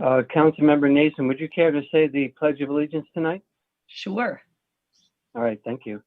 Councilmember Nason, would you care to say the Pledge of Allegiance tonight? Sure. All right, thank you.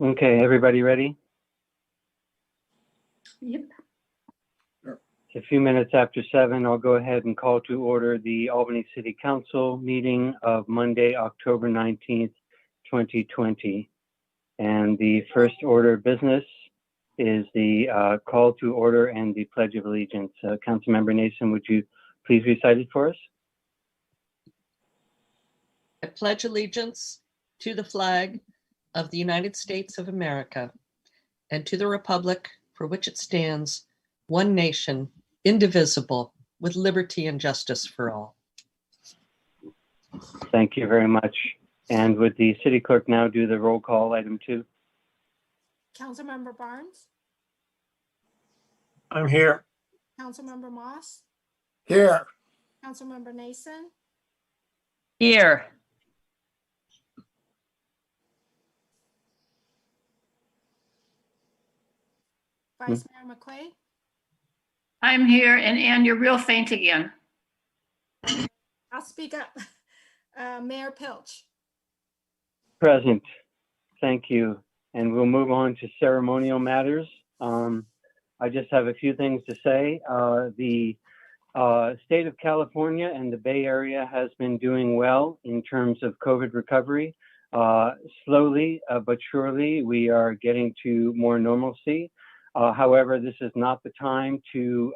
Okay, everybody ready? Yep. It's a few minutes after 7. I'll go ahead and call to order the Albany City Council meeting of Monday, October 19th, 2020. And the first order of business is the call to order and the Pledge of Allegiance. Councilmember Nason, would you please recite it for us? I pledge allegiance to the flag of the United States of America and to the republic for which it stands, one nation, indivisible, with liberty and justice for all. Thank you very much. And would the city clerk now do the roll call, item 2? Councilmember Barnes, I'm here. Councilmember Moss, Here. Councilmember Nason, Here. Vice Mayor McQuaid, I'm here, and Ann, you're real faint again. I'll speak up. Mayor Pilch. Present. Thank you. And we'll move on to ceremonial matters. I just have a few things to say. The state of California and the Bay Area has been doing well in terms of COVID recovery. Slowly but surely, we are getting to more normalcy. However, this is not the time to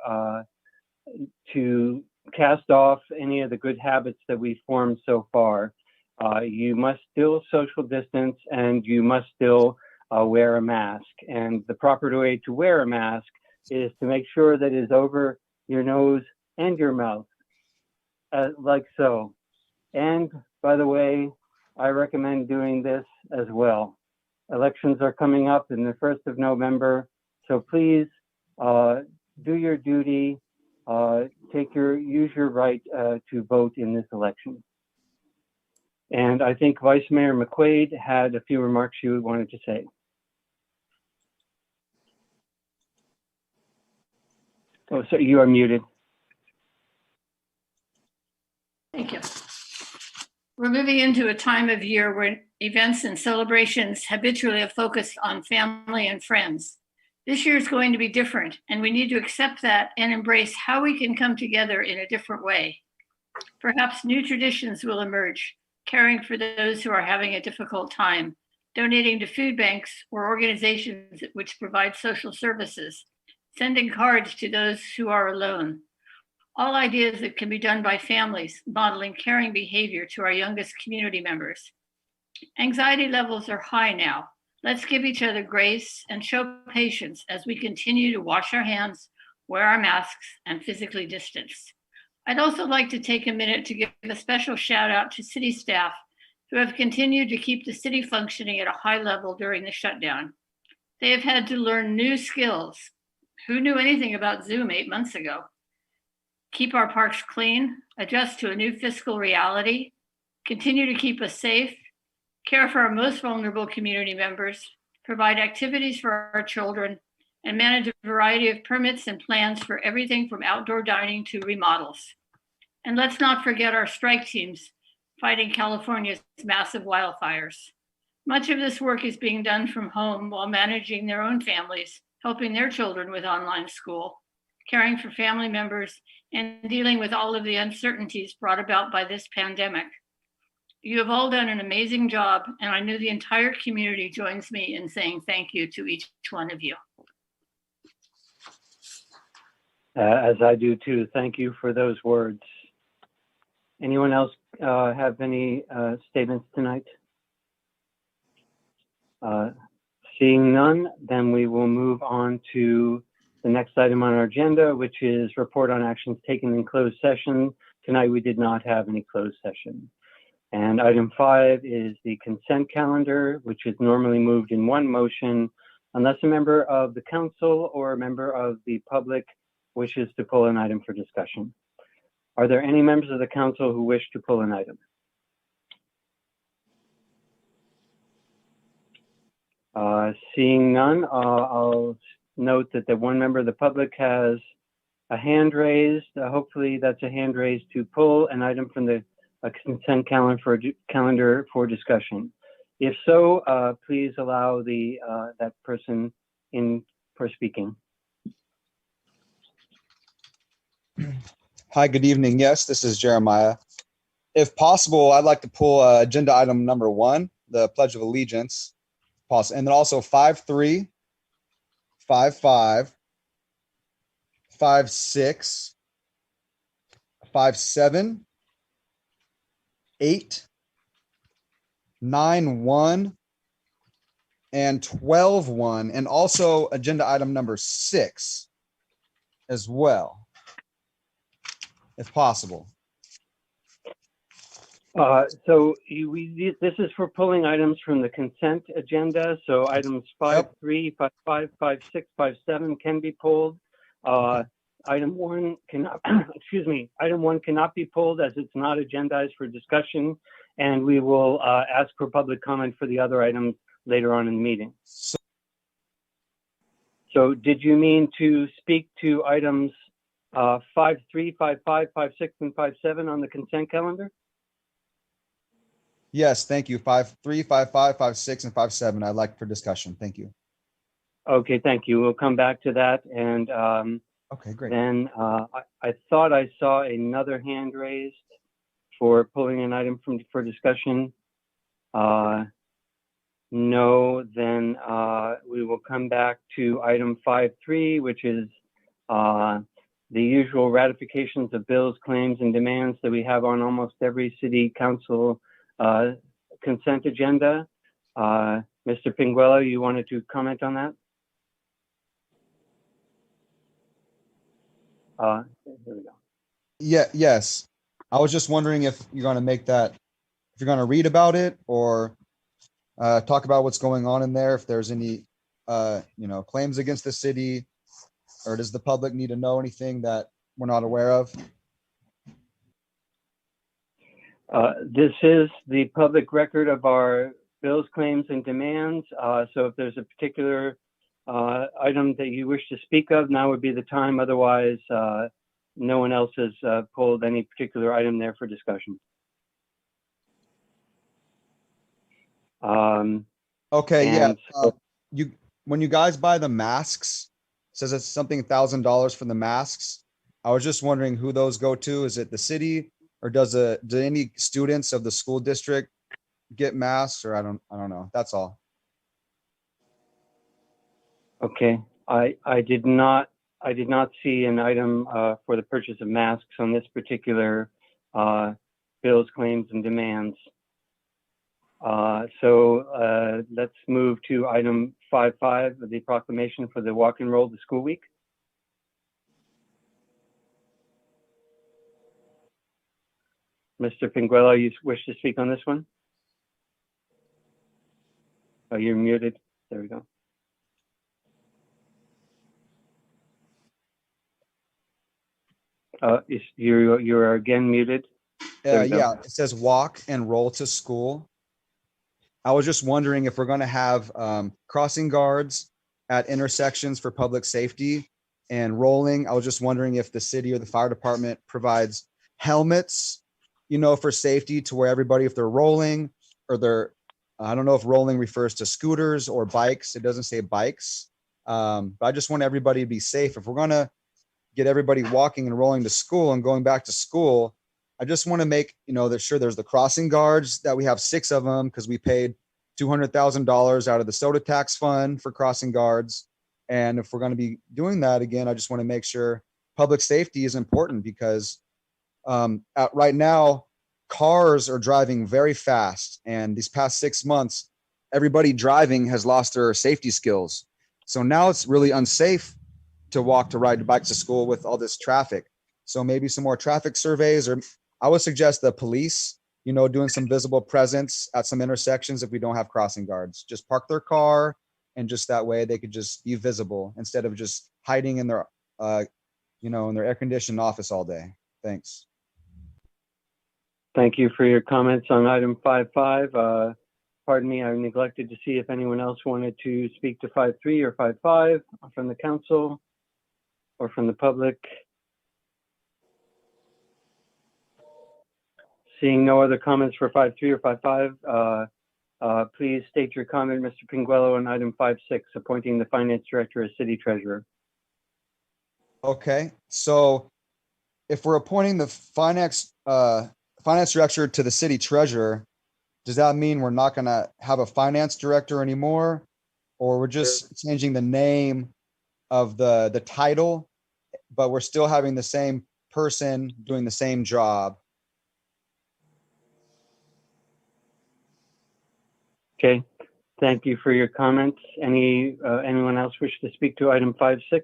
cast off any of the good habits that we've formed so far. You must still social distance and you must still wear a mask. And the proper way to wear a mask is to make sure that it is over your nose and your mouth, like so. And by the way, I recommend doing this as well. Elections are coming up in the 1st of November. So please do your duty, use your right to vote in this election. And I think Vice Mayor McQuaid had a few remarks you wanted to say. Oh, so you are muted. Thank you. We're moving into a time of year where events and celebrations habitually are focused on family and friends. This year is going to be different, and we need to accept that and embrace how we can come together in a different way. Perhaps new traditions will emerge, caring for those who are having a difficult time, donating to food banks or organizations which provide social services, sending cards to those who are alone. All ideas that can be done by families, modeling caring behavior to our youngest community members. Anxiety levels are high now. Let's give each other grace and show patience as we continue to wash our hands, wear our masks, and physically distance. I'd also like to take a minute to give a special shout out to city staff who have continued to keep the city functioning at a high level during the shutdown. They have had to learn new skills. Who knew anything about Zoom 8 months ago? Keep our parks clean, adjust to a new fiscal reality, continue to keep us safe, care for our most vulnerable community members, provide activities for our children, and manage a variety of permits and plans for everything from outdoor dining to remodels. And let's not forget our strike teams fighting California's massive wildfires. Much of this work is being done from home while managing their own families, helping their children with online school, caring for family members, and dealing with all of the uncertainties brought about by this pandemic. You have all done an amazing job, and I know the entire community joins me in saying thank you to each one of you. As I do too. Thank you for those words. Anyone else have any statements tonight? Seeing none, then we will move on to the next item on our agenda, which is report on actions taken in closed session. Tonight, we did not have any closed session. And item 5 is the consent calendar, which is normally moved in one motion unless a member of the council or a member of the public wishes to pull an item for discussion. Are there any members of the council who wish to pull an item? Seeing none, I'll note that the one member of the public has a hand raised. Hopefully that's a hand raised to pull an item from the consent calendar for discussion. If so, please allow that person in for speaking. Hi, good evening. Yes, this is Jeremiah. If possible, I'd like to pull agenda item number 1, the Pledge of Allegiance. And then also 5-3, 5-5, 5-6, 5-7, 8, 9-1, and 12-1, and also agenda item number 6 as well, if possible. This is for pulling items from the consent agenda. So items 5-3, 5-5, 5-6, 5-7 can be pulled. Item 1 cannot, excuse me, item 1 cannot be pulled as it's not agendized for discussion. And we will ask for public comment for the other items later on in the meeting. So did you mean to speak to items 5-3, 5-5, 5-6, and 5-7 on the consent calendar? Yes, thank you. 5-3, 5-5, 5-6, and 5-7. I'd like for discussion. Thank you. Okay, thank you. We'll come back to that. And okay, great. Then I thought I saw another hand raised for pulling an item for discussion. No, then we will come back to item 5-3, which is the usual ratifications of bills, claims, and demands that we have on almost every city council consent agenda. Mr. Pinguello, you wanted to comment on that? Here we go. Yes. I was just wondering if you're going to make that, if you're going to read about it or talk about what's going on in there, if there's any, claims against the city, or does the public need to know anything that we're not aware of? This is the public record of our bills, claims, and demands. So if there's a particular item that you wish to speak of, now would be the time. Otherwise, no one else has pulled any particular item there for discussion. Okay, yeah. So, When you guys buy the masks, it says it's something $1,000 for the masks. I was just wondering who those go to. Is it the city, or do any students of the school district get masks? Or I don't know. That's all. okay, I did not see an item for the purchase of masks on this particular bills, claims, and demands. So let's move to item 5.5, the proclamation for the walk and roll to school week. Mr. Pinguello, you wish to speak on this one? Oh, you're muted. There we go. You're again muted. Yeah, it says walk and roll to school. I was just wondering if we're going to have crossing guards at intersections for public safety and rolling. I was just wondering if the city or the fire department provides helmets, for safety, to where everybody, if they're rolling or I don't know if rolling refers to scooters or bikes. It doesn't say bikes. But I just want everybody to be safe. If we're going to get everybody walking and rolling to school and going back to school, I just want to make, sure there's the crossing guards, that we have 6 of them, because we paid $200,000 out of the soda tax fund for crossing guards. And if we're going to be doing that again, I just want to make sure public safety is important because right now, cars are driving very fast. And these past 6 months, everybody driving has lost their safety skills. So now it's really unsafe to walk, to ride bikes to school with all this traffic. So maybe some more traffic surveys, or I would suggest the police, doing some visible presence at some intersections if we don't have crossing guards. Just park their car, and just that way they could just be visible instead of just hiding in their, in their air-conditioned office all day. Thanks. Thank you for your comments on item 5.5. Pardon me, I neglected to see if anyone else wanted to speak to 5.3 or 5.5 from the council or from the public. Seeing no other comments for 5.3 or 5.5, please state your comment, Mr. Pinguello, on item 5.6, appointing the finance director as city treasurer. Okay, so if we're appointing the finance director to the city treasurer, does that mean we're not going to have a finance director anymore, or we're just changing the name of the title, but we're still having the same person doing the same job? Okay, thank you for your comments. Anyone else wish to speak to item 5.6?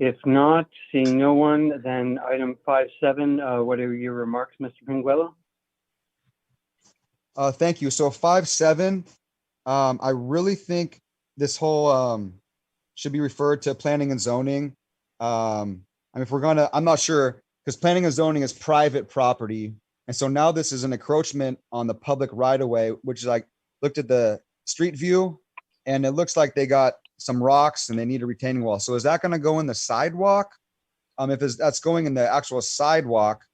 If not, seeing no one, then item 5.7, what are your remarks, Mr. Pinguello? Thank you. So 5.7, I really think this whole should be referred to planning and zoning. I'm not sure, because planning and zoning is private property. And so now this is an encroachment on the public right of way, which is, like, looked at the street view and it looks like they got some rocks and they need a retaining wall. So is that going to go in the sidewalk? If that's going in the actual sidewalk,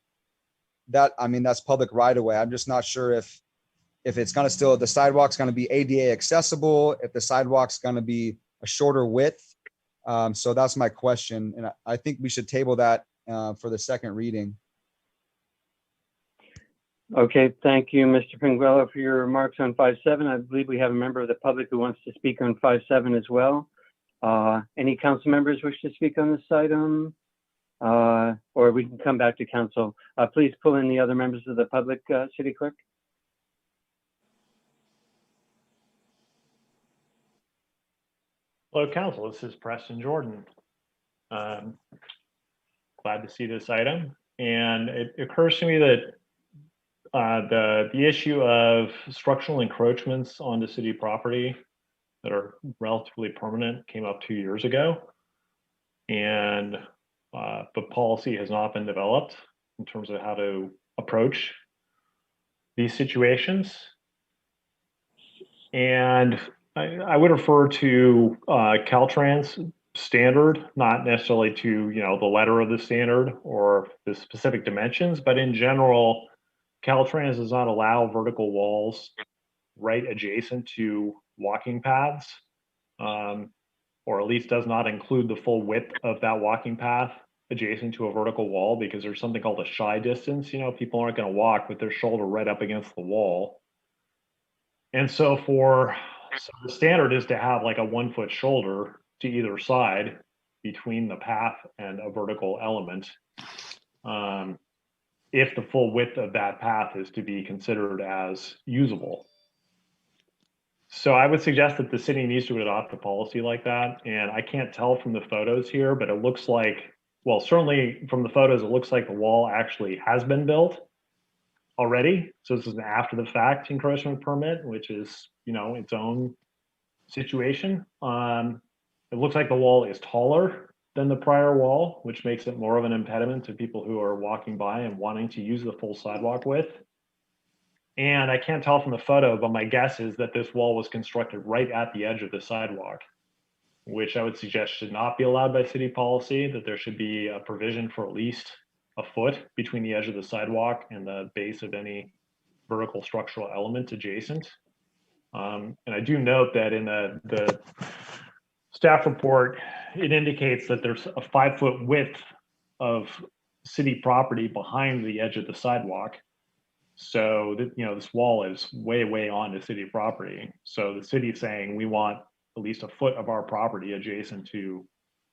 that's public right of way. I'm just not sure if it's going to the sidewalk's going to be ADA accessible, if the sidewalk's going to be a shorter width. So that's my question. And I think we should table that for the second reading. Okay, thank you, Mr. Pinguello, for your remarks on 5.7. I believe we have a member of the public who wants to speak on 5.7 as well. Any council members wish to speak on this item? Or we can come back to council. Please pull in the other members of the public, City Clerk. Hello, council. This is Preston Jordan. Glad to see this item. And it occurs to me that the issue of structural encroachments onto city property that are relatively permanent came up 2 years ago. And but policy has not been developed in terms of how to approach these situations. And I would refer to Caltrans standard, not necessarily to the letter of the standard or the specific dimensions, but in general, Caltrans does not allow vertical walls right adjacent to walking paths, or at least does not include the full width of that walking path adjacent to a vertical wall, because there's something called a shy distance. People aren't going to walk with their shoulder right up against the wall. And so the standard is to have like a 1 foot shoulder to either side between the path and a vertical element, if the full width of that path is to be considered as usable. So I would suggest that the city needs to adopt a policy like that. And I can't tell from the photos here, but it looks like, well, certainly from the photos, it looks like the wall actually has been built already. So this is an after the fact encroachment permit, which is, its own situation. It looks like the wall is taller than the prior wall, which makes it more of an impediment to people who are walking by and wanting to use the full sidewalk width. And I can't tell from the photo, but my guess is that this wall was constructed right at the edge of the sidewalk, which I would suggest should not be allowed by city policy, that there should be a provision for at least a foot between the edge of the sidewalk and the base of any vertical structural element adjacent. And I do note that in the staff report, it indicates that there's a 5 foot width of city property behind the edge of the sidewalk. So this wall is way onto city property. So the city's saying we want at least a foot of our property adjacent to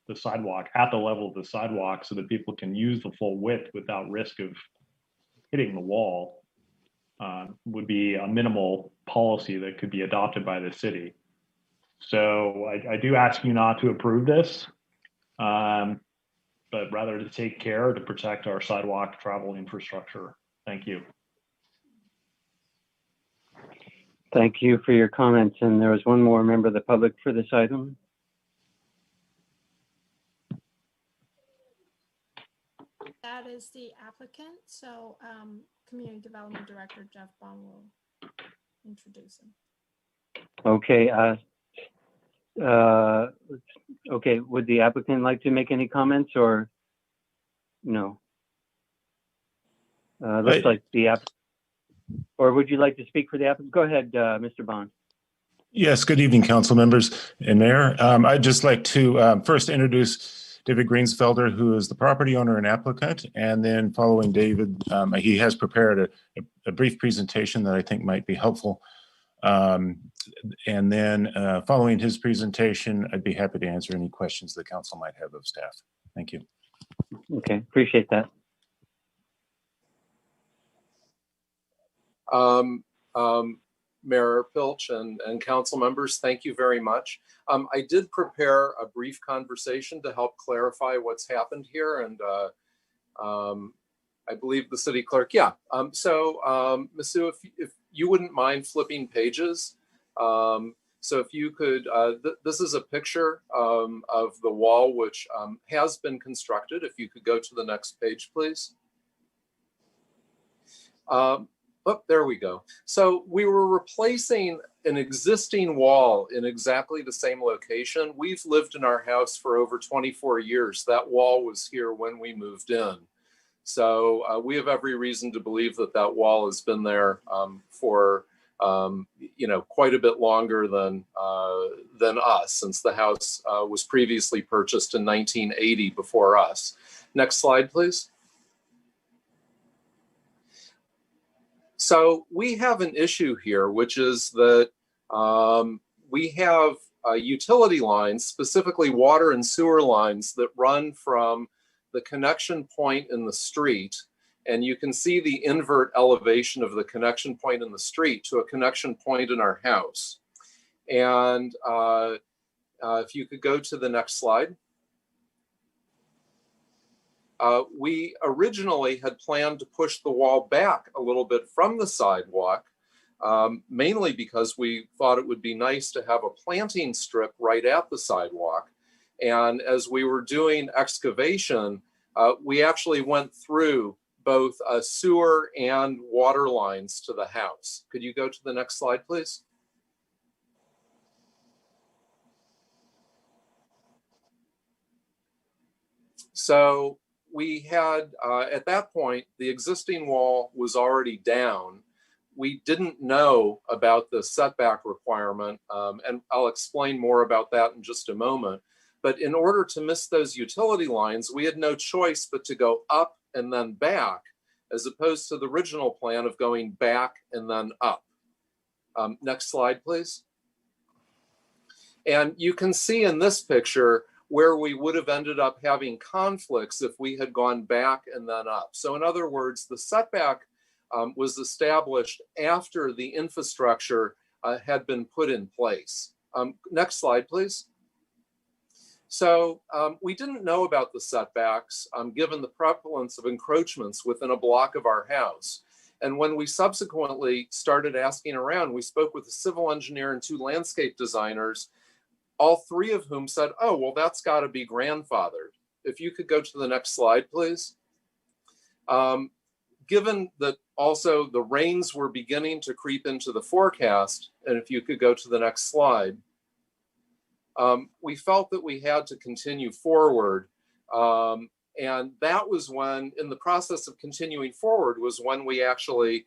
the sidewalk, at the level of the sidewalk, so that people can use the full width without risk of hitting the wall. Would be a minimal policy that could be adopted by the city. So I do ask you not to approve this, but rather to take care to protect our sidewalk travel infrastructure. Thank you. Thank you for your comments. And there was one more member of the public for this item. That is the applicant. So Community Development Director Jeff Bond will introduce him. Okay. Okay. Would the applicant like to make any comments or no? Looks like the app. Or would you like to speak for the applicant? Go ahead, Mr. Bond. Yes, good evening, council members and mayor. I'd just like to first introduce David Greensfelder, who is the property owner and applicant. And then following David, he has prepared a brief presentation that I think might be helpful. And then following his presentation, I'd be happy to answer any questions the council might have of staff. Thank you. Okay, appreciate that. Mayor Pilch and council members, thank you very much. I did prepare a brief conversation to help clarify what's happened here, and I believe the city clerk, yeah. Masu, if you wouldn't mind flipping pages. So if you could, this is a picture of the wall which has been constructed. If you could go to the next page, please. Oh, there we go. So we were replacing an existing wall in exactly the same location. We've lived in our house for over 24 years. That wall was here when we moved in. So we have every reason to believe that that wall has been there for quite a bit longer than us, since the house was previously purchased in 1980 before us. Next slide, please. So we have an issue here, which is that we have utility lines, specifically water and sewer lines, that run from the connection point in the street. And you can see the invert elevation of the connection point in the street to a connection point in our house. And if you could go to the next slide. We originally had planned to push the wall back a little bit from the sidewalk, mainly because we thought it would be nice to have a planting strip right at the sidewalk. And as we were doing excavation, we actually went through both sewer and water lines to the house. Could you go to the next slide, please? So we had, at that point, the existing wall was already down. We didn't know about the setback requirement, and I'll explain more about that in just a moment. But in order to miss those utility lines, we had no choice but to go up and then back, as opposed to the original plan of going back and then up. Next slide, please. And you can see in this picture where we would have ended up having conflicts if we had gone back and then up. So in other words, the setback was established after the infrastructure had been put in place. Next slide, please. So we didn't know about the setbacks given the prevalence of encroachments within a block of our house. And when we subsequently started asking around, we spoke with a civil engineer and 2 landscape designers, all 3 of whom said, oh, well, that's got to be grandfathered. If you could go to the next slide, please. Given that also the rains were beginning to creep into the forecast, and if you could go to the next slide, we felt that we had to continue forward. And that was when, in the process of continuing forward, was when we actually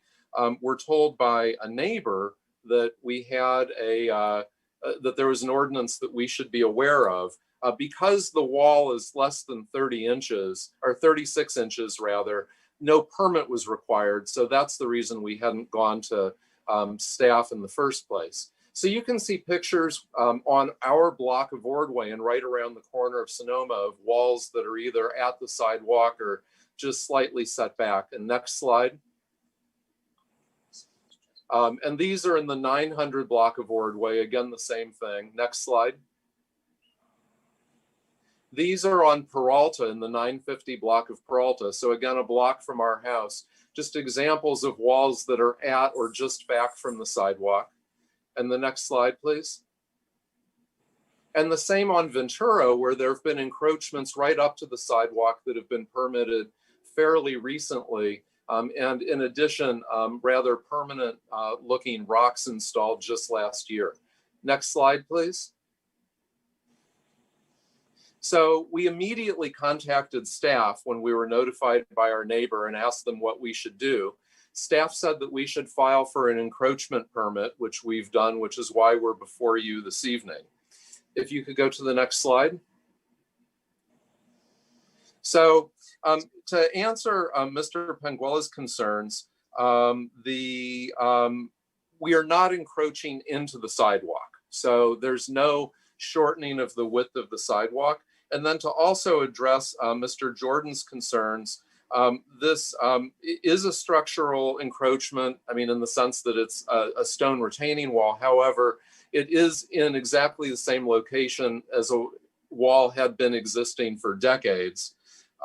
were told by a neighbor that we had that there was an ordinance that we should be aware of. Because the wall is less than 30 inches, or 36 inches rather, no permit was required. So that's the reason we hadn't gone to staff in the first place. So you can see pictures on our block of Ordway and right around the corner of Sonoma of walls that are either at the sidewalk or just slightly set back. And next slide. And these are in the 900 block of Ordway. Again, the same thing. Next slide. These are on Peralta in the 950 block of Peralta. So again, a block from our house. Just examples of walls that are at or just back from the sidewalk. And the next slide, please. And the same on Ventura, where there have been encroachments right up to the sidewalk that have been permitted fairly recently. And in addition, rather permanent looking rocks installed just last year. Next slide, please. So we immediately contacted staff when we were notified by our neighbor and asked them what we should do. Staff said that we should file for an encroachment permit, which we've done, which is why we're before you this evening. If you could go to the next slide. So to answer Mr. Penguela's concerns, we are not encroaching into the sidewalk. So there's no shortening of the width of the sidewalk. And then to also address Mr. Jordan's concerns, this is a structural encroachment. I mean, in the sense that it's a stone retaining wall. However, it is in exactly the same location as a wall had been existing for decades.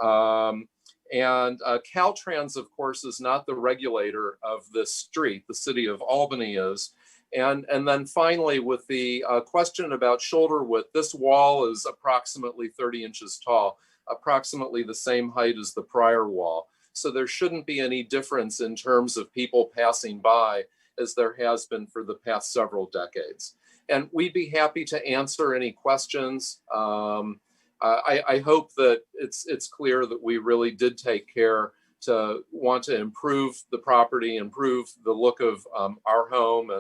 And Caltrans, of course, is not the regulator of this street. The city of Albany is. And then finally, with the question about shoulder width, this wall is approximately 30 inches tall, approximately the same height as the prior wall. So there shouldn't be any difference in terms of people passing by as there has been for the past several decades. And we'd be happy to answer any questions. I hope that it's clear that we really did take care to want to improve the property, improve the look of our home,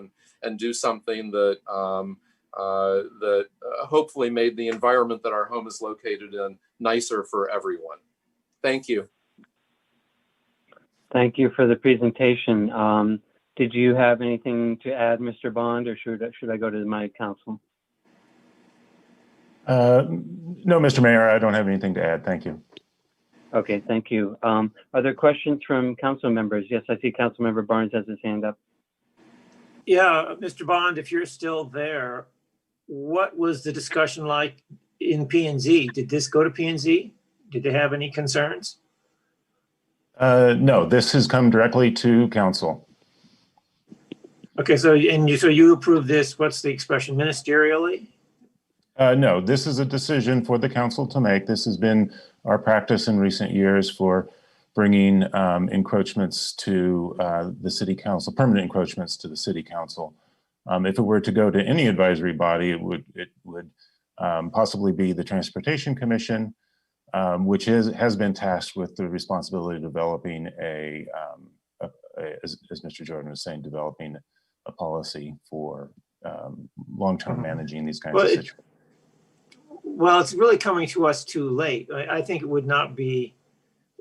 and do something that hopefully made the environment that our home is located in nicer for everyone. Thank you. Thank you for the presentation. Did you have anything to add, Mr. Bond, or should I go to my counsel? No, Mr. Mayor, I don't have anything to add. Thank you. Okay, thank you. Are there questions from council members? Yes, I see Council Member Barnes has his hand up. Yeah, Mr. Bond, if you're still there, what was the discussion like in P&Z? Did this go to P&Z? Did they have any concerns? No, this has come directly to council. Okay, so you approve this, what's the expression, ministerially? No, this is a decision for the council to make. This has been our practice in recent years for bringing encroachments to the city council, permanent encroachments to the city council. If it were to go to any advisory body, it would possibly be the Transportation Commission, which has been tasked with the responsibility of developing as Mr. Jordan was saying, developing a policy for long-term managing these kinds of situations. Well, it's really coming to us too late. I think it would not be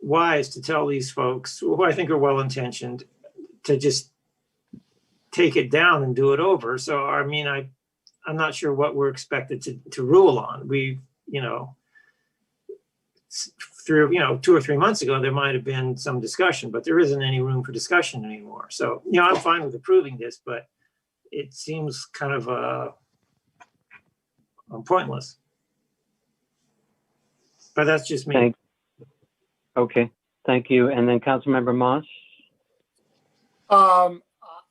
wise to tell these folks, who I think are well-intentioned, to just take it down and do it over. So, I mean, I'm not sure what we're expected to rule on. Through 2 or 3 months ago, there might have been some discussion, but there isn't any room for discussion anymore. So, I'm fine with approving this, but it seems kind of pointless. But that's just me. Okay, thank you. And then Councilmember Moss?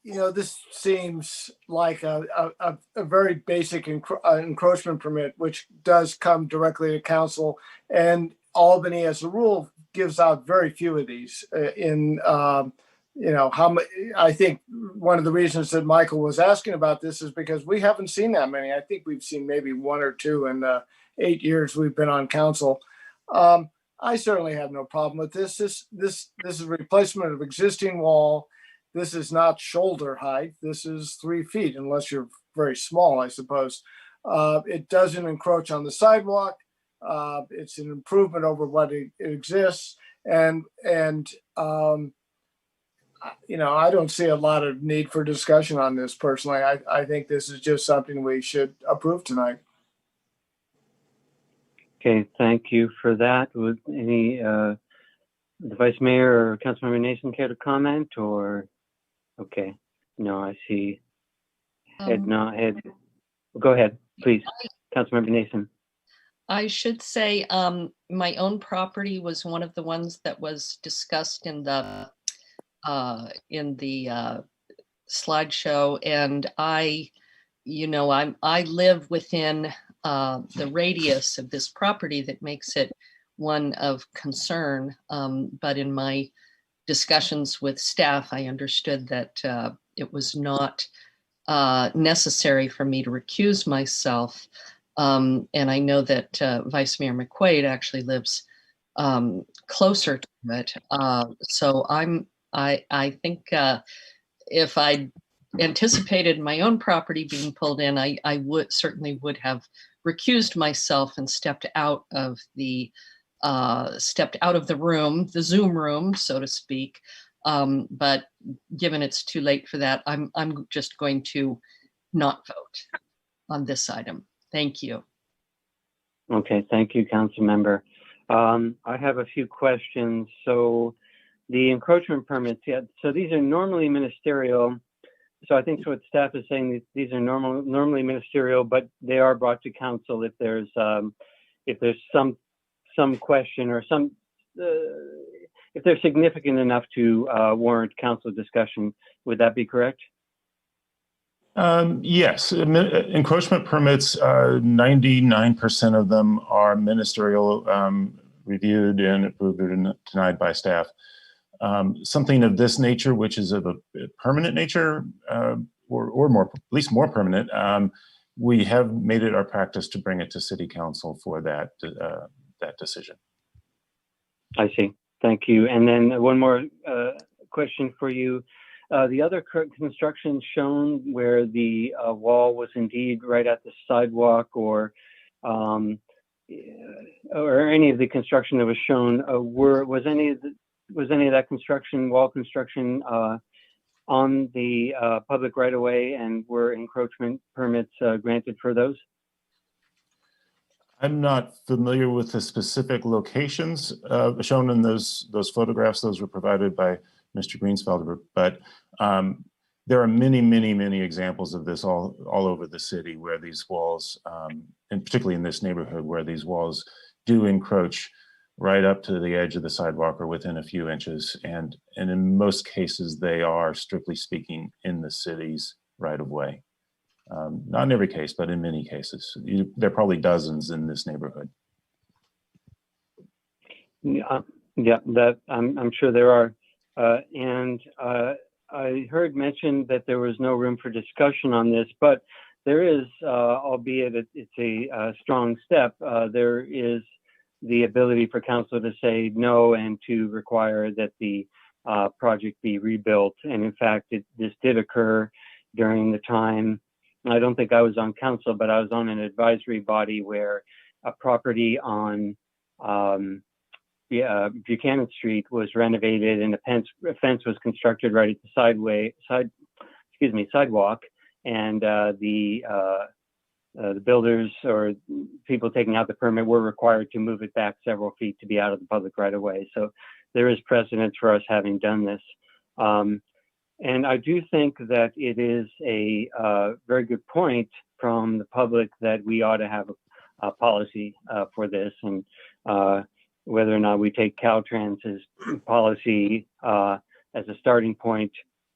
This seems like a very basic encroachment permit, which does come directly to council. And Albany, as a rule, gives out very few of these. I think one of the reasons that Michael was asking about this is because we haven't seen that many. I think we've seen maybe 1 or 2 in the 8 years we've been on council. I certainly have no problem with this. This is a replacement of existing wall. This is not shoulder height. This is 3 feet, unless you're very small, I suppose. It doesn't encroach on the sidewalk. It's an improvement over what it exists. And you know, I don't see a lot of need for discussion on this personally. I think this is just something we should approve tonight. Okay, thank you for that. Would any the Vice Mayor or Councilmember Nason care to comment, or? Okay, no, I see head nod. Go ahead, please, Councilmember Nason. I should say my own property was one of the ones that was discussed in the slideshow, and I live within the radius of this property that makes it one of concern. But in my discussions with staff, I understood that it was not necessary for me to recuse myself. And I know that Vice Mayor McQuaid actually lives closer to it. So I think if I anticipated my own property being pulled in, I certainly would have recused myself and stepped out of the room, the Zoom room, so to speak. But given it's too late for that, I'm just going to not vote on this item. Thank you. Okay, thank you, Council Member. I have a few questions. So the encroachment permits, yeah, so these are normally ministerial. So I think what staff is saying, these are normally ministerial, but they are brought to council if there's some question or some if they're significant enough to warrant council discussion. Would that be correct? Yes, encroachment permits, 99% of them are ministerial, reviewed and approved or denied by staff. Something of this nature, which is of a permanent nature, or more, at least more permanent, we have made it our practice to bring it to City Council for that decision. I see. Thank you. And then one more question for you. The other construction shown where the wall was indeed right at the sidewalk, or any of the construction that was shown, was any of that construction, wall construction, on the public right of way, and were encroachment permits granted for those? I'm not familiar with the specific locations shown in those photographs. Those were provided by Mr. Greensfelder, but there are many examples of this all over the city where these walls, and particularly in this neighborhood, where these walls do encroach right up to the edge of the sidewalk or within a few inches. And in most cases, they are, strictly speaking, in the city's right of way. Not in every case, but in many cases. There are probably dozens in this neighborhood. Yeah, that I'm sure there are. And I heard mentioned that there was no room for discussion on this, but there is, albeit it's a strong step, there is the ability for council to say no and to require that the project be rebuilt. And in fact, this did occur during the time, I don't think I was on council, but I was on an advisory body where a property on Buchanan Street was renovated, and a fence was constructed right at the sidewalk, and the builders or people taking out the permit were required to move it back several feet to be out of the public right of way. So there is precedent for us having done this. And I do think that it is a very good point from the public that we ought to have a policy for this, and whether or not we take Caltrans's policy as a starting point,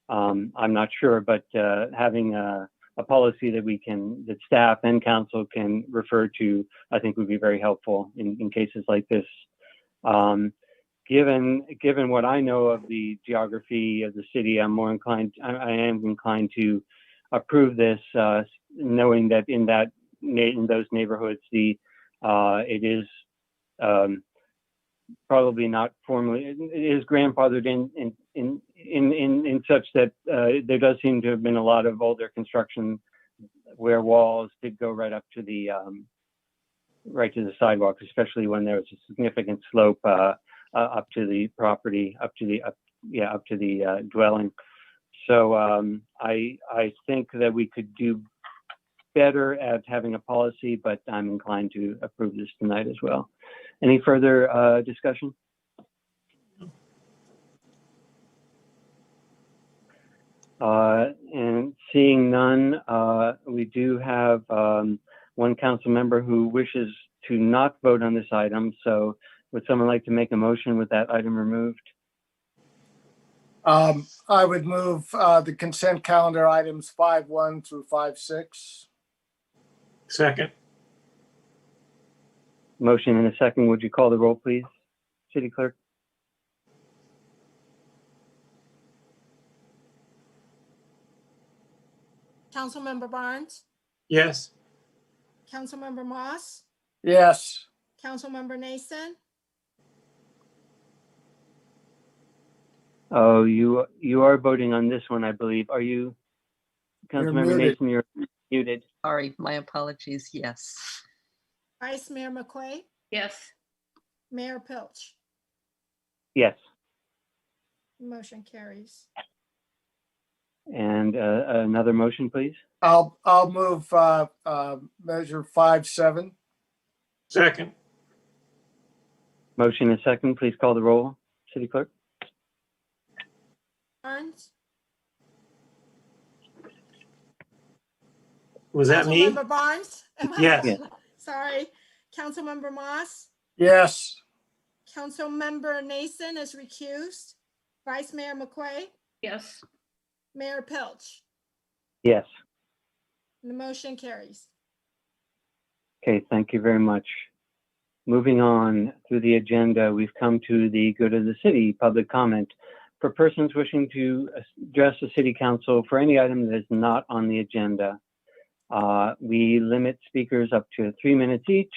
I'm not sure, but having a policy that staff and council can refer to, I think would be very helpful in cases like this. Given what I know of the geography of the city, I am inclined to approve this, knowing that in those neighborhoods, it is probably not formally, it is grandfathered in such that there does seem to have been a lot of older construction where walls did go right up to the sidewalk, especially when there was a significant slope up to the property, up to the dwelling. So I think that we could do better at having a policy, but I'm inclined to approve this tonight as well. Any further discussion? And seeing none, we do have one council member who wishes to not vote on this item. So would someone like to make a motion with that item removed? I would move the consent calendar items 5.1 through 5.6. Second. Motion and a second. Would you call the roll, please, City Clerk? Councilmember Barnes, Yes. Councilmember Moss, Yes. Councilmember Nason, Oh, you are voting on this one, I believe. Are you, Councilmember muted. Nason? You're muted. Sorry, my apologies. Yes. Vice Mayor McQuay, Yes. Mayor Pilch. Yes. Motion carries. And another motion, please. I'll move measure 5.7. Second. Motion and a second. Please call the roll, City Clerk. Barnes, Was that me? Councilmember Barnes. Yes. Yes. Sorry. Councilmember Moss, Yes. Councilmember Nason is recused. Vice Mayor McQuay, Yes. Mayor Pilch. Yes. And the motion carries. Okay, thank you very much. Moving on through the agenda, we've come to the good of the city public comment. For persons wishing to address the city council for any item that is not on the agenda, we limit speakers up to 3 minutes each.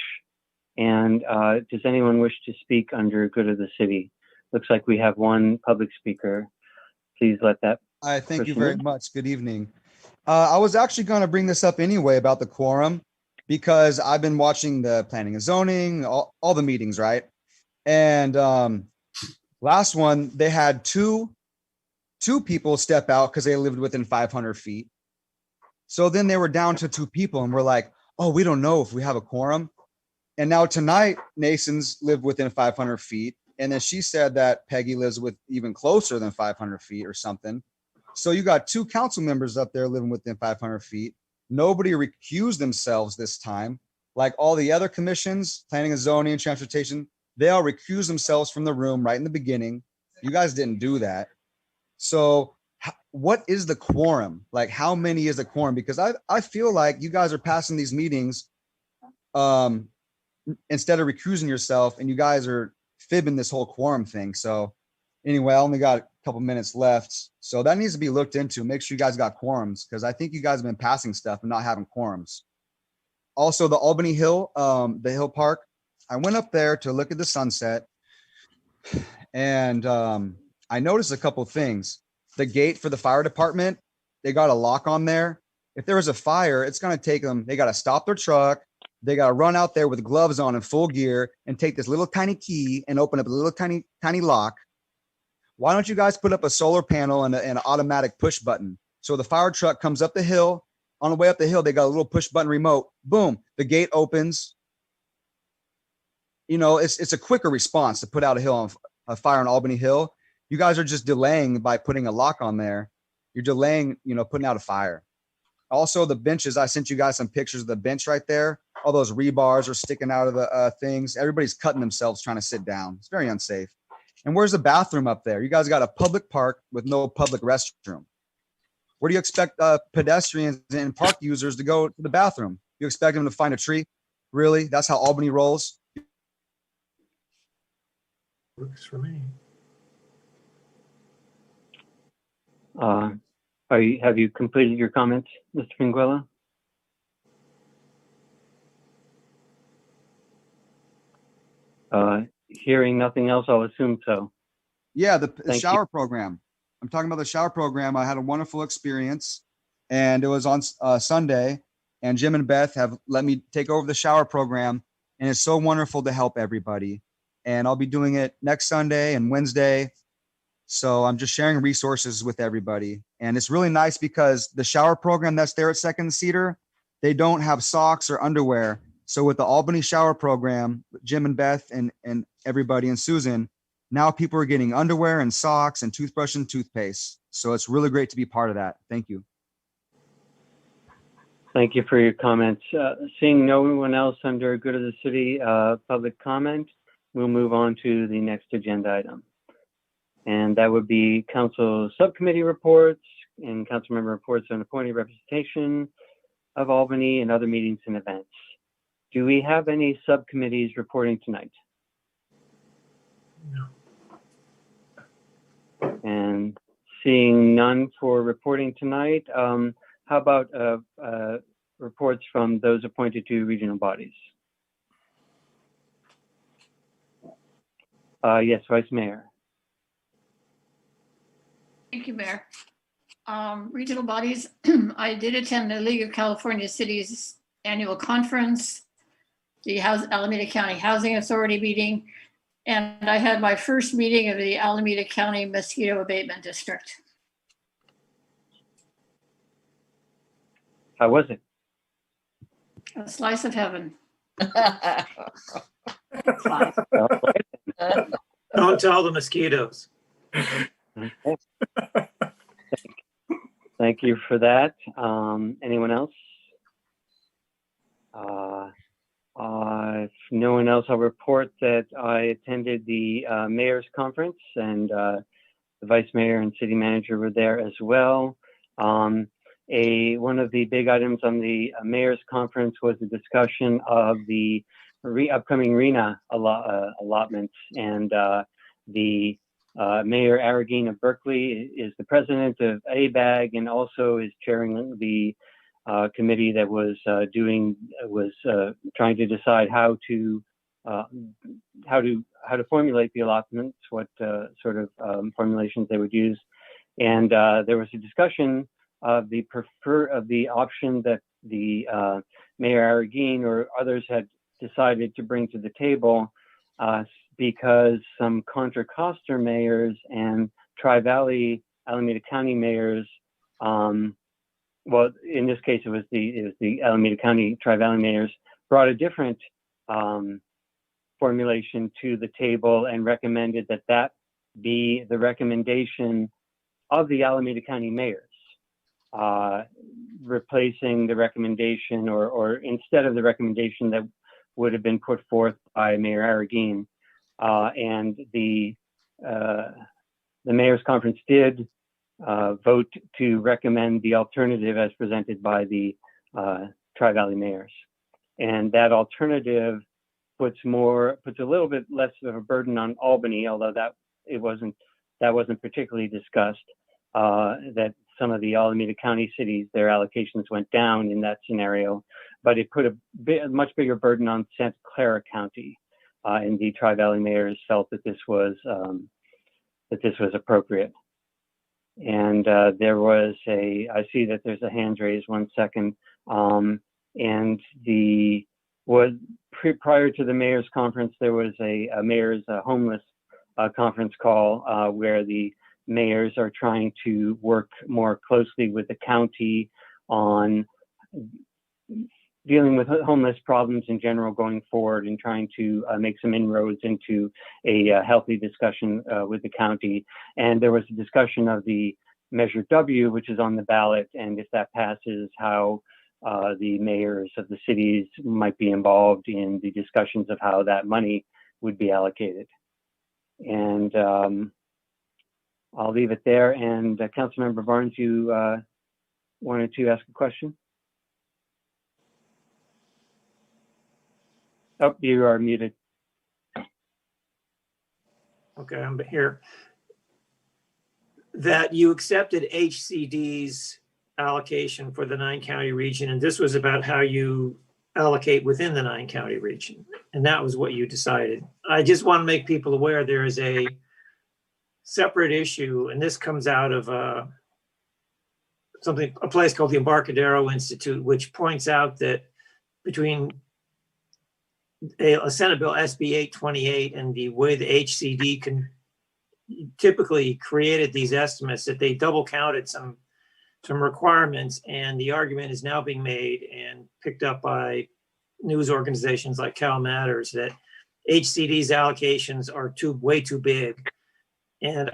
And does anyone wish to speak under good of the city? Looks like we have one public speaker. Please let that. I thank you Person very in? much. Good evening. I was actually going to bring this up anyway about the quorum because I've been watching the planning and zoning, all the meetings, right? And last one, they had two people step out because they lived within 500 feet. So then they were down to 2 people and we're like, oh, we don't know if we have a quorum. And now tonight, Nason's live within 500 feet. And then she said that Peggy lives with even closer than 500 feet or something. So you got 2 council members up there living within 500 feet. Nobody recused themselves this time. Like all the other commissions, planning and zoning and transportation, they all recused themselves from the room right in the beginning. You guys didn't do that. So what is the quorum? Like how many is the quorum? Because I feel like you guys are passing these meetings instead of recusing yourself, and you guys are fibbing this whole quorum thing. So anyway, I only got a couple minutes left. So that needs to be looked into. Make sure you guys got quorums because I think you guys have been passing stuff and not having quorums. Also, the Albany Hill, the Hill Park, I went up there to look at the sunset and I noticed a couple things. The gate for the fire department, they got a lock on there. If there was a fire, it's going to take them, they got to stop their truck. They got to run out there with gloves on and full gear and take this little tiny key and open up a little tiny lock. Why don't you guys put up a solar panel and an automatic push button? So the fire truck comes up the hill. On the way up the hill, they got a little push button remote. Boom, the gate opens. You know, it's a quicker response to put out a fire on Albany Hill. You guys are just delaying by putting a lock on there. You're delaying, putting out a fire. Also, the benches, I sent you guys some pictures of the bench right there. All those rebars are sticking out of the things. Everybody's cutting themselves trying to sit down. It's very unsafe. And where's the bathroom up there? You guys got a public park with no public restroom. Where do you expect pedestrians and park users to go to the bathroom? You expect them to find a tree? Really? That's how Albany rolls? Works for me. Have you completed your comments, Mr. Minguella? Hearing nothing else, I'll assume so. Yeah, the Thank shower program. I'm talking about the shower program. I had a wonderful experience, and it was on Sunday, and Jim and Beth have let me take over the shower program, and it's so wonderful to help everybody. and I'll be doing it next Sunday and Wednesday. So I'm just sharing resources with everybody. And it's really nice because the shower program that's there at Second Cedar, they don't have socks or underwear. So with the Albany shower program, Jim and Beth and everybody and Susan, now people are getting underwear and socks and toothbrush and toothpaste. So it's really great to be part of that. Thank you. Thank you for your comments. Seeing no one else under Good of the City public comment, we'll move on to the next agenda item. And that would be council subcommittee reports and council member reports on appointed representation of Albany and other meetings and events. Do we have any subcommittees reporting tonight? No. And seeing none for reporting tonight, how about reports from those appointed to regional bodies? Yes, Vice Mayor. Thank you, Mayor. Regional bodies, I did attend the League of California Cities annual conference, the Alameda County Housing Authority meeting, and I had my first meeting of the Alameda County Mosquito Abatement District. How was it? A slice of heaven. Don't tell the mosquitoes. Okay. Thank you for that. Anyone else? If no one else, I'll report that I attended the mayor's conference, and the vice mayor and city manager were there as well. One of the big items on the mayor's conference was the discussion of the upcoming RENA allotments, and the Mayor Arreguín of Berkeley is the president of ABAG and also is chairing the committee that was trying to decide how to formulate the allotments, what sort of formulations they would use, and there was a discussion of the option that the Mayor Arreguín or others had decided to bring to the table, because some Contra Costa mayors and Tri-Valley Alameda County mayors, well, in this case, it was the Alameda County Tri-Valley mayors, brought a different formulation to the table and recommended that that be the recommendation of the Alameda County mayors, replacing the recommendation or instead of the recommendation that would have been put forth by Mayor Arreguín. And the mayor's conference did vote to recommend the alternative as presented by the Tri-Valley mayors. And that alternative puts a little bit less of a burden on Albany, although that wasn't particularly discussed, that some of the Alameda County cities, their allocations went down in that scenario, but it put a much bigger burden on Santa Clara County. And the Tri-Valley mayors felt that this was appropriate. And I see that there's a hand raised, 1 second. And prior to the mayor's conference, there was a mayor's homeless conference call where the mayors are trying to work more closely with the county on dealing with homeless problems in general going forward and trying to make some inroads into a healthy discussion with the county. And there was a discussion of the Measure W, which is on the ballot, and if that passes, how the mayors of the cities might be involved in the discussions of how that money would be allocated. And I'll leave it there. And Councilmember Barnes, you wanted to ask a question? Oh, you are muted. Okay, I'm here. That you accepted HCD's allocation for the 9-county region, and this was about how you allocate within the 9-county region, and that was what you decided. I just want to make people aware there is a separate issue, and this comes out of a place called the Embarcadero Institute, which points out that between a Senate Bill SB 828 and the way the HCD can typically created these estimates, that they double counted some requirements, and the argument is now being made and picked up by news organizations like Cal Matters that HCD's allocations are way too big. And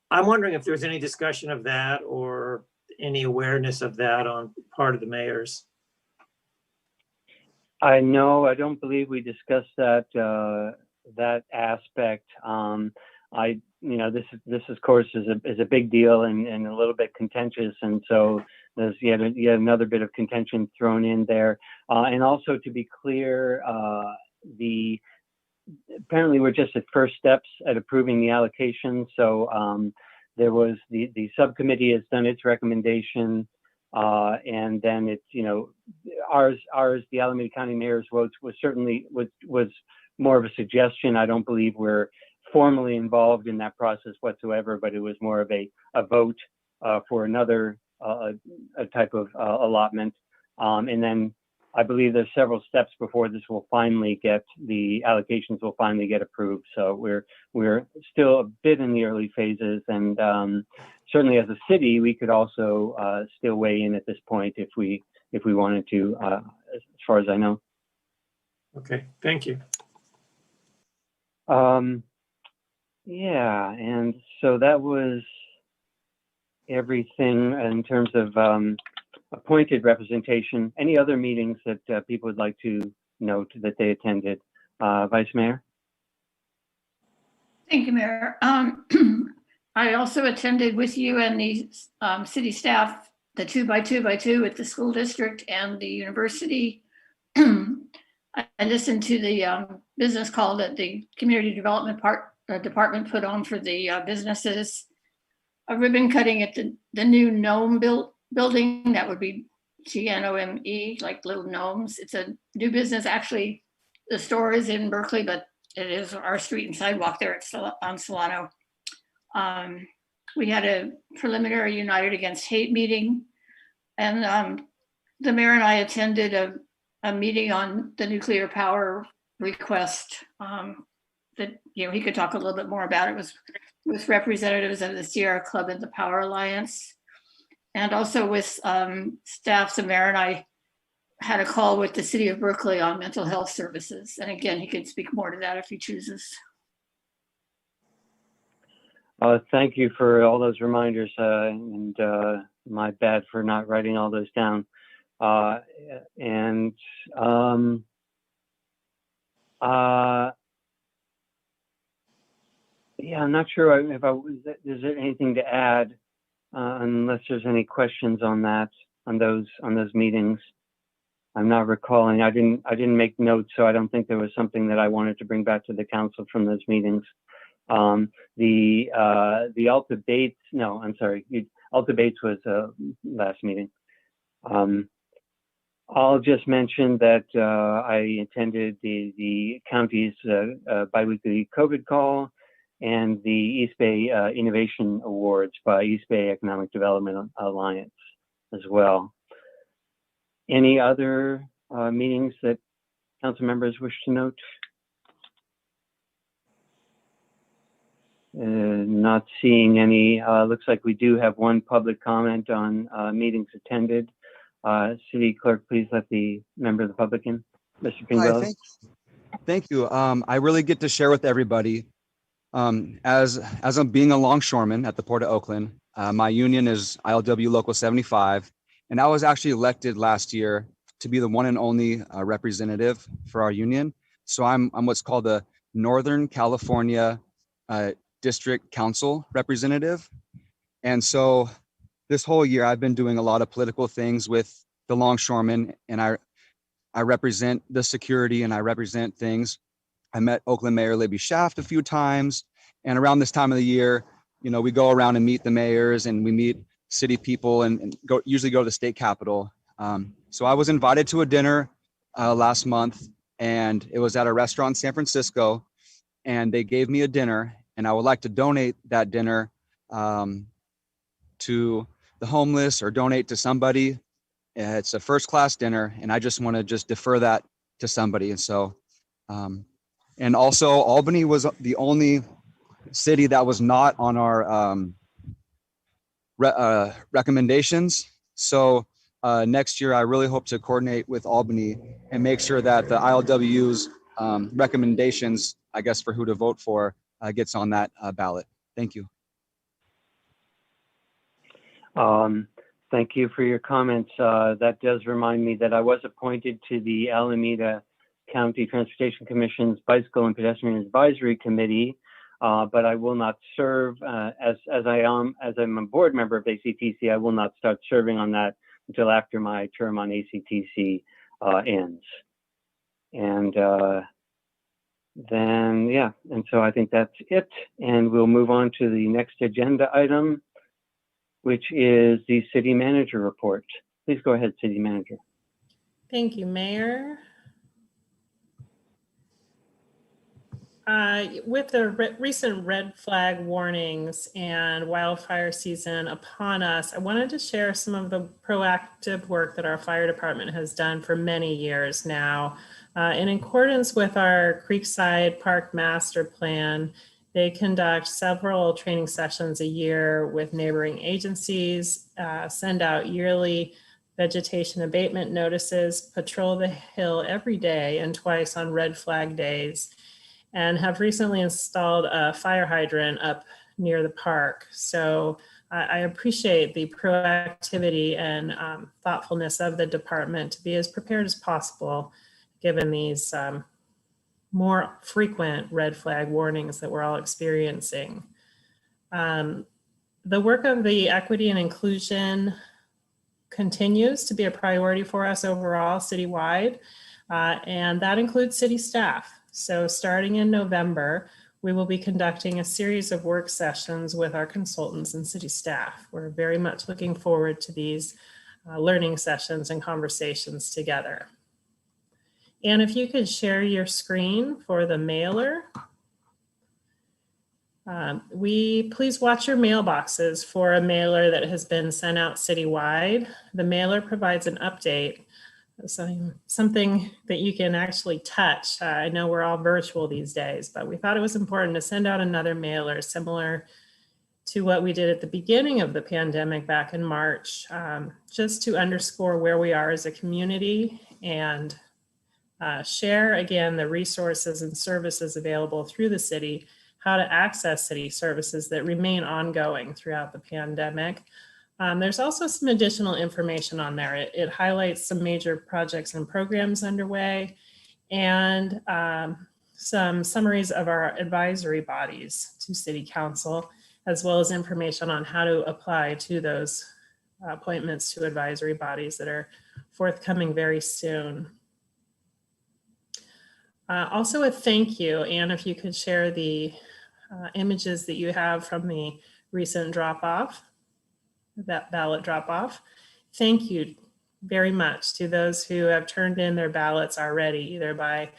I'm wondering if there's any discussion of that or any awareness of that on part of the mayors. I don't believe we discussed that that aspect. This of course is a big deal and a little bit contentious, and so there's yet another bit of contention thrown in there. And also, to be clear, apparently we're just at first steps at approving the allocation. So there was the subcommittee has done its recommendation, and then it's ours the Alameda County Mayor's votes was certainly was more of a suggestion. I don't believe we're formally involved in that process whatsoever, but it was more of a vote for another a type of allotment. And then I believe there's several steps before the allocations will finally get approved. So we're still a bit in the early phases, and certainly as a city, we could also still weigh in at this point if we wanted to, as far as I know. Okay, thank you. Yeah, and so that was everything in terms of appointed representation. Any other meetings that people would like to note that they attended? Vice Mayor? Thank you, Mayor. I also attended with you and the city staff, the 2x2x2 at the school district and the university. I listened to the business call that the community development department put on for the businesses. A ribbon cutting at the new gnome building, that would be GNOME, like little gnomes. It's a new business. Actually, the store is in Berkeley, but it is our street and sidewalk there on Solano. We had a preliminary United Against Hate meeting, and the mayor and I attended a meeting on the nuclear power request that he could talk a little bit more about. It was with representatives of the Sierra Club and the Power Alliance, and also with staff. So Mayor and I had a call with the city of Berkeley on mental health services. And again, he can speak more to that if he chooses. Thank you for all those reminders, and my bad for not writing all those down. Yeah, I'm not sure if is there anything to add, unless there's any questions on those meetings. I'm not recalling. I didn't make notes, so I don't think there was something that I wanted to bring back to the council from those meetings. The Alta Bates, no, I'm sorry. Alta Bates was last meeting. I'll just mention that I attended the county's biweekly COVID call and the East Bay Innovation Awards by East Bay Economic Development Alliance as well. Any other meetings that council members wish to note? Not seeing any. Looks like we do have one public comment on meetings attended. City Clerk, please let the member of the public in. Mr. Pinguello. Thank you. I really get to share with everybody. As I'm being a longshoreman at the Port of Oakland, my union is ILW Local 75, and I was actually elected last year to be the one and only representative for our union. So I'm what's called the Northern California District Council representative. And so this whole year I've been doing a lot of political things with the longshoremen, and I represent the security and I represent things. I met Oakland Mayor Libby Shaft a few times, and around this time of the year, we go around and meet the mayors and we meet city people and usually go to the state capitol. So I was invited to a dinner last month, and it was at a restaurant in San Francisco, and they gave me a dinner, and I would like to donate that dinner to the homeless or donate to somebody. It's a first class dinner, and I just want to defer that to somebody. And so And also Albany was the only city that was not on our recommendations. So next year, I really hope to coordinate with Albany and make sure that the ILW's recommendations, I guess, for who to vote for gets on that ballot. Thank you. Thank you for your comments. That does remind me that I was appointed to the Alameda County Transportation Commission's Bicycle and Pedestrian Advisory Committee, but I will not serve as I'm a board member of ACTC. I will not start serving on that until after my term on ACTC ends. And then, yeah, and so I think that's it. And we'll move on to the next agenda item, which is the city manager report. Please go ahead, city manager. Thank you, Mayor. With the recent red flag warnings and wildfire season upon us, I wanted to share some of the proactive work that our fire department has done for many years now. In accordance with our Creekside Park Master Plan, they conduct several training sessions a year with neighboring agencies, send out yearly vegetation abatement notices, patrol the hill every day and twice on red flag days, and have recently installed a fire hydrant up near the park. So I appreciate the proactivity and thoughtfulness of the department to be as prepared as possible, given these more frequent red flag warnings that we're all experiencing. The work of the equity and inclusion continues to be a priority for us overall citywide, and that includes city staff. So starting in November, we will be conducting a series of work sessions with our consultants and city staff. We're very much looking forward to these learning sessions and conversations together. And if you could share your screen for the mailer. Please watch your mailboxes for a mailer that has been sent out citywide. The mailer provides an update, something that you can actually touch. I know we're all virtual these days, but we thought it was important to send out another mailer similar to what we did at the beginning of the pandemic back in March, just to underscore where we are as a community and share again the resources and services available through the city, how to access city services that remain ongoing throughout the pandemic. There's also some additional information on there. It highlights some major projects and programs underway and some summaries of our advisory bodies to City Council, as well as information on how to apply to those appointments to advisory bodies that are forthcoming very soon. Also a thank you, Anne, if you could share the images that you have from the recent drop-off, that ballot drop-off. Thank you very much to those who have turned in their ballots already, either by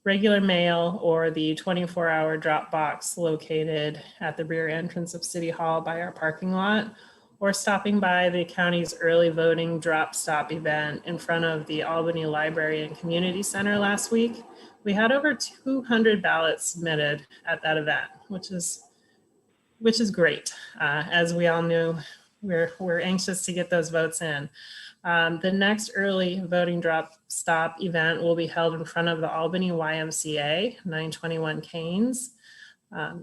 regular mail or the 24-hour drop box located at the rear entrance of City Hall by our parking lot, or stopping by the county's early voting drop stop event in front of the Albany Library and Community Center last week. We had over 200 ballots submitted at that event, which is great. As we all knew, we're anxious to get those votes in. The next early voting drop stop event will be held in front of the Albany YMCA, 921 Canes.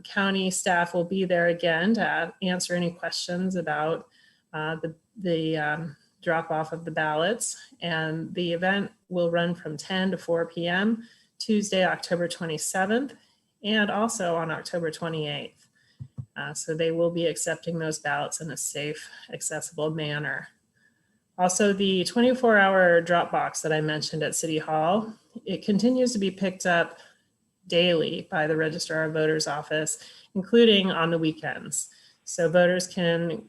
County staff will be there again to answer any questions about the drop off of the ballots. And the event will run from 10 to 4 p.m. Tuesday, October 27th, and also on October 28th. So they will be accepting those ballots in a safe, accessible manner. Also, the 24-hour drop box that I mentioned at City Hall, it continues to be picked up daily by the Registrar of Voters Office, including on the weekends. So voters can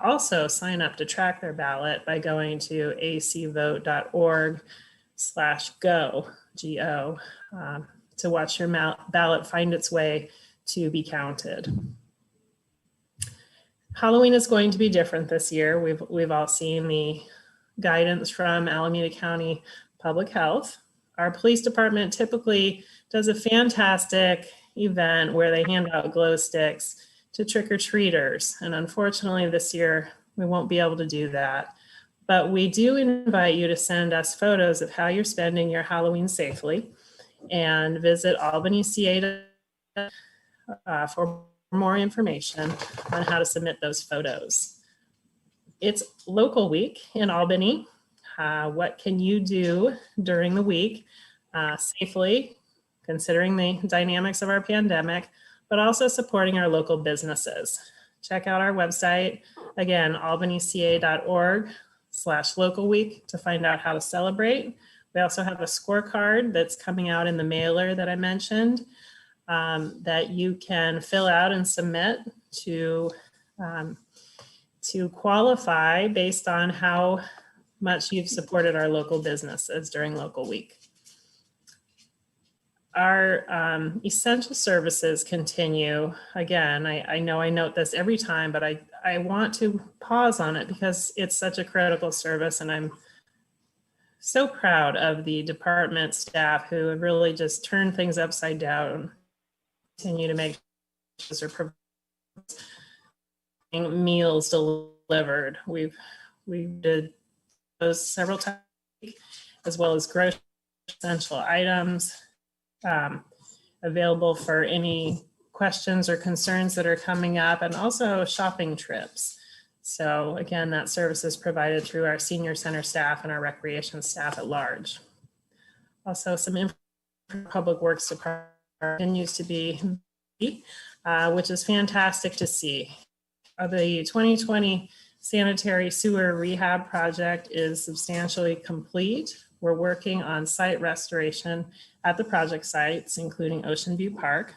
also sign up to track their ballot by going to acvote.org/go, G-O, to watch your ballot find its way to be counted. Halloween is going to be different this year. We've all seen the guidance from Alameda County Public Health. Our police department typically does a fantastic event where they hand out glow sticks to trick-or-treaters. And unfortunately this year, we won't be able to do that. But we do invite you to send us photos of how you're spending your Halloween safely, and visit Albany CA for more information on how to submit those photos. It's local week in Albany. What can you do during the week safely, considering the dynamics of our pandemic, but also supporting our local businesses? Check out our website, again, albanyca.org/local week to find out how to celebrate. We also have a scorecard that's coming out in the mailer that I mentioned that you can fill out and submit to qualify based on how much you've supported our local businesses during local week. Our essential services continue. Again, I know I note this every time, but I want to pause on it because it's such a critical service, and I'm so proud of the department staff who have really just turned things upside down, continue to make sure meals delivered. We did those several times, as well as grocery essential items available for any questions or concerns that are coming up, and also shopping trips. So again, that service is provided through our senior center staff and our recreation staff at large. Also, some public works department continues to be, which is fantastic to see. The 2020 sanitary sewer rehab project is substantially complete. We're working on site restoration at the project sites, including Ocean View Park.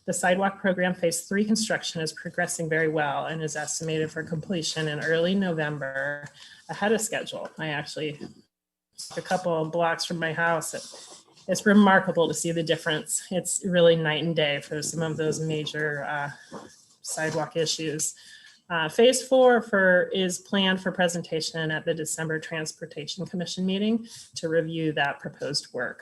The sidewalk program phase 3 construction is progressing very well and is estimated for completion in early November, ahead of schedule. I actually, a couple of blocks from my house, it's remarkable to see the difference. It's really night and day for some of those major sidewalk issues. Phase 4 is planned for presentation at the December Transportation Commission meeting to review that proposed work.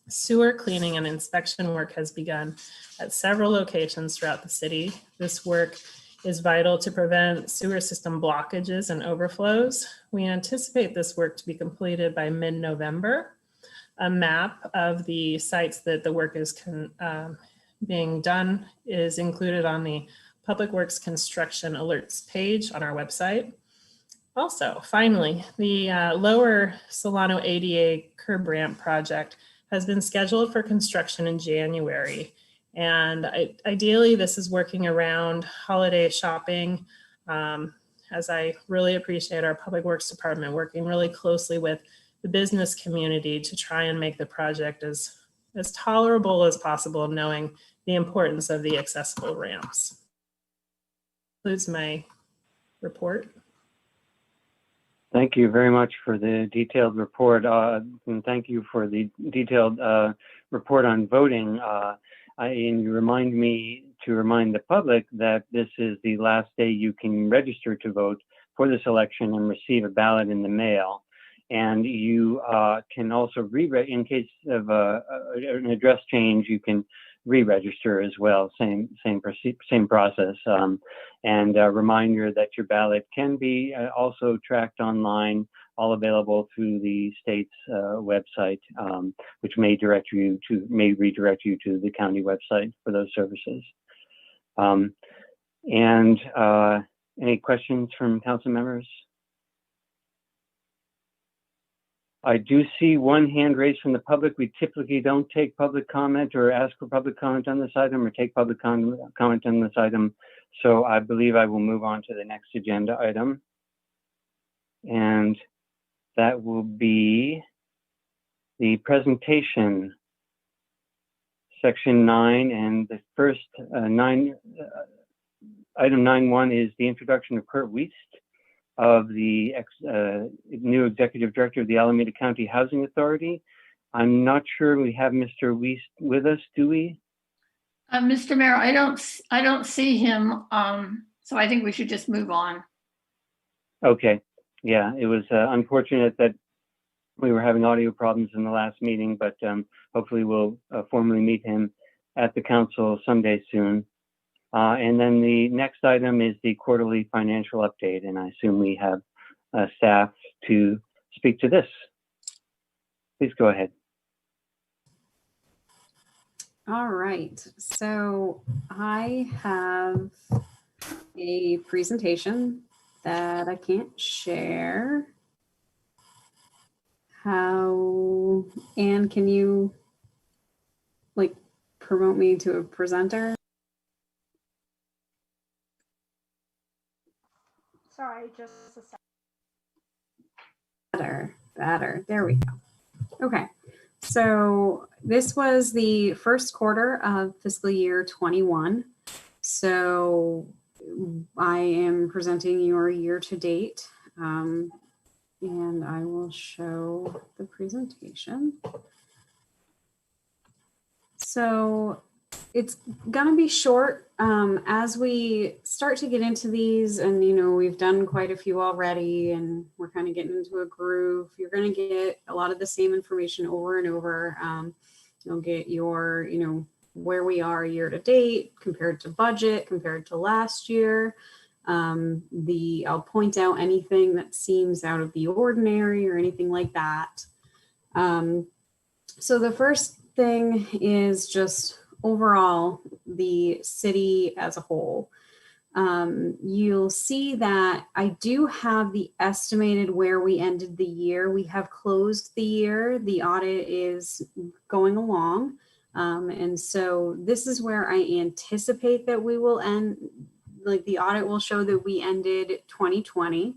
Sewer cleaning and inspection work has begun at several locations throughout the city. This work is vital to prevent sewer system blockages and overflows. We anticipate this work to be completed by mid-November. A map of the sites that the work is being done is included on the Public Works Construction Alerts page on our website. Also, finally, the Lower Solano ADA curb ramp project has been scheduled for construction in January. And ideally, this is working around holiday shopping, as I really appreciate our Public Works Department working really closely with the business community to try and make the project as tolerable as possible, knowing the importance of the accessible ramps. Concludes my report. Thank you very much for the detailed report, and thank you for the detailed report on voting. And you remind me to remind the public that this is the last day you can register to vote for this election and receive a ballot in the mail. And you can also in case of an address change, you can re-register as well. Same process. And a reminder that your ballot can be also tracked online, all available through the state's website, which may redirect you to the county website for those services. Any questions from council members? I do see one hand raised from the public. We typically don't take public comment or ask for public comment on this item or take public comment on this item. So I believe I will move on to the next agenda item. And that will be the presentation, section 9. And the first item 9.1 is the introduction of Kurt Wiest, of the new executive director of the Alameda County Housing Authority. I'm not sure we have Mr. Wiest with us, do we? Mr. Mayor, I don't see him, so I think we should just move on. Okay, yeah, it was unfortunate that We were having audio problems in the last meeting, but hopefully we'll formally meet him at the council someday soon. And then the next item is the quarterly financial update, and I assume we have staff to speak to this. Please go ahead. All right, so I have a presentation that I can't share. How, Anne, can you like promote me to a presenter? Sorry, just a second. Better. There we go. Okay. So this was the first quarter of fiscal year 21. So I am presenting your year to date, and I will show the presentation. So it's gonna be short as we start to get into these, and we've done quite a few already, and we're kind of getting into a groove. You're gonna get a lot of the same information over and over. You'll get your, where we are year to date compared to budget, compared to last year. I'll point out anything that seems out of the ordinary or anything like that. So the first thing is just overall the city as a whole. You'll see that I do have the estimated where we ended the year. We have closed the year. The audit is going along. And so this is where I anticipate that we will end, like the audit will show that we ended 2020.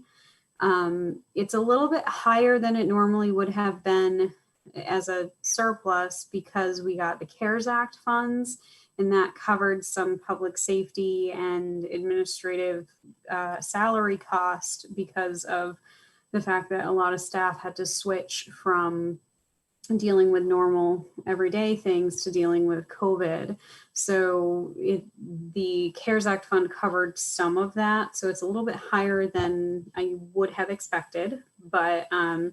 It's a little bit higher than it normally would have been as a surplus because we got the CARES Act funds, and that covered some public safety and administrative salary cost because of the fact that a lot of staff had to switch from dealing with normal everyday things to dealing with COVID. So the CARES Act fund covered some of that. So it's a little bit higher than I would have expected, but I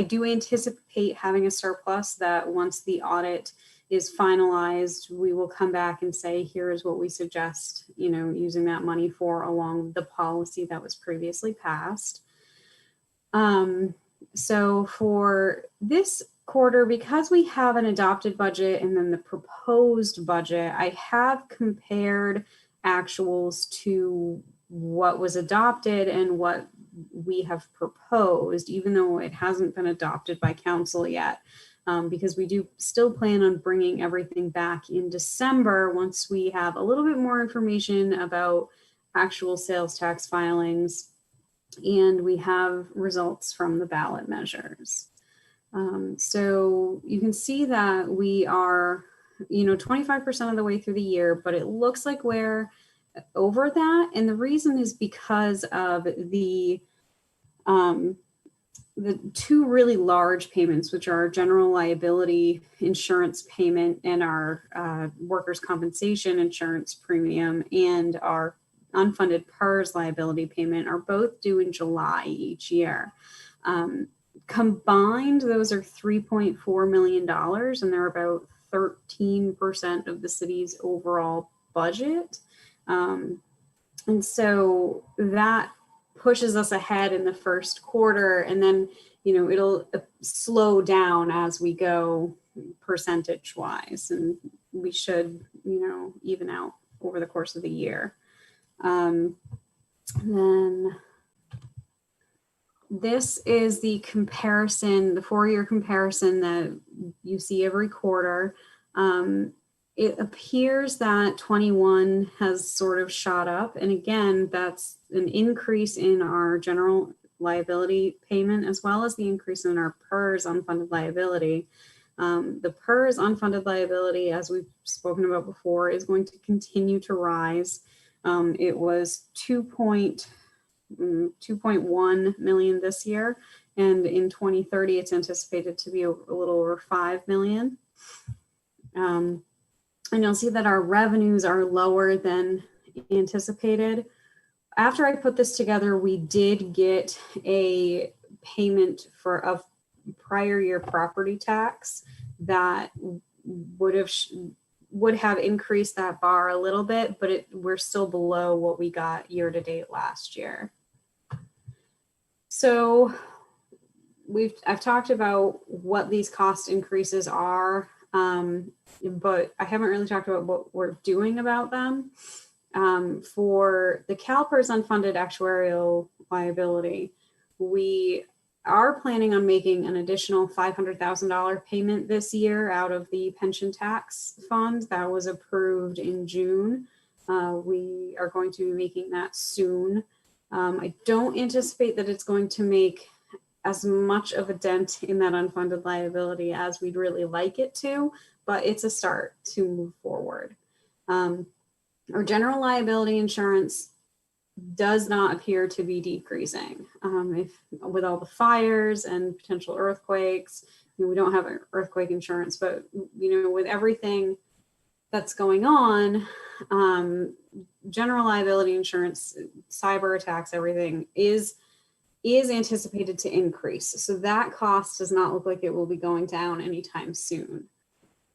do anticipate having a surplus that once the audit is finalized, we will come back and say, here is what we suggest, using that money for along the policy that was previously passed. So for this quarter, because we have an adopted budget and then the proposed budget, I have compared actuals to what was adopted and what we have proposed, even though it hasn't been adopted by council yet, because we do still plan on bringing everything back in December once we have a little bit more information about actual sales tax filings and we have results from the ballot measures. So you can see that we are, 25% of the way through the year, but it looks like we're over that. And the reason is because of the two really large payments, which are our general liability insurance payment and our workers' compensation insurance premium and our unfunded PERS liability payment are both due in July each year. Combined, those are $3.4 million, and they're about 13% of the city's overall budget. And so that pushes us ahead in the first quarter, and then, it'll slow down as we go percentage wise, and we should, even out over the course of the year. Then this is the comparison, the 4-year comparison that you see every quarter. It appears that 21 has sort of shot up. And again, that's an increase in our general liability payment, as well as the increase in our PERS unfunded liability. The PERS unfunded liability, as we've spoken about before, is going to continue to rise. It was 2.1 million this year. And in 2030, it's anticipated to be a little over 5 million. And you'll see that our revenues are lower than anticipated. After I put this together, we did get a payment of prior year property tax that would have increased that bar a little bit, but we're still below what we got year to date last year. So I've talked about what these cost increases are, but I haven't really talked about what we're doing about them. For the CalPERS unfunded actuarial liability, we are planning on making an additional $500,000 payment this year out of the pension tax fund that was approved in June. We are going to be making that soon. I don't anticipate that it's going to make as much of a dent in that unfunded liability as we'd really like it to, but it's a start to move forward. Our general liability insurance does not appear to be decreasing. With all the fires and potential earthquakes, we don't have earthquake insurance, but with everything that's going on, general liability insurance, cyber attacks, everything is anticipated to increase. So that cost does not look like it will be going down anytime soon.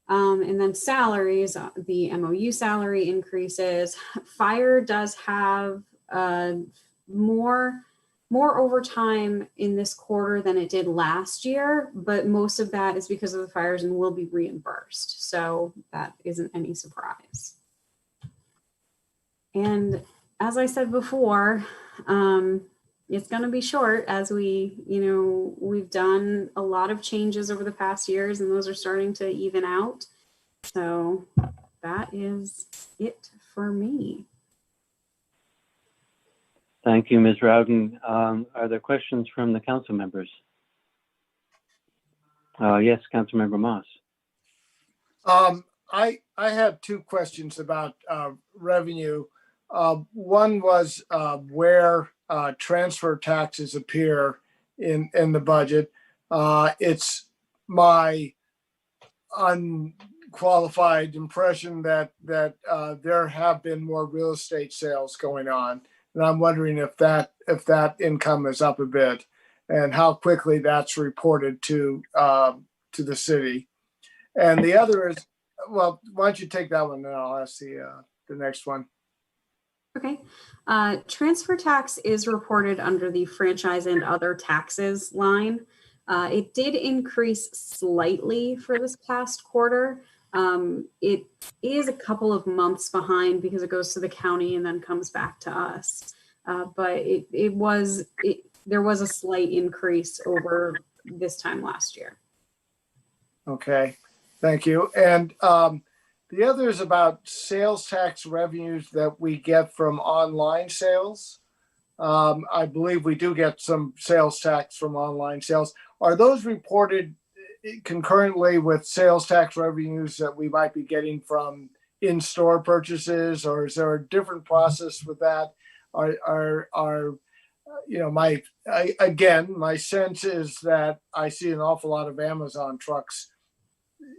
And then salaries, the MOU salary increases. Fire does have more overtime in this quarter than it did last year, but most of that is because of the fires and will be reimbursed. So that isn't any surprise. And as I said before, it's going to be short as we've done a lot of changes over the past years and those are starting to even out. So that is it for me. Thank you, Ms. Rowden. Are there questions from the council members? Yes, Councilmember Moss. I have two questions about revenue. One was where transfer taxes appear in the budget. It's my unqualified impression that there have been more real estate sales going on, and I'm wondering if that income is up a bit, and how quickly that's reported to the city. And the other is, well, why don't you take that one, and I'll ask the next one. Okay. Transfer tax is reported under the franchise and other taxes line. It did increase slightly for this past quarter. It is a couple of months behind because it goes to the county and then comes back to us. But there was a slight increase over this time last year. Okay, thank you. And the other is about sales tax revenues that we get from online sales. I believe we do get some sales tax from online sales. Are those reported concurrently with sales tax revenues that we might be getting from in-store purchases, or is there a different process with that? My sense is that I see an awful lot of Amazon trucks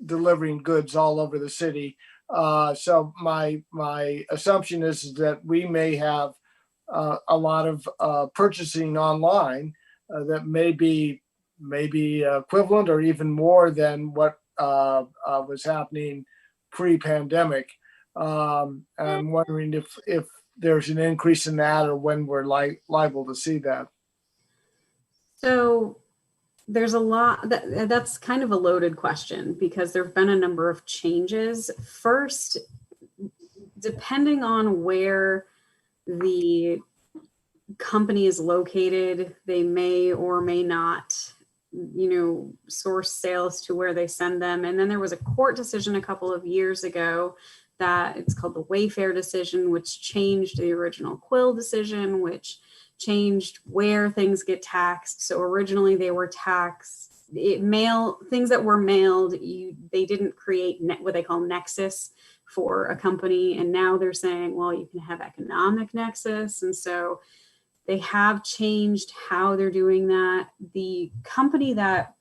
delivering goods all over the city. So my assumption is that we may have a lot of purchasing online that may be equivalent or even more than what was happening pre-pandemic. I'm wondering if there's an increase in that, or when we're liable to see that. So there's a lot that's kind of a loaded question because there have been a number of changes. First, depending on where the company is located, they may or may not, source sales to where they send them. And then there was a court decision a couple of years ago that it's called the Wayfair decision, which changed the original Quill decision, which changed where things get taxed. So originally they were taxed, things that were mailed, they didn't create what they call nexus for a company. And now they're saying, well, you can have economic nexus. And so they have changed how they're doing that. The company that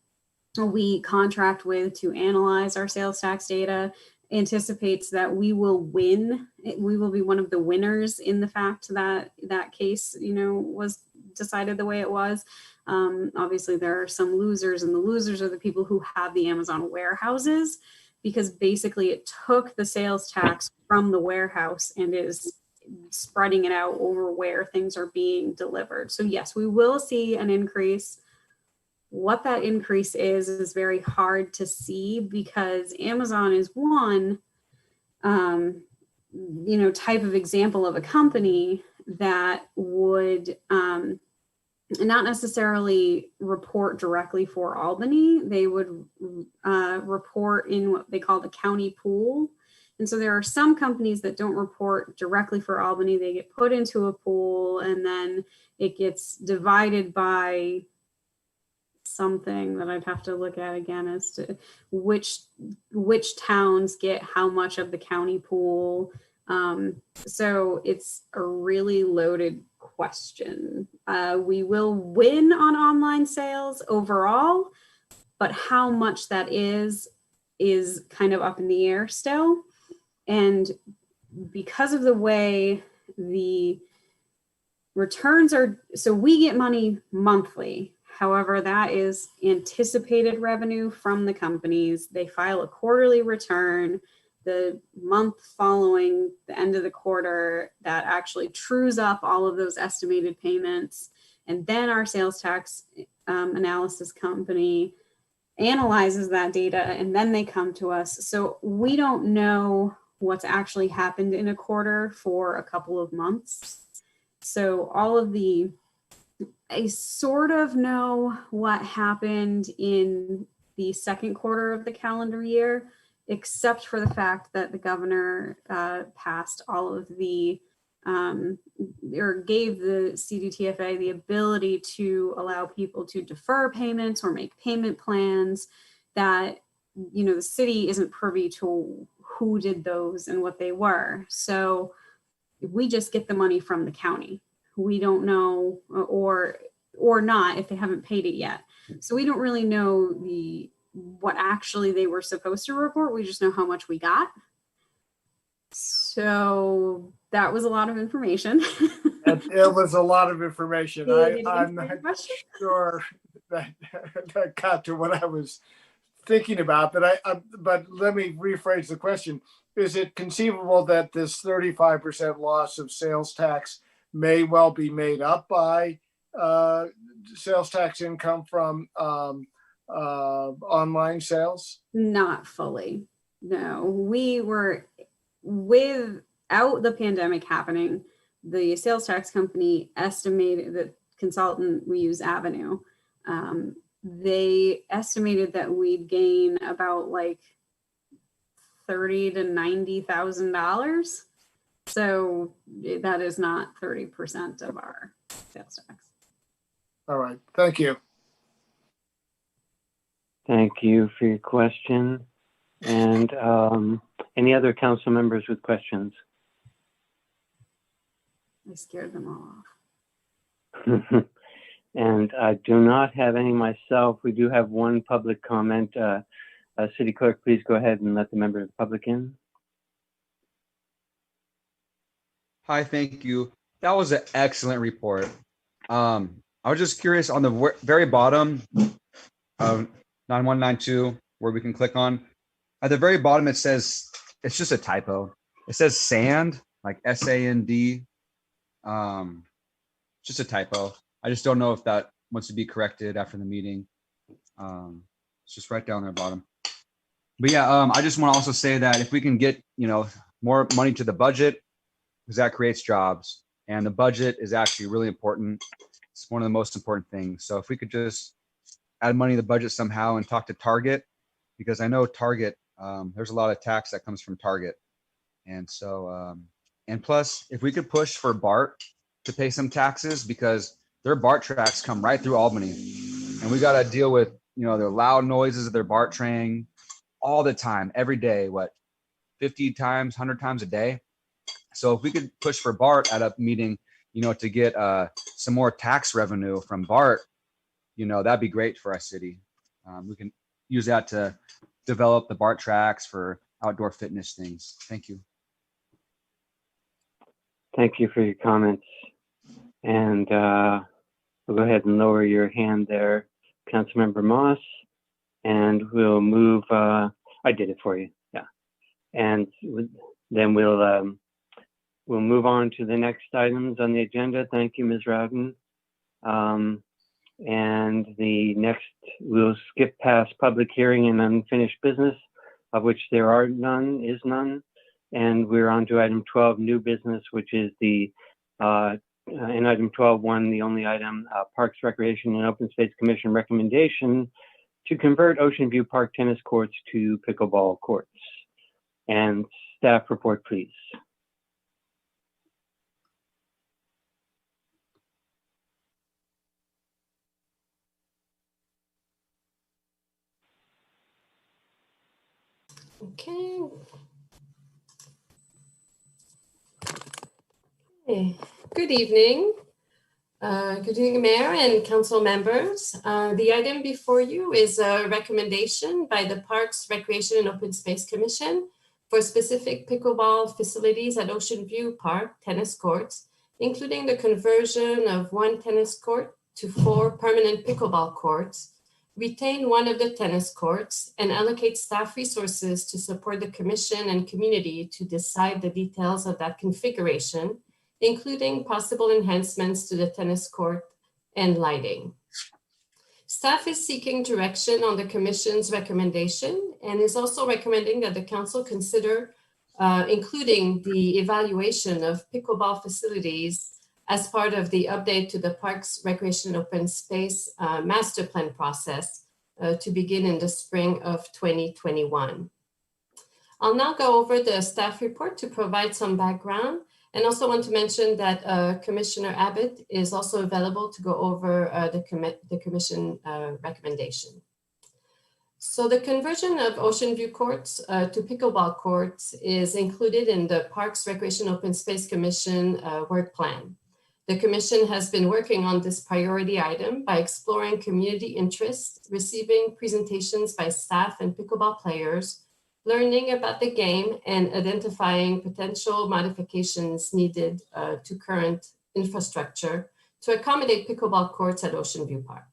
we contract with to analyze our sales tax data anticipates that we will win. We will be one of the winners in the fact that that case, was decided the way it was. Obviously, there are some losers, and the losers are the people who have the Amazon warehouses, because basically it took the sales tax from the warehouse and is spreading it out over where things are being delivered. So yes, we will see an increase. What that increase is very hard to see, because Amazon is one, type of example of a company that would not necessarily report directly for Albany. They would report in what they call the county pool. And so there are some companies that don't report directly for Albany. They get put into a pool, and then it gets divided by something that I'd have to look at again as to which towns get how much of the county pool. So it's a really loaded question. We will win on online sales overall, but how much that is kind of up in the air still. And because of the way the returns are, so we get money monthly. However, that is anticipated revenue from the companies. They file a quarterly return the month following the end of the quarter that actually trues up all of those estimated payments. And then our sales tax analysis company analyzes that data, and then they come to us. So we don't know what's actually happened in a quarter for a couple of months. So I sort of know what happened in the second quarter of the calendar year, except for the fact that the governor passed all of the, or gave the CDTFA the ability to allow people to defer payments or make payment plans that, the city isn't privy to who did those and what they were. So we just get the money from the county. We don't know, or not, if they haven't paid it yet. So we don't really know what actually they were supposed to report. We just know how much we got. So that was a lot of information. It was a lot of information. I'm not sure that got to what I was thinking about, but let me rephrase the question. Is it conceivable that this 35% loss of sales tax may well be made up by sales tax income from online sales? Not fully. No, we were, without the pandemic happening, the sales tax company estimated, the consultant we use, Avenue, they estimated that we'd gain about like $30,000 to $90,000. So that is not 30% of our sales tax. All right, thank you. Thank you for your question. And any other council members with questions? I scared them all off. And I do not have any myself. We do have one public comment. City Clerk, please go ahead and let the member of the public in. Hi, thank you. That was an excellent report. I was just curious on the very bottom of 9192, where we can click on. At the very bottom, it says, it's just a typo. It says sand, like S-A-N-D. Just a typo. I just don't know if that wants to be corrected after the meeting. It's just right down there bottom. But yeah, I just want to also say that if we can get, more money to the budget, because that creates jobs, and the budget is actually really important. It's one of the most important things. So if we could just add money to the budget somehow and talk to Target, because I know Target, there's a lot of tax that comes from Target. And so, and plus, if we could push for BART to pay some taxes, because their BART tracks come right through Albany, and we got to deal with, the loud noises of their BART train all the time, every day, 50 times, 100 times a day. So if we could push for BART at a meeting, to get some more tax revenue from BART, that'd be great for our city. We can use that to develop the BART tracks for outdoor fitness things. Thank you. Thank you for your comments. And we'll go ahead and lower your hand there, Councilmember Moss, and we'll move, I did it for you, yeah. And then we'll move on to the next items on the agenda. Thank you, Ms. Rowden. And the next, we'll skip past public hearing and unfinished business, of which there are none, is none. And we're on to item 12, new business, which is the, in item 12.1, the only item, Parks, Recreation, and Open Space Commission recommendation to convert Ocean View Park tennis courts to pickleball courts. And staff report, please. Okay. Hey, good evening. Good evening, Mayor and Council members. The item before you is a recommendation by the Parks, Recreation, and Open Space Commission for specific pickleball facilities at Ocean View Park tennis courts, including the conversion of 1 tennis court to 4 permanent pickleball courts, retain 1 of the tennis courts, and allocate staff resources to support the commission and community to decide the details of that configuration, including possible enhancements to the tennis court and lighting. Staff is seeking direction on the commission's recommendation and is also recommending that the council consider including the evaluation of pickleball facilities as part of the update to the Parks, Recreation, and Open Space master plan process to begin in the spring of 2021. I'll now go over the staff report to provide some background, and also want to mention that Commissioner Abbott is also available to go over the commission recommendation. So the conversion of Ocean View courts to pickleball courts is included in the Parks, Recreation, Open Space Commission work plan. The commission has been working on this priority item by exploring community interest, receiving presentations by staff and pickleball players, learning about the game, and identifying potential modifications needed to current infrastructure to accommodate pickleball courts at Ocean View Park.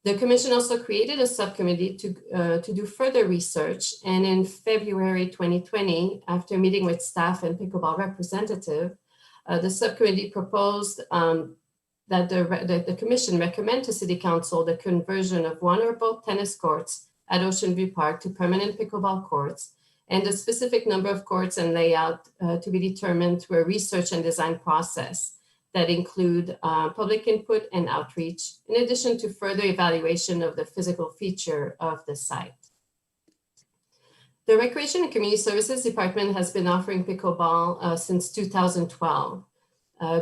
The commission also created a subcommittee to do further research, and in February 2020, after meeting with staff and pickleball representative, the subcommittee proposed that the commission recommend to City Council the conversion of 1 or both tennis courts at Ocean View Park to permanent pickleball courts, and the specific number of courts and layout to be determined through a research and design process that include public input and outreach, in addition to further evaluation of the physical feature of the site. The Recreation and Community Services Department has been offering pickleball since 2012.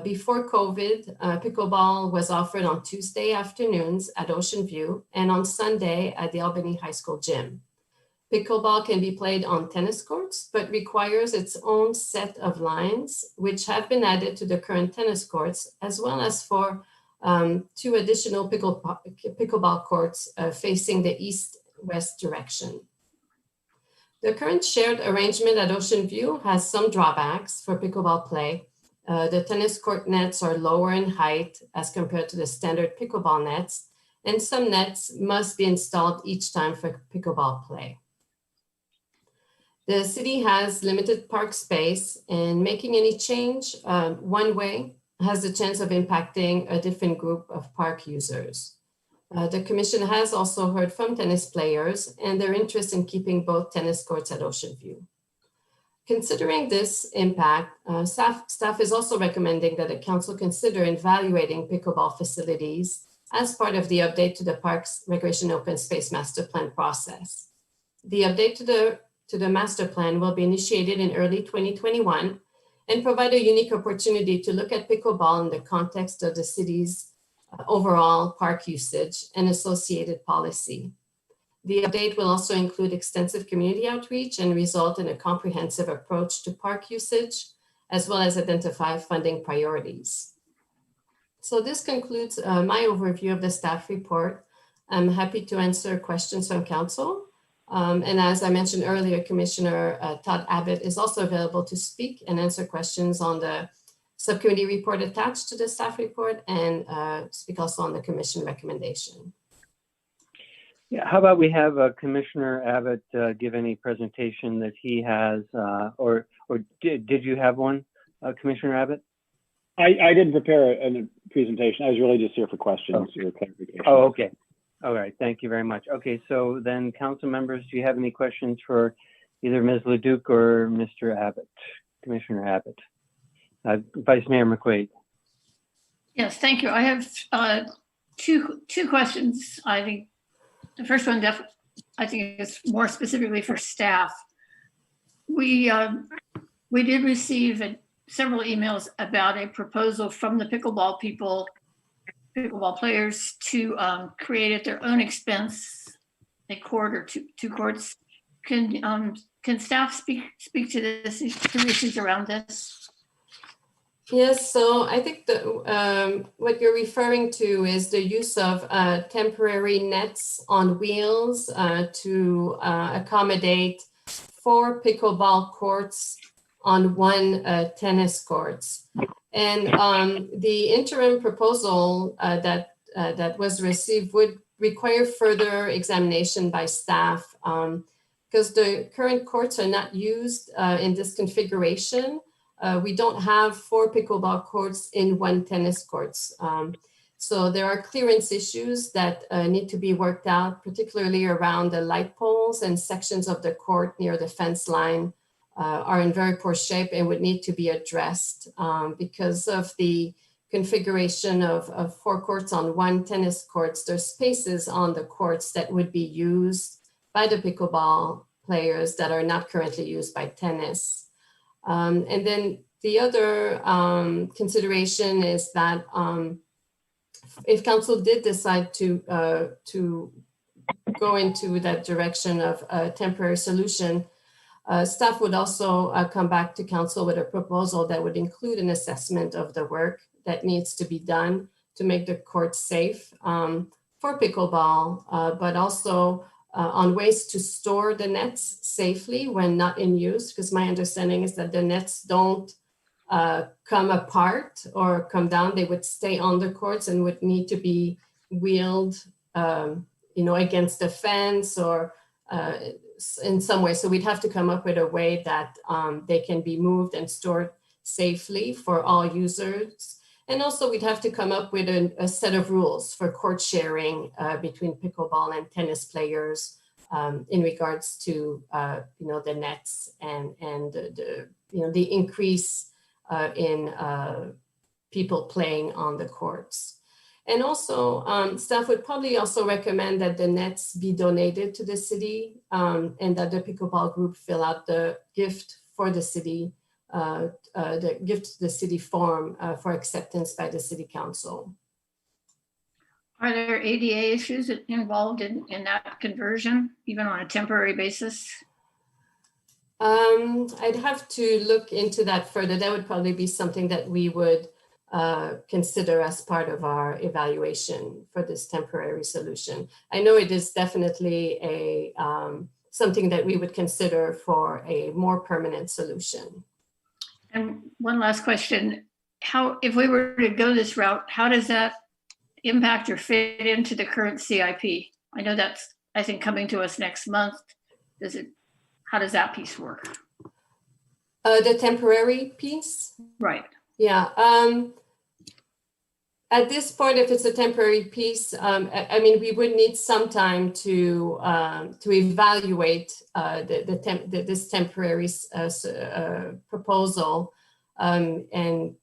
Before COVID, pickleball was offered on Tuesday afternoons at Ocean View and on Sunday at the Albany High School gym. Pickleball can be played on tennis courts, but requires its own set of lines, which have been added to the current tennis courts, as well as for 2 additional pickleball courts facing the east-west direction. The current shared arrangement at Ocean View has some drawbacks for pickleball play. The tennis court nets are lower in height as compared to the standard pickleball nets, and some nets must be installed each time for pickleball play. The city has limited park space, and making any change one way has the chance of impacting a different group of park users. The commission has also heard from tennis players and their interest in keeping both tennis courts at Ocean View. Considering this impact, staff is also recommending that the council consider evaluating pickleball facilities as part of the update to the Parks, Recreation, and Open Space Master Plan process. The update to the master plan will be initiated in early 2021 and provide a unique opportunity to look at pickleball in the context of the city's overall park usage and associated policy. The update will also include extensive community outreach and result in a comprehensive approach to park usage, as well as identify funding priorities. So this concludes my overview of the staff report. I'm happy to answer questions from council. And as I mentioned earlier, Commissioner Todd Abbott is also available to speak and answer questions on the subcommittee report attached to the staff report and speak also on the commission recommendation. Yeah, how about we have Commissioner Abbott give any presentation that he has, or did you have one, Commissioner Abbott? I didn't prepare a presentation. I was really just here for questions or clarification. Oh, okay. All right. Thank you very much. Okay, so then council members, do you have any questions for either Ms. Leduc or Mr. Abbott, Commissioner Abbott? Vice Mayor McQuaid. Yes, thank you. I have two questions. I think the first one, I think, is more specifically for staff. We did receive several emails about a proposal from the pickleball players to create at their own expense a court or two courts. Can staff speak to this, to issues around this? Yes, so I think what you're referring to is the use of temporary nets on wheels to accommodate 4 pickleball courts on 1 tennis courts. And the interim proposal that was received would require further examination by staff because the current courts are not used in this configuration. We don't have 4 pickleball courts in 1 tennis courts. So there are clearance issues that need to be worked out, particularly around the light poles, and sections of the court near the fence line are in very poor shape and would need to be addressed because of the configuration of 4 courts on 1 tennis courts. There's spaces on the courts that would be used by the pickleball players that are not currently used by tennis. And then the other consideration is that if council did decide to go into that direction of a temporary solution, staff would also come back to council with a proposal that would include an assessment of the work that needs to be done to make the court safe for pickleball, but also on ways to store the nets safely when not in use, because my understanding is that the nets don't come apart or come down. They would stay on the courts and would need to be wheeled, against the fence or in some way. So we'd have to come up with a way that they can be moved and stored safely for all users. And also we'd have to come up with a set of rules for court sharing between pickleball and tennis players in regards to the nets and the increase in people playing on the courts. And also staff would probably also recommend that the nets be donated to the city and that the pickleball group fill out the gift for the city, the gift to the city form for acceptance by the city council. Are there ADA issues involved in that conversion, even on a temporary basis? I'd have to look into that further. That would probably be something that we would consider as part of our evaluation for this temporary solution. I know it is definitely a something that we would consider for a more permanent solution. And one last question, if we were to go this route, how does that impact or fit into the current CIP? I know that's, I think, coming to us next month. How does that piece work? The temporary piece? Right. Yeah. At this point, if it's a temporary piece, I mean, we would need some time to evaluate this temporary proposal, and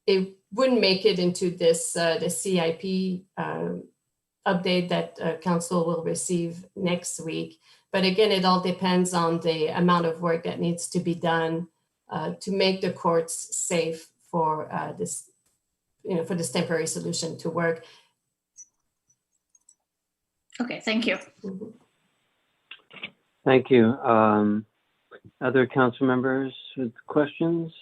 it wouldn't make it into this the CIP update that council will receive next week. But again, it all depends on the amount of work that needs to be done to make the courts safe for this, for this temporary solution to work. Okay, thank you. Mm-hmm. Thank you. Other council members with questions?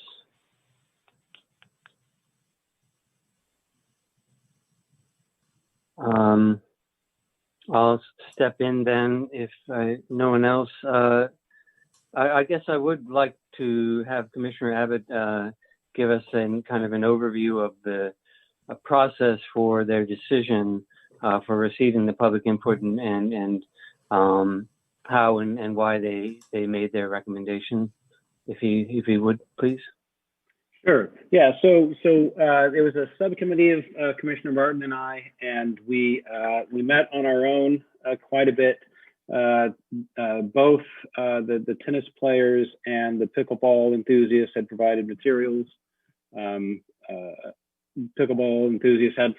I'll step in then if no one else. I guess I would like to have Commissioner Abbott give us kind of an overview of the process for their decision for receiving the public input and how and why they made their recommendation. If he would, please. Sure. Yeah. So it was a subcommittee of Commissioner Martin and I, and we met on our own quite a bit. Both the tennis players and the pickleball enthusiasts had provided materials. Pickleball enthusiasts had,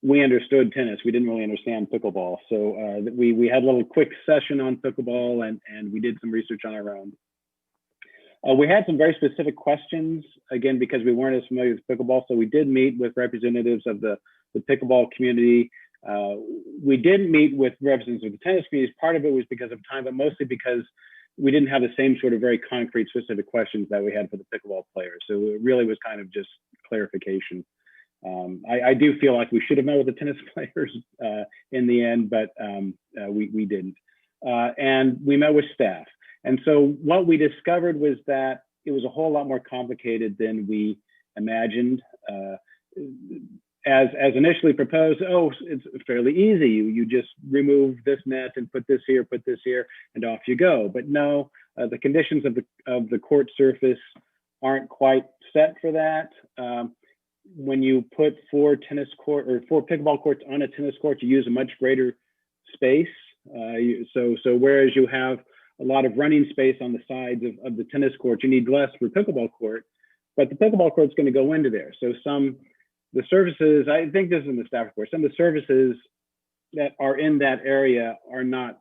we understood tennis. We didn't really understand pickleball. So we had a little quick session on pickleball and we did some research on our own. We had some very specific questions, again, because we weren't as familiar with pickleball. So we did meet with representatives of the pickleball community. We didn't meet with representatives of the tennis community. Part of it was because of time, but mostly because we didn't have the same sort of very concrete, specific questions that we had for the pickleball players. So it really was kind of just clarification. I do feel like we should have met with the tennis players in the end, but we didn't. And we met with staff. And so what we discovered was that it was a whole lot more complicated than we imagined. As initially proposed, it's fairly easy. You just remove this net and put this here, and off you go. But no, the conditions of the court surface aren't quite set for that. When you put four pickleball courts on a tennis court, you use a much greater space. So whereas you have a lot of running space on the sides of the tennis court, you need less for pickleball court, but the pickleball court is going to go into there. So the surfaces, I think this is in the staff report, some of the surfaces that are in that area are not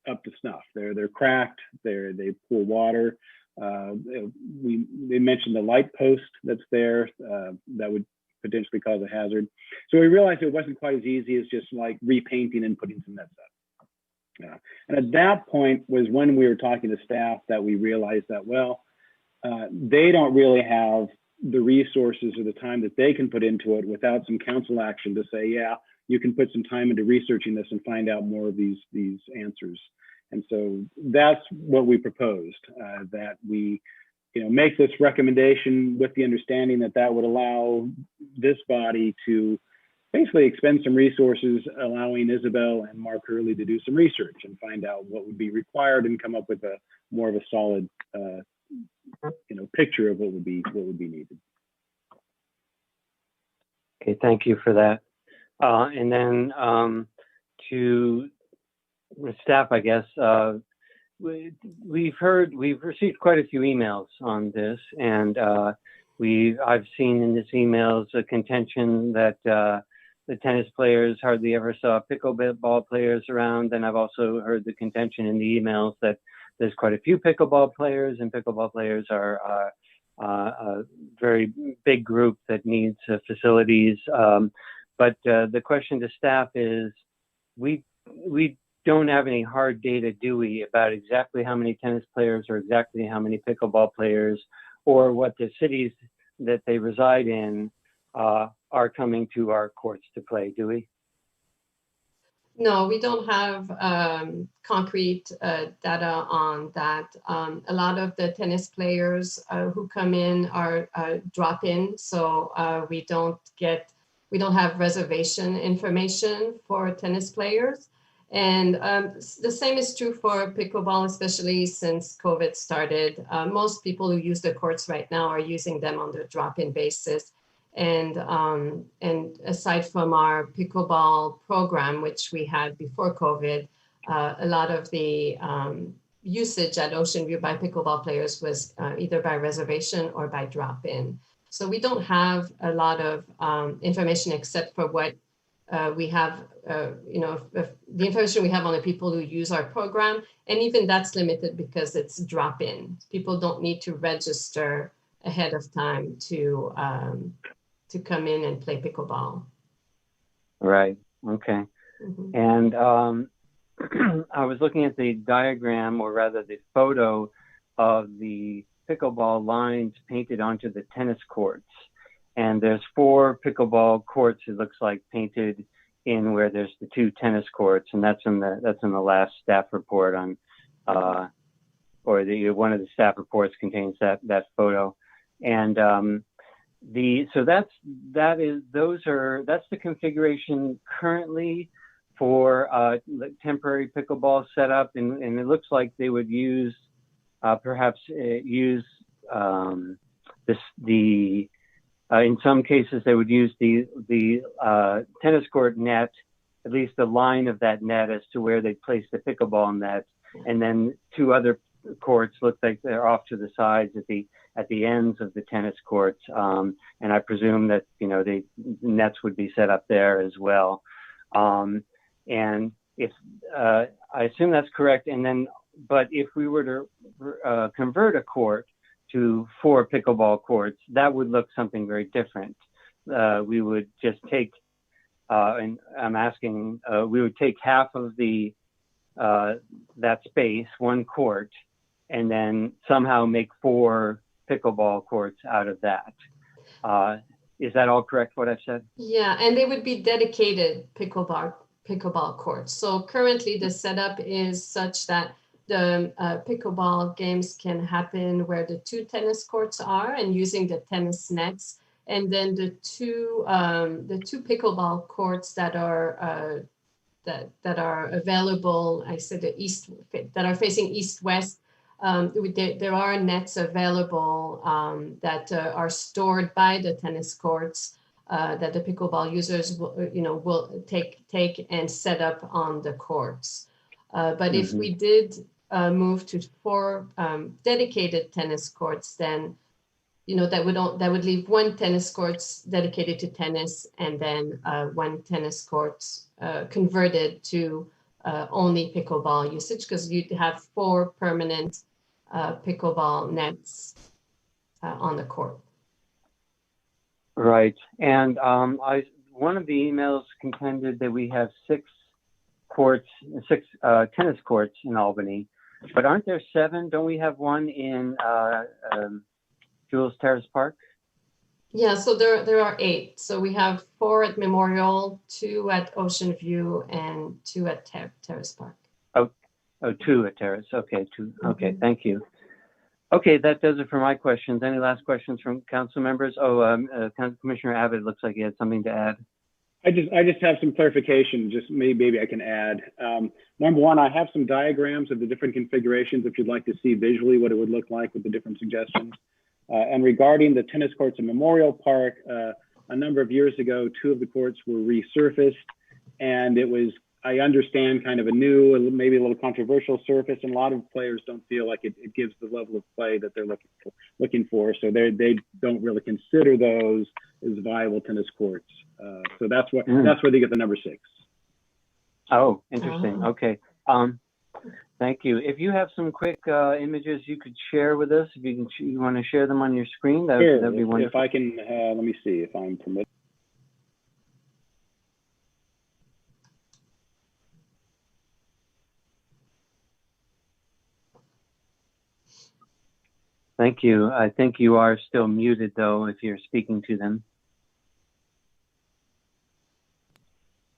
up to snuff. They're cracked, they pour water. They mentioned the light post that's there that would potentially cause a hazard. So we realized it wasn't quite as easy as just like repainting and putting some nets up. Yeah. And at that point was when we were talking to staff that we realized that, they don't really have the resources or the time that they can put into it without some council action to say, yeah, you can put some time into researching this and find out more of these answers. And so that's what we proposed, that we make this recommendation with the understanding that would allow this body to basically expend some resources, allowing Isabel and Mark Hurley to do some research and find out what would be required and come up with a more of a solid, picture of what would be needed. Okay, thank you for that. And then to the staff, I guess we've received quite a few emails on this, and I've seen in these emails a contention that the tennis players hardly ever saw pickleball players around. And I've also heard the contention in the emails that there's quite a few pickleball players, and pickleball players are a very big group that needs facilities. But the question to staff is, we don't have any hard data, do we, about exactly how many tennis players or exactly how many pickleball players, or what the cities that they reside in are coming to our courts to play, do we? No, we don't have concrete data on that. A lot of the tennis players who come in are drop-in, so we don't have reservation information for tennis players. And the same is true for pickleball, especially since COVID started. Most people who use the courts right now are using them on the drop-in basis. And aside from our pickleball program, which we had before COVID, a lot of the usage at Ocean View by pickleball players was either by reservation or by drop-in. So we don't have a lot of information except for what we have, the information we have on the people who use our program. And even that's limited because it's drop-in. People don't need to register ahead of time to come in and play pickleball. Right. Okay. Mm-hmm. And I was looking at the diagram, or rather the photo of the pickleball lines painted onto the tennis courts. And there's 4 pickleball courts, it looks like, painted in where there's the 2 tennis courts, and that's in the last staff report on, or one of the staff reports contains that photo, and that's the configuration currently for temporary pickleball setup, and it looks like they would use in some cases they would use the tennis court net, at least the line of that net as to where they place the pickleball net, and then 2 other courts look like they're off to the sides at the ends of the tennis courts, and I presume that the nets would be set up there as well, and if I assume that's correct, but if we were to convert a court to 4 pickleball courts, that would look something very different. We would just take, and I'm asking, we would take half of that space, 1 court, and then somehow make 4 pickleball courts out of that. Is that all correct, what I've said? Yeah, and they would be dedicated pickleball courts. So currently the setup is such that the pickleball games can happen where the 2 tennis courts are and using the tennis nets, and then the two pickleball courts that are available. I said that are facing east-west. There are nets available that are stored by the tennis courts that the pickleball users will take and set up on the courts. But if we did move to 4 dedicated tennis courts, then that would leave 1 tennis courts dedicated to tennis, and then 1 tennis courts converted to only pickleball usage, because you'd have 4 permanent pickleball nets on the court. Right, and one of the emails contended that we have 6 tennis courts in Albany, but aren't there 7? Don't we have 1 in Jules Terrace Park? Yeah, so there are 8. So we have 4 at Memorial, 2 at Ocean View, and 2 at Terrace Park. Oh, 2 at Terrace. Okay, 2. Okay, thank you. Okay, that does it for my questions. Any last questions from council members? Commissioner Abbott looks like he had something to add. I just have some clarification, just maybe I can add. Number one, I have some diagrams of the different configurations if you'd like to see visually what it would look like with the different suggestions. And regarding the tennis courts in Memorial Park, a number of years ago, 2 of the courts were resurfaced, and it was, I understand, kind of a new, maybe a little controversial surface, and a lot of players don't feel like it gives the level of play that they're looking for. So they don't really consider those as viable tennis courts. So that's where they get the number 6. Oh, interesting. Okay. Thank you. If you have some quick images you could share with us, if you want to share them on your screen, that'd be wonderful. If I can, let me see if I'm permitted. Thank you. I think you are still muted, though, if you're speaking to them.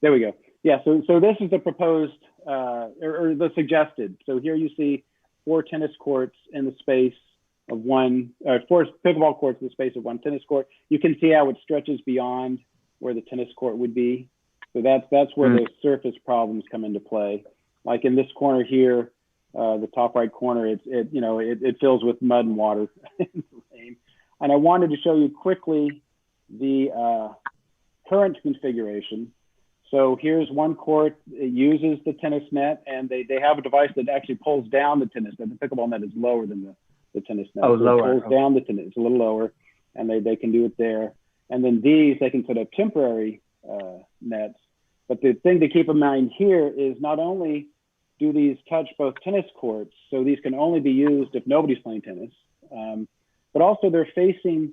There we go. Yeah, so this is the proposed, or the suggested. So here you see 4 tennis courts in the space of 1, 4 pickleball courts in the space of 1 tennis court. You can see how it stretches beyond where the tennis court would be. So that's where the surface problems come into play. Like in this corner here, the top right corner, it fills with mud and water in the rain. And I wanted to show you quickly the current configuration. So here's 1 court. It uses the tennis net, and they have a device that actually pulls down the tennis net. The pickleball net is lower than the tennis net. Oh, so lower. It pulls down the tennis. It's a little lower, and they can do it there. And then these, they can put up temporary nets. But the thing to keep in mind here is not only do these touch both tennis courts, so these can only be used if nobody's playing tennis, but also they're facing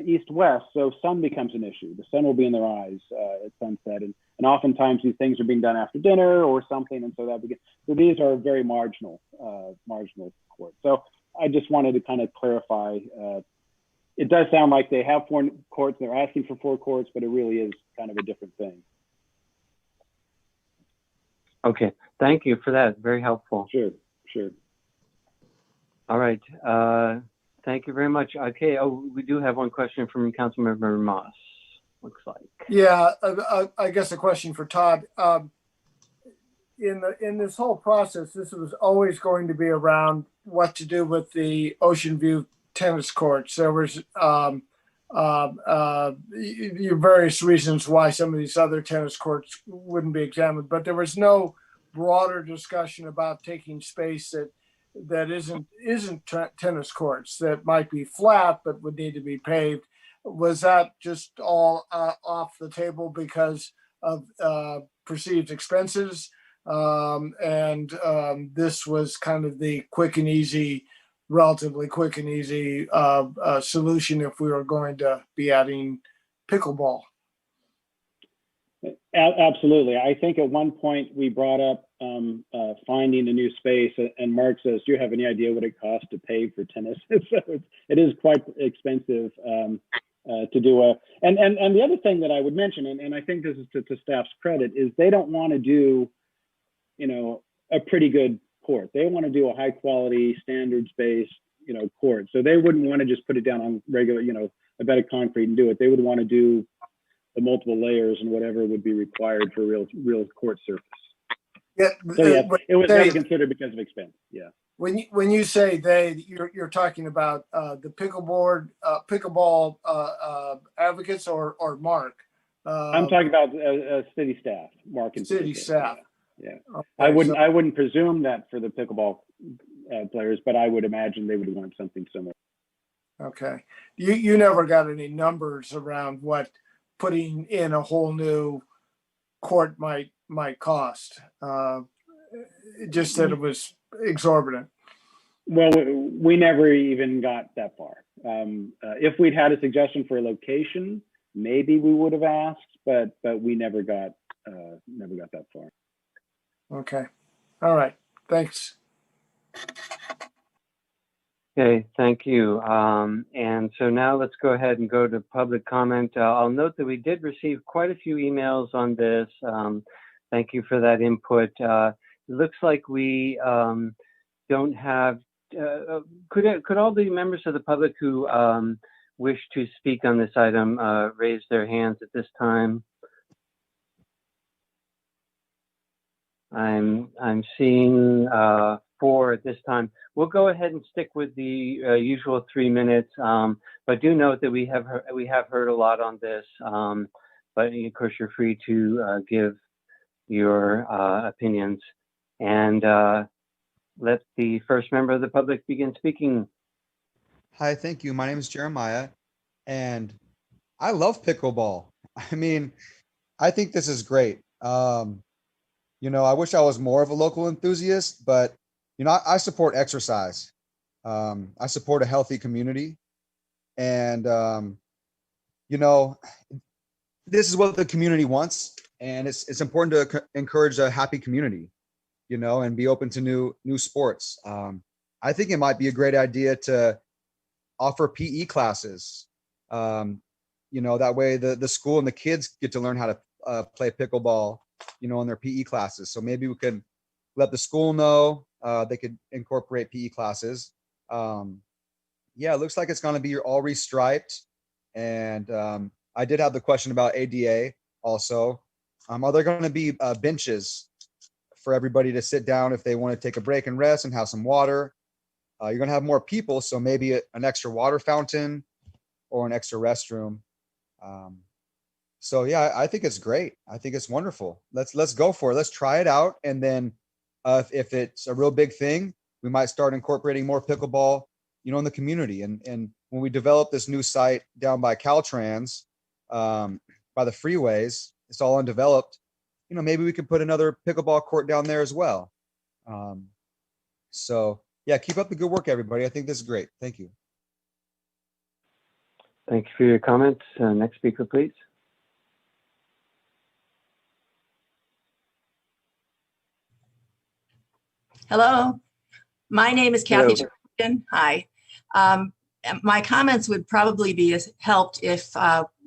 east-west, so sun becomes an issue. The sun will be in their eyes at sunset, and oftentimes these things are being done after dinner or something, and so these are very marginal courts. So I just wanted to kind of clarify. It does sound like they have 4 courts, they're asking for 4 courts, but it really is kind of a different thing. Okay, thank you for that. Very helpful. Sure, sure. All right. Thank you very much. Okay. Oh, we do have one question from Councilmember Moss. Looks like. Yeah, I guess a question for Todd. In this whole process, this was always going to be around what to do with the Ocean View tennis courts. There was various reasons why some of these other tennis courts wouldn't be examined, but there was no broader discussion about taking space that isn't tennis courts, that might be flat but would need to be paved. Was that just all off the table because of perceived expenses? This was kind of the relatively quick and easy solution if we were going to be adding pickleball. Absolutely. I think at one point we brought up finding a new space, and Mark says, do you have any idea what it costs to pay for tennis? So it is quite expensive to do and the other thing that I would mention, and I think this is to staff's credit, is they don't want to do, a pretty good court. They want to do a high quality, standards-based, court. So they wouldn't want to just put it down on regular, a bed of concrete and do it. They would want to do the multiple layers and whatever would be required for real court surface. Yeah, so yeah, it was never considered because of expense. Yeah. When you say they, you're talking about the pickleball advocates or Mark. I'm talking about city staff, Mark and city staff. Yeah. Okay, I wouldn't presume that for the pickleball players, but I would imagine they would want something similar. Okay. You never got any numbers around what putting in a whole new court might cost. Just that it was exorbitant. Well, we never even got that far. If we'd had a suggestion for a location, maybe we would have asked, but we never got that far. Okay. All right. Thanks. Okay, thank you. And so now let's go ahead and go to public comment. I'll note that we did receive quite a few emails on this. Thank you for that input. It looks like we don't have, could all the members of the public who wish to speak on this item raise their hands at this time? I'm seeing 4 at this time. We'll go ahead and stick with the usual 3 minutes, but do note that we have heard a lot on this. But of course, you're free to give your opinions, and let the first member of the public begin speaking. Hi, thank you. My name is Jeremiah, and I love pickleball. I mean, I think this is great. I wish I was more of a local enthusiast, but I support exercise. I support a healthy community, and this is what the community wants, and it's important to encourage a happy community, and be open to new sports. I think it might be a great idea to offer PE classes. That way the school and the kids get to learn how to play pickleball, in their PE classes. So maybe we could let the school know they could incorporate PE classes. Yeah, it looks like it's going to be all restriped. And I did have the question about ADA also. Are there going to be benches for everybody to sit down if they want to take a break and rest and have some water? You're going to have more people, so maybe an extra water fountain or an extra restroom. So yeah, I think it's great. I think it's wonderful. Let's go for it. Let's try it out, and then if it's a real big thing, we might start incorporating more pickleball, in the community. And when we develop this new site down by Caltrans, by the freeways, it's all undeveloped. Maybe we could put another pickleball court down there as well. So yeah, keep up the good work, everybody. I think this is great. Thank you. Thank you for your comments. Next speaker, please. Hello, my name is Kathy Jordan. Hi. My comments would probably be helped if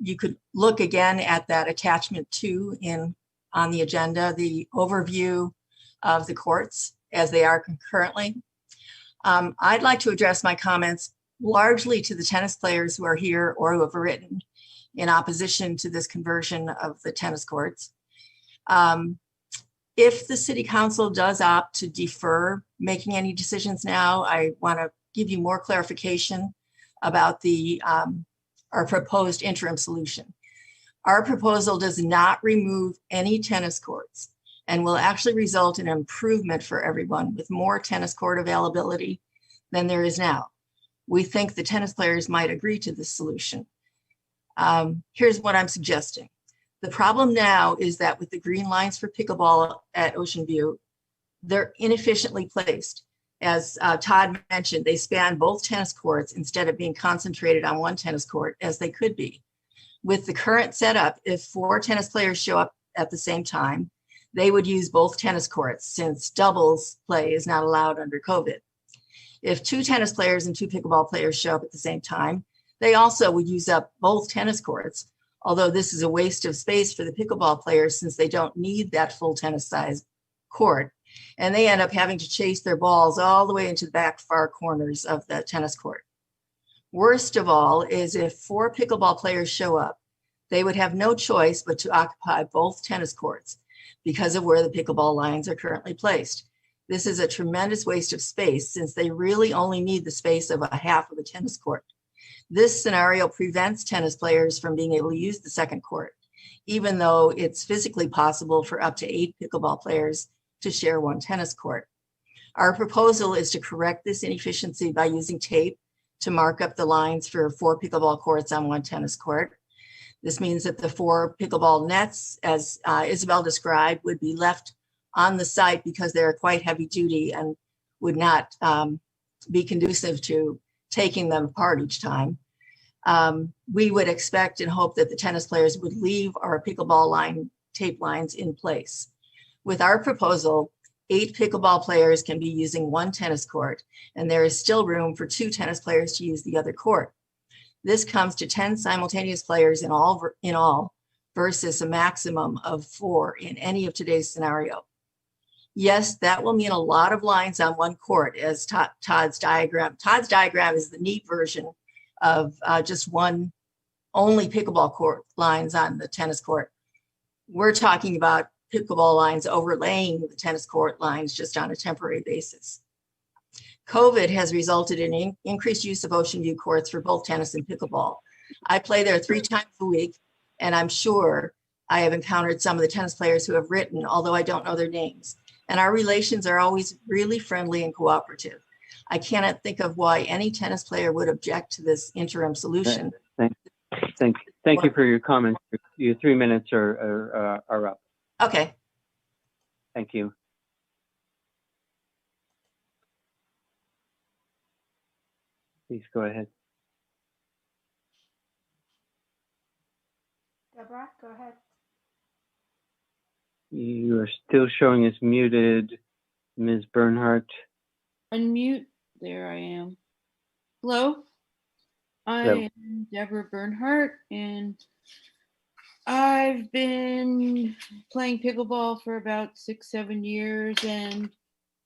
you could look again at that attachment 2 on the agenda, the overview of the courts as they are currently. I'd like to address my comments largely to the tennis players who are here or who have written in opposition to this conversion of the tennis courts. If the city council does opt to defer making any decisions now, I want to give you more clarification about our proposed interim solution. Our proposal does not remove any tennis courts and will actually result in improvement for everyone with more tennis court availability than there is now. We think the tennis players might agree to this solution. Here's what I'm suggesting. The problem now is that with the green lines for pickleball at Ocean View, they're inefficiently placed. As Todd mentioned, they span both tennis courts instead of being concentrated on one tennis court as they could be. With the current setup, if 4 tennis players show up at the same time, they would use both tennis courts since doubles play is not allowed under COVID. If 2 tennis players and 2 pickleball players show up at the same time, they also would use up both tennis courts, although this is a waste of space for the pickleball players since they don't need that full tennis size court. And they end up having to chase their balls all the way into the back far corners of the tennis court. Worst of all is if 4 pickleball players show up, they would have no choice but to occupy both tennis courts because of where the pickleball lines are currently placed. This is a tremendous waste of space since they really only need the space of a half of a tennis court. This scenario prevents tennis players from being able to use the second court, even though it's physically possible for up to 8 pickleball players to share one tennis court. Our proposal is to correct this inefficiency by using tape to mark up the lines for 4 pickleball courts on one tennis court. This means that the 4 pickleball nets, as Isabel described, would be left on the site because they're quite heavy duty and would not be conducive to taking them apart each time. We would expect and hope that the tennis players would leave our pickleball tape lines in place. With our proposal, 8 pickleball players can be using one tennis court, and there is still room for 2 tennis players to use the other court. This comes to 10 simultaneous players in all versus a maximum of 4 in any of today's scenario. Yes, that will mean a lot of lines on one court as Todd's diagram. Todd's diagram is the neat version of just one only pickleball court lines on the tennis court. We're talking about pickleball lines overlaying the tennis court lines just on a temporary basis. COVID has resulted in increased use of Ocean View courts for both tennis and pickleball. I play there 3 times a week, and I'm sure I have encountered some of the tennis players who have written, although I don't know their names. And our relations are always really friendly and cooperative. I cannot think of why any tennis player would object to this interim solution. Thank you for your comments. Your 3 minutes are up. Okay. Thank you. Please go ahead. Deborah, go ahead. You are still showing as muted, Ms. Bernhardt. Unmute. There I am. Hello. I am Deborah Bernhardt, and I've been playing pickleball for about 6-7 years, and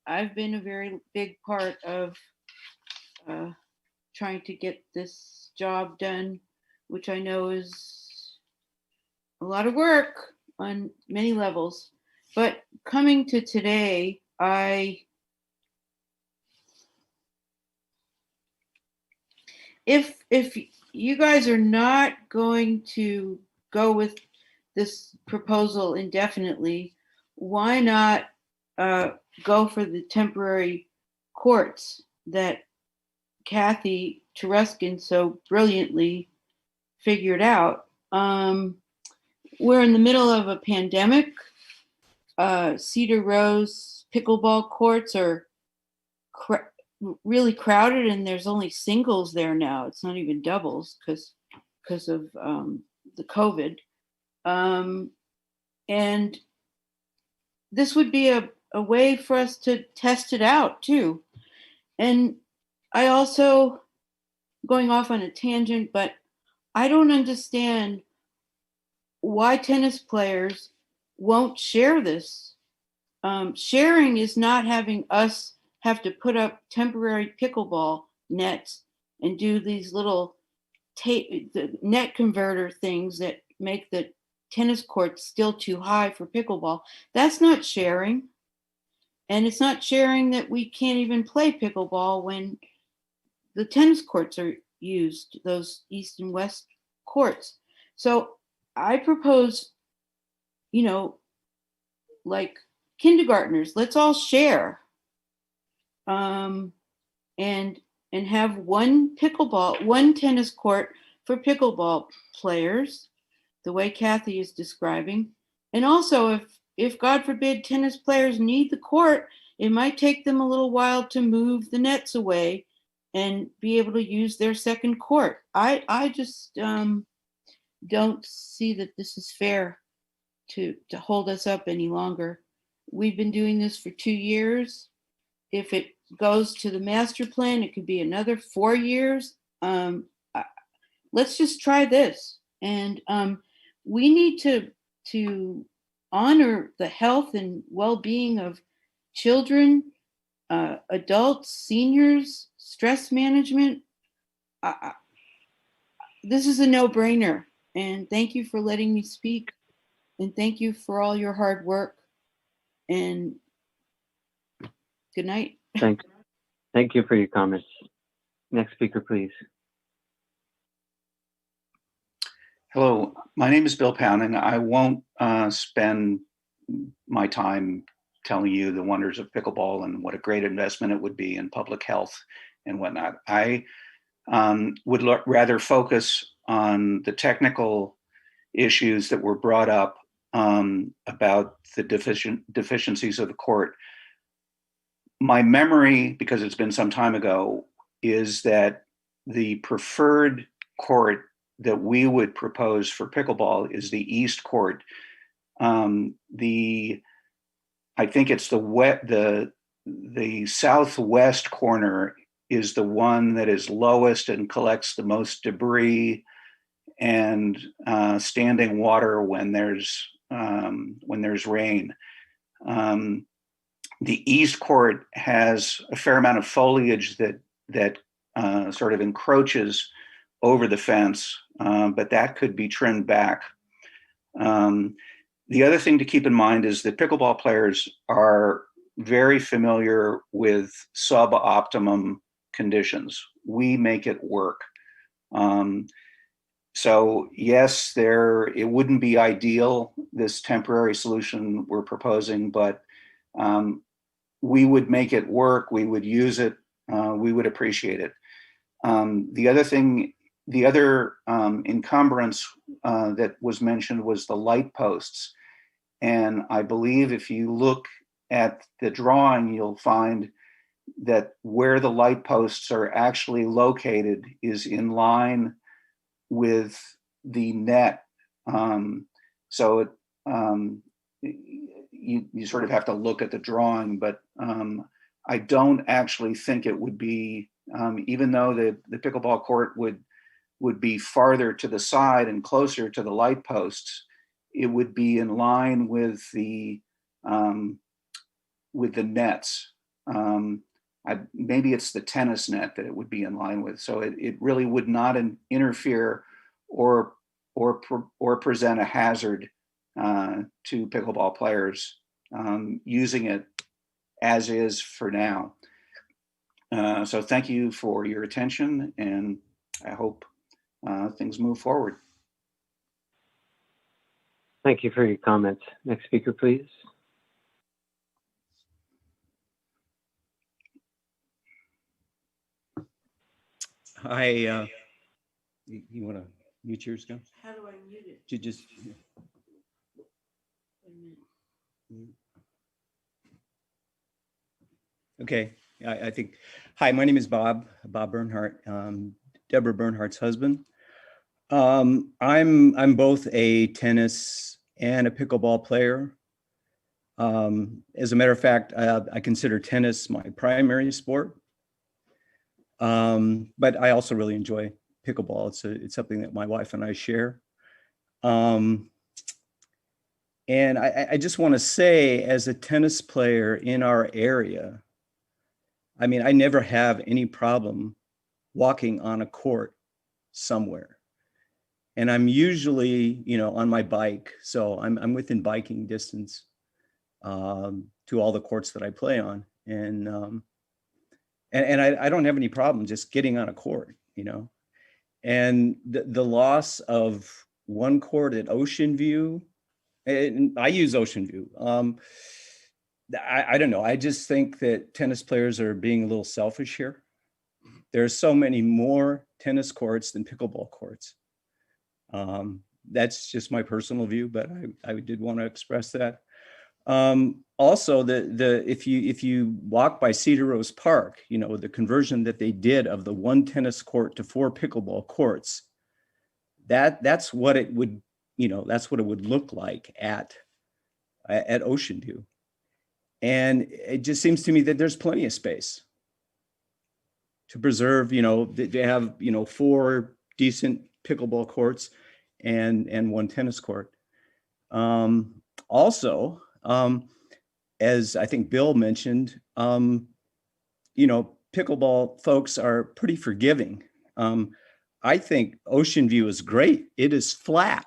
I've been a very big part of trying to get this job done, which I know is a lot of work on many levels. But coming to today, if you guys are not going to go with this proposal indefinitely, why not go for the temporary courts that Kathy Teruskin so brilliantly figured out? We're in the middle of a pandemic. Cedar Rose pickleball courts are really crowded, and there's only singles there now. It's not even doubles because of the COVID. And this would be a way for us to test it out too. And I also, going off on a tangent, but I don't understand why tennis players won't share this sharing is not having us have to put up temporary pickleball nets and do these little the net converter things that make the tennis courts still too high for pickleball. That's not sharing. And it's not sharing that we can't even play pickleball when the tennis courts are used, those east and west courts. So I propose, you know, like kindergartners, let's all share, and have one tennis court for pickleball players, the way Kathy is describing. And also, if God forbid tennis players need the court, it might take them a little while to move the nets away and be able to use their second court. I just don't see that this is fair to hold us up any longer. We've been doing this for 2 years. If it goes to the master plan, it could be another 4 years. Let's just try this. And we need to honor the health and well-being of children, adults, seniors, stress management. This is a no-brainer. And thank you for letting me speak. And thank you for all your hard work. And good night. Thank you for your comments. Next speaker, please. Hello, my name is Bill Pound, and I won't spend my time telling you the wonders of pickleball and what a great investment it would be in public health and whatnot. I would rather focus on the technical issues that were brought up about the deficiencies of the court. My memory, because it's been some time ago, is that the preferred court that we would propose for pickleball is the East Court. I think it's the southwest corner is the one that is lowest and collects the most debris and standing water when there's rain. The East Court has a fair amount of foliage that sort of encroaches over the fence, but that could be trimmed back. The other thing to keep in mind is that pickleball players are very familiar with suboptimum conditions. We make it work. So yes, it wouldn't be ideal, this temporary solution we're proposing, but we would make it work. We would use it. We would appreciate it. The other encumbrance that was mentioned was the light posts. And I believe if you look at the drawing, you'll find that where the light posts are actually located is in line with the net. So you sort of have to look at the drawing, but I don't actually think it would be, even though the pickleball court would be farther to the side and closer to the light posts, it would be in line with the nets. Maybe it's the tennis net that it would be in line with. So it really would not interfere or present a hazard to pickleball players using it as is for now. So thank you for your attention, and I hope things move forward. Thank you for your comments. Next speaker, please. Hi, you want to mute yours, Scott? How do I mute it? You just. Okay, I think. Hi, my name is Bob Bernhardt, Deborah Bernhardt's husband. I'm both a tennis and a pickleball player. As a matter of fact, I consider tennis my primary sport. But I also really enjoy pickleball. It's something that my wife and I share. And I just want to say, as a tennis player in our area, I mean, I never have any problem walking on a court somewhere. And I'm usually, you know, on my bike. So I'm within biking distance to all the courts that I play on. And I don't have any problem just getting on a court, you know. And the loss of one court at Ocean View, and I use Ocean View. I don't know. I just think that tennis players are being a little selfish here. There's so many more tennis courts than pickleball courts. That's just my personal view, but I did want to express that. Also, if you walk by Cedar Rose Park, you know, the conversion that they did of the one tennis court to 4 pickleball courts, that's what it would, you know, that's what it would look like at Ocean View. And it just seems to me that there's plenty of space to preserve, you know, they have, you know, 4 decent pickleball courts and 1 tennis court. Also, as I think Bill mentioned, you know, pickleball folks are pretty forgiving. I think Ocean View is great. It is flat.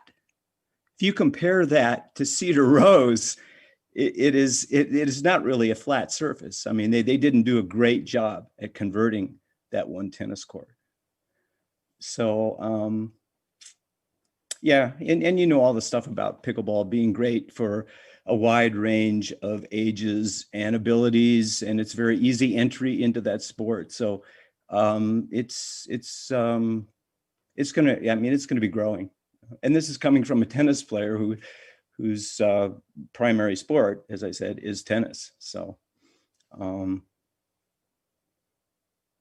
If you compare that to Cedar Rose, it is not really a flat surface. I mean, they didn't do a great job at converting that 1 tennis court. So, yeah, and you know all the stuff about pickleball being great for a wide range of ages and abilities, and it's very easy entry into that sport. So it's gonna be growing. And this is coming from a tennis player whose primary sport, as I said, is tennis. So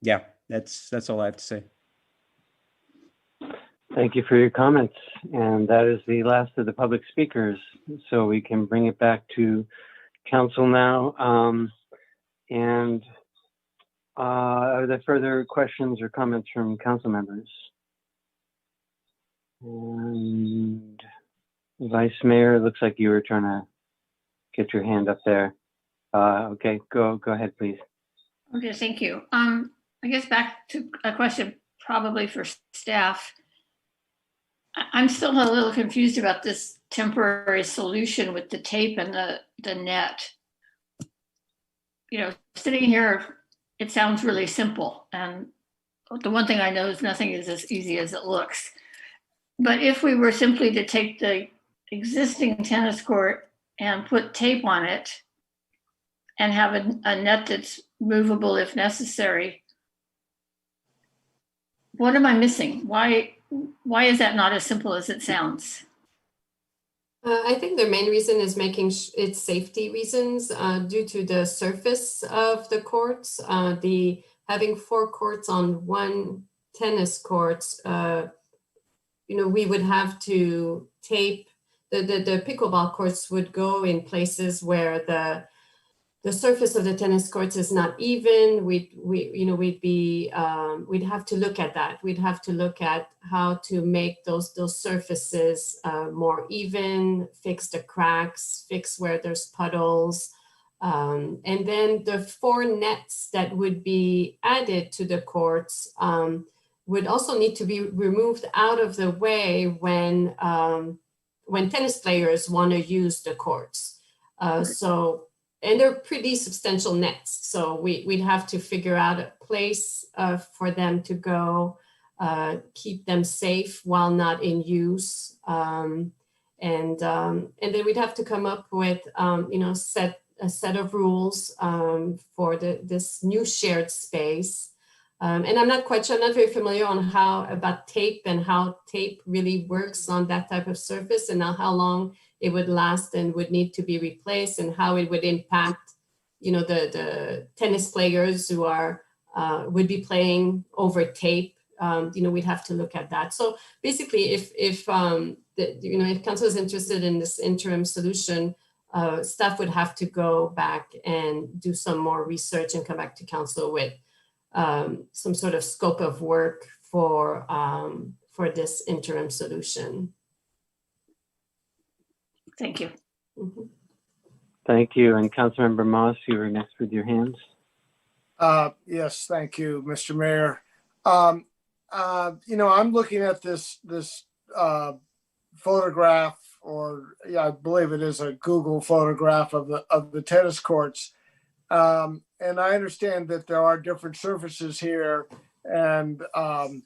yeah, that's all I have to say. Thank you for your comments. And that is the last of the public speakers. So we can bring it back to council now. Are there further questions or comments from council members? And Vice Mayor, looks like you were trying to get your hand up there. Okay, go ahead, please. Okay, thank you. I guess back to a question probably for staff. I'm still a little confused about this temporary solution with the tape and the net. You know, sitting here, it sounds really simple. And the one thing I know is nothing is as easy as it looks. But if we were simply to take the existing tennis court and put tape on it and have a net that's movable if necessary, what am I missing? Why is that not as simple as it sounds? I think the main reason is making it's safety reasons due to the surface of the courts. Having 4 courts on 1 tennis court, you know, we would have to tape the pickleball courts would go in places where the surface of the tennis courts is not even. We'd have to look at that. We'd have to look at how to make those surfaces more even, fix the cracks, fix where there's puddles. And then the 4 nets that would be added to the courts would also need to be removed out of the way when tennis players want to use the courts. And they're pretty substantial nets. So we'd have to figure out a place for them to go, keep them safe while not in use. And then we'd have to come up with, a set of rules for this new shared space. And I'm not very familiar on about tape and how tape really works on that type of surface and how long it would last and would need to be replaced and how it would impact, you know, the tennis players who would be playing over tape. We'd have to look at that. So basically, if council is interested in this interim solution, staff would have to go back and do some more research and come back to council with some sort of scope of work for this interim solution. Thank you. Thank you. And Councilmember Moss, you were next with your hands. Yes, thank you, Mr. Mayor. I'm looking at this photograph, or I believe it is a Google photograph of the tennis courts. And I understand that there are different surfaces here, and I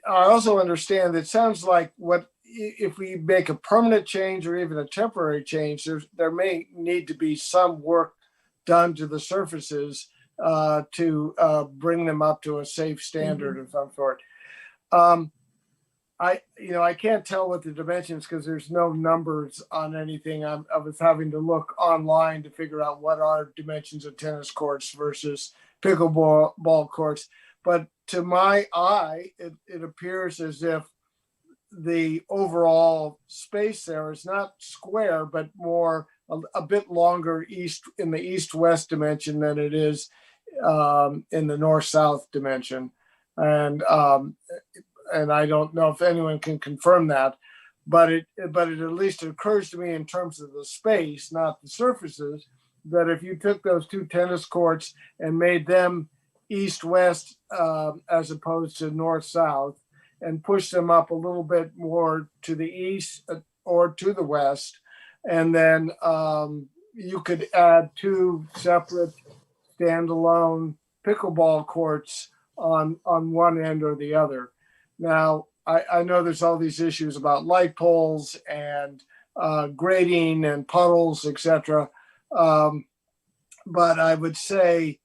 also understand that it sounds like if we make a permanent change or even a temporary change, there may need to be some work done to the surfaces to bring them up to a safe standard of some sort. I can't tell what the dimensions, because there's no numbers on anything. I was having to look online to figure out what are dimensions of tennis courts versus pickleball courts. But to my eye, it appears as if the overall space there is not square, but more a bit longer in the east-west dimension than it is in the north-south dimension. And I don't know if anyone can confirm that, but it at least occurs to me in terms of the space, not the surfaces, that if you took those two tennis courts and made them east-west as opposed to north-south, and pushed them up a little bit more to the east or to the west, and then you could add two separate standalone pickleball courts on one end or the other. Now, I know there's all these issues about light poles and grading and puddles, etc. But I would say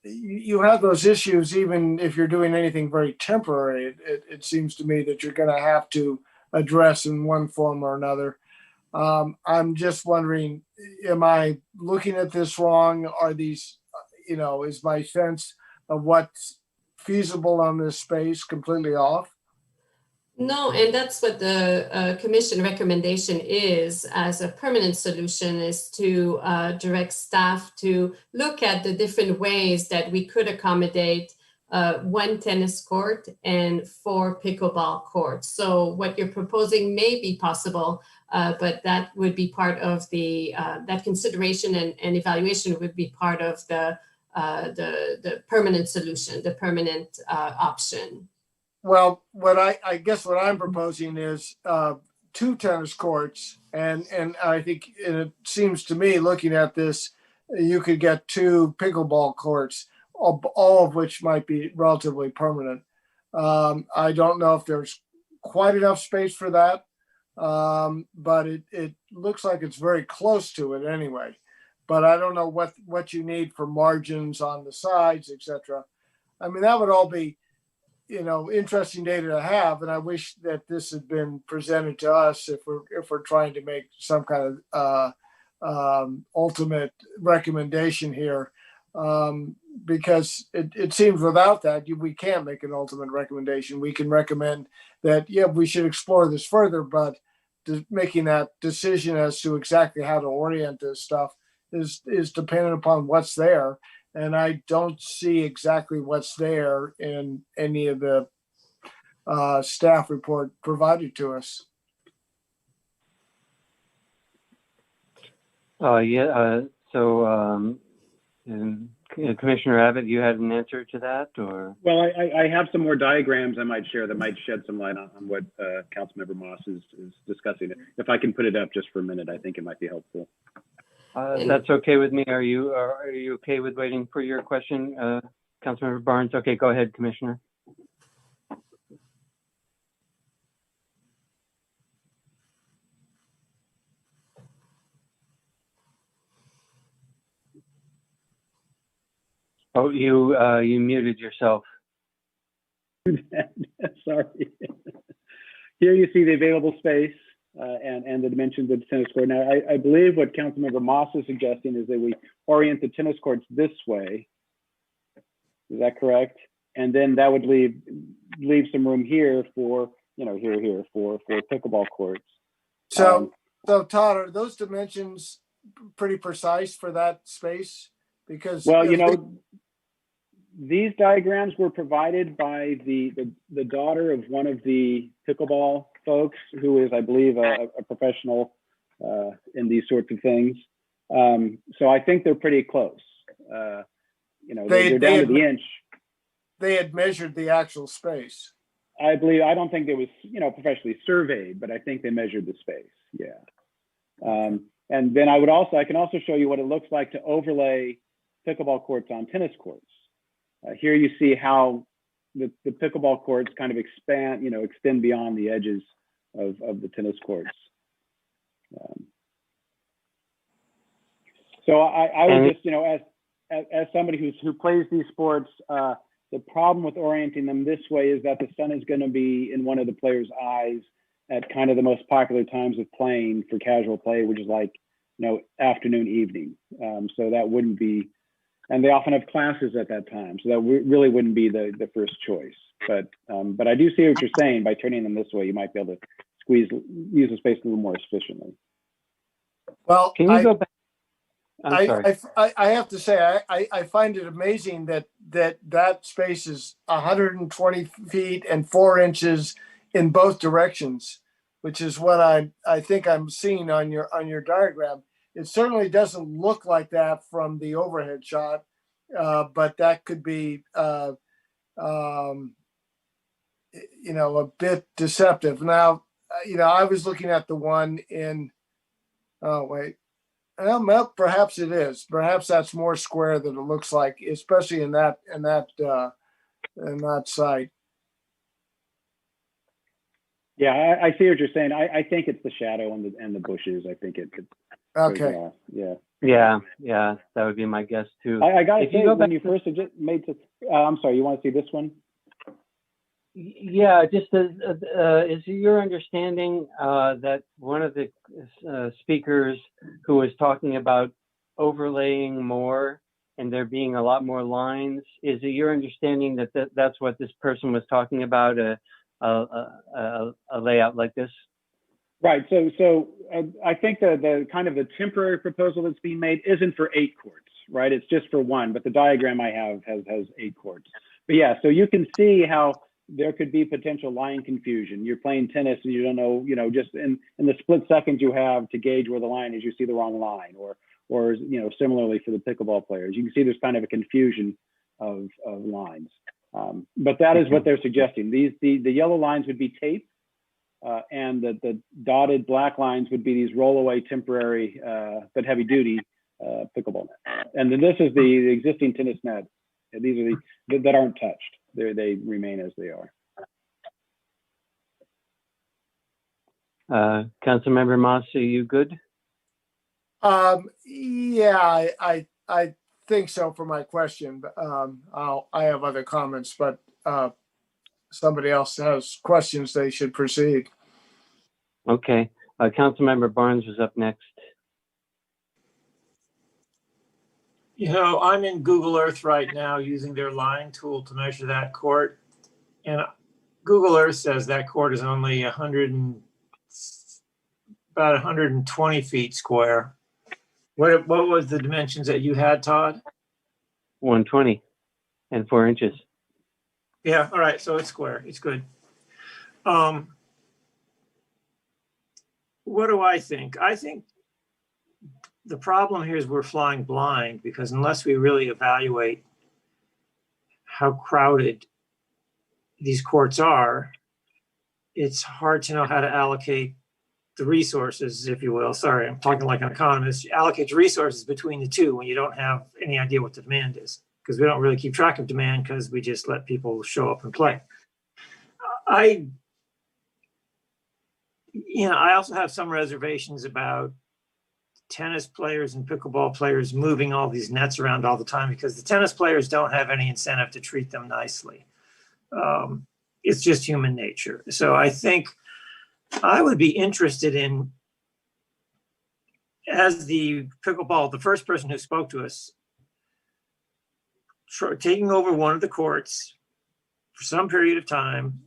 you have those issues even if you're doing anything very temporary. It seems to me that you're going to have to address in one form or another. I'm just wondering, am I looking at this wrong? Are these, is my sense of what's feasible on this space completely off? No, and that's what the commission recommendation is as a permanent solution, is to direct staff to look at the different ways that we could accommodate one tennis court and 4 pickleball courts. So what you're proposing may be possible, but that would be part of the that consideration and evaluation would be part of the permanent solution, the permanent option. Well, I guess what I'm proposing is 2 tennis courts, and I think it seems to me, looking at this, you could get 2 pickleball courts, all of which might be relatively permanent. I don't know if there's quite enough space for that, but it looks like it's very close to it anyway. But I don't know what you need for margins on the sides, etc. I mean, that would all be interesting data to have, and I wish that this had been presented to us if we're trying to make some kind of ultimate recommendation here, because it seems without that we can't make an ultimate recommendation. We can recommend that we should explore this further, but making that decision as to exactly how to orient this stuff is dependent upon what's there. And I don't see exactly what's there in any of the staff report provided to us. Commissioner Abbott, you had an answer to that, or? Well, I have some more diagrams I might share that might shed some light on what Councilmember Moss is discussing. If I can put it up just for a minute, I think it might be helpful. That's okay with me. Are you okay with waiting for your question, Councilmember Barnes? Okay, go ahead, Commissioner. Oh, you muted yourself. Sorry. Here you see the available space and the dimensions of the tennis court. Now, I believe what Councilmember Moss is suggesting is that we orient the tennis courts this way. Is that correct? And then that would leave some room here for, here for pickleball courts. So Todd, are those dimensions pretty precise for that space? Because these diagrams were provided by the daughter of one of the pickleball folks, who is, I believe, a professional in these sorts of things. So I think they're pretty close. You know, they're down to the inch. They had measured the actual space. I believe, I don't think it was, you know, professionally surveyed, but I think they measured the space. Yeah. And then I can also show you what it looks like to overlay pickleball courts on tennis courts. Here you see how the pickleball courts kind of extend beyond the edges of the tennis courts. So I would just, you know, as somebody who plays these sports, the problem with orienting them this way is that the sun is going to be in one of the players' eyes at kind of the most popular times of playing for casual play, which is like, you know, afternoon, evening. So that wouldn't be, and they often have classes at that time. So that really wouldn't be the first choice. But I do see what you're saying. By turning them this way, you might be able to use the space a little more efficiently. Well, can you go back? I'm sorry. I have to say, I find it amazing that space is 120 feet and 4 inches in both directions, which is what I think I'm seeing on your diagram. It certainly doesn't look like that from the overhead shot, but that could be, you know, a bit deceptive. Now, you know, I was looking at the one in, oh wait, well, perhaps it is. Perhaps that's more square than it looks like, especially in that site. Yeah, I see what you're saying. I think it's the shadow and the bushes. I think it okay. Yeah, that would be my guess too. I got to say, when you to, first made this, I'm sorry, you want to see this one? Yeah, just is your understanding that one of the speakers who was talking about overlaying more and there being a lot more lines, is it your understanding that that's what this person was talking about, a layout like this? Right. So I think the kind of the temporary proposal that's being made isn't for 8 courts, right? It's just for 1. But the diagram I have has 8 courts. But yeah, so you can see how there could be potential line confusion. You're playing tennis and you don't know, you know, just in the split seconds you have to gauge where the line is, you see the wrong line, or you know, similarly for the pickleball players, you can see there's kind of a confusion of lines. But that is what they're suggesting. The yellow lines would be tape, and the dotted black lines would be these rollaway temporary but heavy duty pickleball nets. And then this is the existing tennis net. These are the that aren't touched. They remain as they are. Councilmember Moss, are you good? Yeah, I think so for my question. But I have other comments, but somebody else has questions, they should proceed. Okay, Councilmember Barnes was up next. You know, I'm in Google Earth right now using their line tool to measure that court. And Google Earth says that court is only about 120 feet square. What was the dimensions that you had, Todd? 120 and 4 inches. Yeah, all right, so it's square, it's good. What do I think? I think the problem here is we're flying blind, because unless we really evaluate how crowded these courts are, it's hard to know how to allocate the resources, if you will. Sorry, I'm talking like an economist. Allocate resources between the two when you don't have any idea what the demand is, because we don't really keep track of demand because we just let people show up and play. I also have some reservations about tennis players and pickleball players moving all these nets around all the time, because the tennis players don't have any incentive to treat them nicely. It's just human nature. So I think I would be interested in, as the first person who spoke to us, taking over one of the courts for some period of time,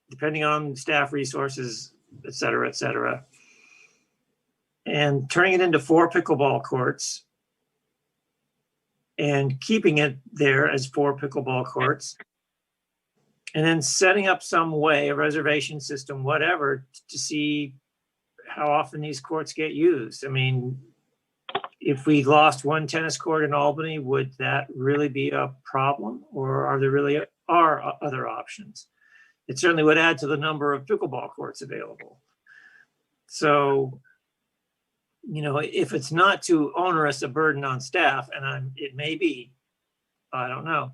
depending on staff resources, et cetera, and turning it into 4 pickleball courts and keeping it there as 4 pickleball courts, And then setting up some way, a reservation system, whatever, to see how often these courts get used. I mean, if we lost one tennis court in Albany, would that really be a problem? Or are there really other options? It certainly would add to the number of pickleball courts available. So, you know, if it's not too onerous a burden on staff, and it may be, I don't know,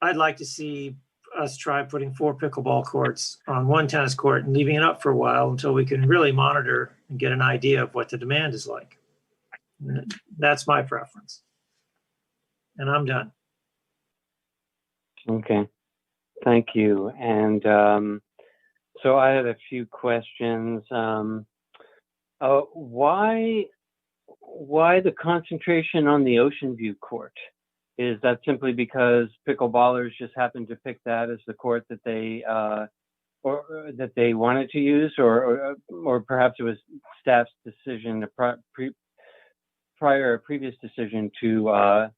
I'd like to see us try putting 4 pickleball courts on 1 tennis court and leaving it up for a while until we can really monitor and get an idea of what the demand is like. That's my preference. And I'm done. Okay, thank you. And so I have a few questions. Why the concentration on the Ocean View court? Is that simply because pickleballers just happened to pick that as the court that they or that they wanted to use, or perhaps it was staff's decision, a previous decision to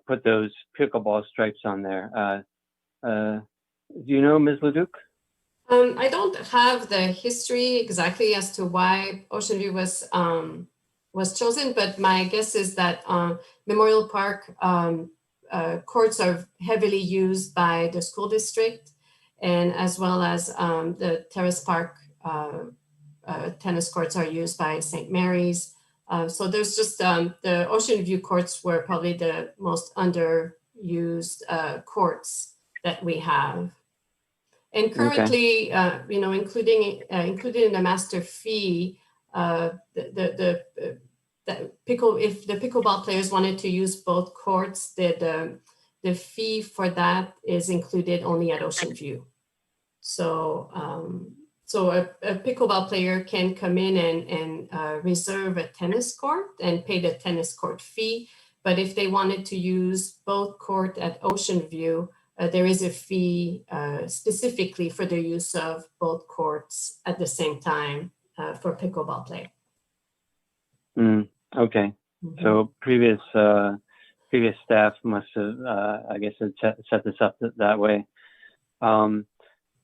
put those pickleball stripes on there? Do you know, Ms. Leduc? I don't have the history exactly as to why Ocean View was chosen, but my guess is that Memorial Park courts are heavily used by the school district, and as well as the Terrace Park tennis courts are used by St. Mary's. So there's just the Ocean View courts were probably the most underused courts that we have. And currently, you know, included in the master fee, if the pickleball players wanted to use both courts, the fee for that is included only at Ocean View. So so a pickleball player can come in and reserve a tennis court and pay the tennis court fee. But if they wanted to use both court at Ocean View, there is a fee specifically for the use of both courts at the same time for pickleball play. Okay, so previous staff must have, I guess, set this up that way.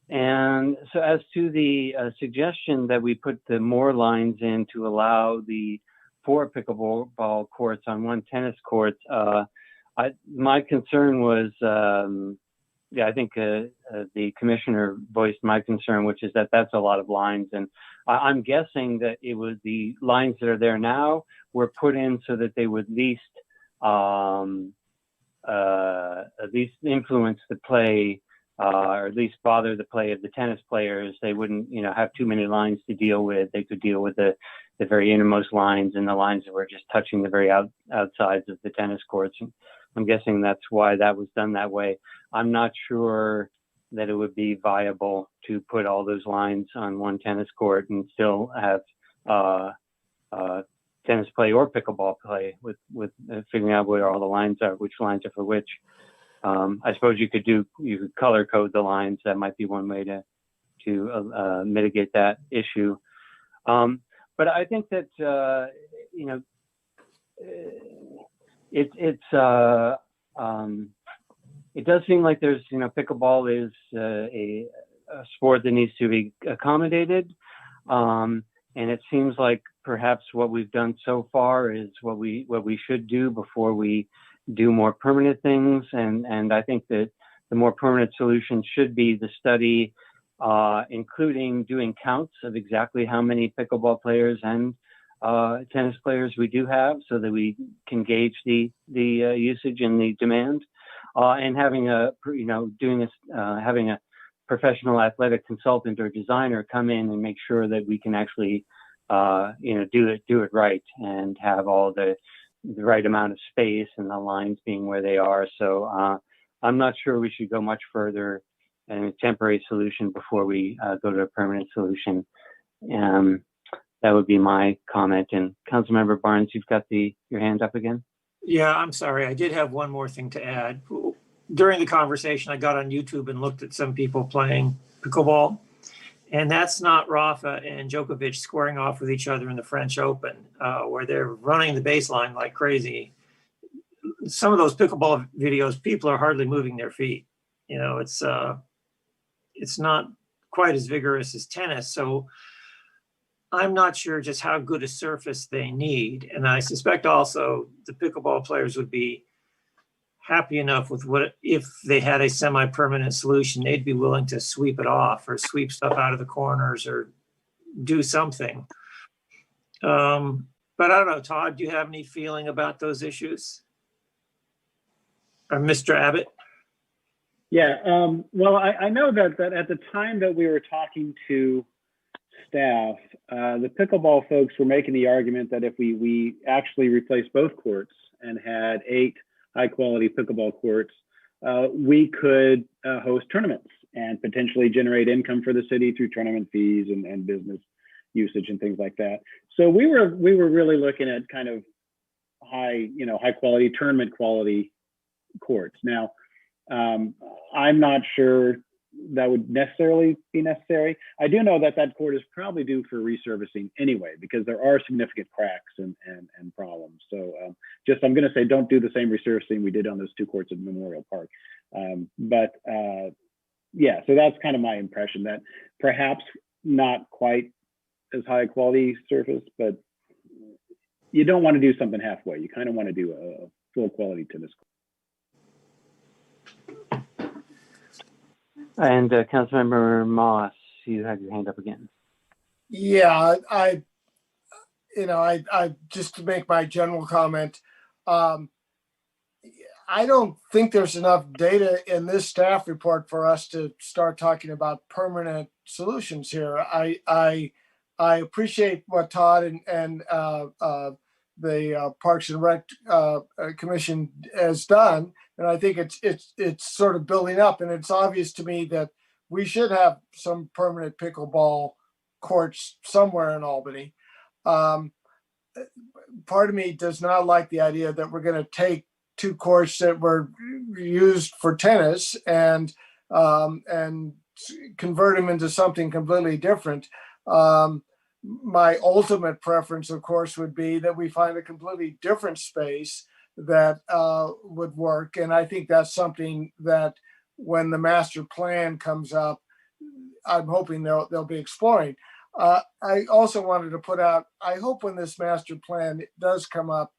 And so as to the suggestion that we put the more lines in to allow the 4 pickleball courts on 1 tennis court, my concern was, I think the commissioner voiced my concern, which is that that's a lot of lines. And I'm guessing that it was the lines that are there now were put in so that they would at least influence the play, or at least bother the play of the tennis players. They wouldn't, you know, have too many lines to deal with. They could deal with the very innermost lines and the lines that were just touching the very outsides of the tennis courts. I'm guessing that's why that was done that way. I'm not sure that it would be viable to put all those lines on 1 tennis court and still have tennis play or pickleball play with figuring out where all the lines are, which lines are for which. I suppose you could color code the lines. That might be one way to mitigate that issue. But I think that you know, it does seem like there's, you know, pickleball is a sport that needs to be accommodated, and it seems like perhaps what we've done so far is what we should do before we do more permanent things. And I think that the more permanent solution should be the study, including doing counts of exactly how many pickleball players and tennis players we do have, so that we can gauge the usage and the demand, and having having a professional athletic consultant or designer come in and make sure that we can actually do it right and have all the right amount of space and the lines being where they are. So I'm not sure we should go much further in a temporary solution before we go to a permanent solution. That would be my comment. And Councilmember Barnes, you've got your hand up again. Yeah, I'm sorry. I did have one more thing to add. During the conversation, I got on YouTube and looked at some people playing pickleball. And that's not Rafa and Djokovic squaring off with each other in the French Open, where they're running the baseline like crazy. Some of those pickleball videos, people are hardly moving their feet. You know, it's not quite as vigorous as tennis. So I'm not sure just how good a surface they need. And I suspect also the pickleball players would be happy enough with what, if they had a semi-permanent solution, they'd be willing to sweep it off or sweep stuff out of the corners or do something. But I don't know, Todd, do you have any feeling about those issues? Or Mr. Abbott? Yeah, well, I know that at the time that we were talking to staff, the pickleball folks were making the argument that if we actually replaced both courts and had 8 high quality pickleball courts, we could host tournaments and potentially generate income for the city through tournament fees and business usage and things like that. So we were really looking at kind of high quality tournament quality courts. Now, I'm not sure that would necessarily be necessary. I do know that court is probably due for resurfacing anyway, because there are significant cracks and problems. So I'm going to say, don't do the same resurfacing we did on those 2 courts at Memorial Park. Yeah, so that's kind of my impression, that perhaps not quite as high quality surface, but you don't want to do something halfway. You kind of want to do a full quality tennis court. And Councilmember Moss, you have your hand up again. Yeah, I just to make my general comment, I don't think there's enough data in this staff report for us to start talking about permanent solutions here. I appreciate what Todd and the Parks and Rec Commission has done, and I think it's sort of building up. And it's obvious to me that we should have some permanent pickleball courts somewhere in Albany. Part of me does not like the idea that we're going to take 2 courts that were used for tennis and convert them into something completely different. My ultimate preference, of course, would be that we find a completely different space that would work. And I think that's something that when the master plan comes up, I'm hoping they'll be exploring. I also wanted to put out, I hope when this master plan does come up,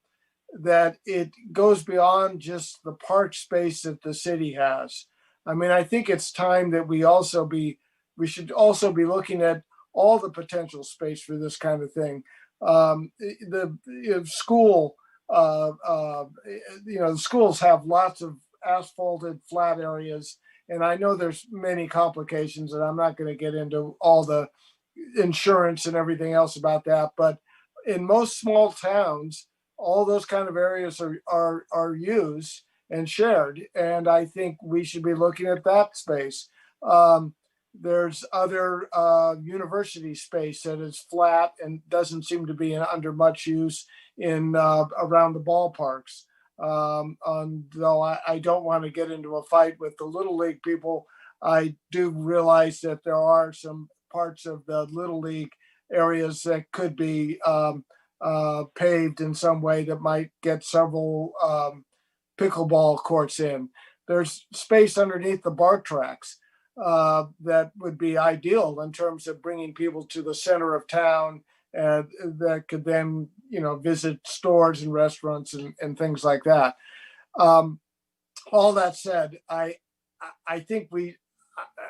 that it goes beyond just the park space that the city has. I mean, I think it's time that we should also be looking at all the potential space for this kind of thing. Schools have lots of asphalted flat areas, and I know there's many complications, and I'm not going to get into all the insurance and everything else about that. But in most small towns, all those kind of areas are used and shared, and I think we should be looking at that space. There's other university space that is flat and doesn't seem to be under much use in around the ballparks. Though I don't want to get into a fight with the Little League people, I do realize that there are some parts of the Little League areas that could be paved in some way that might get several pickleball courts in. There's space underneath the BART tracks that would be ideal in terms of bringing people to the center of town, and that could then, visit stores and restaurants and things like that. All that said, I think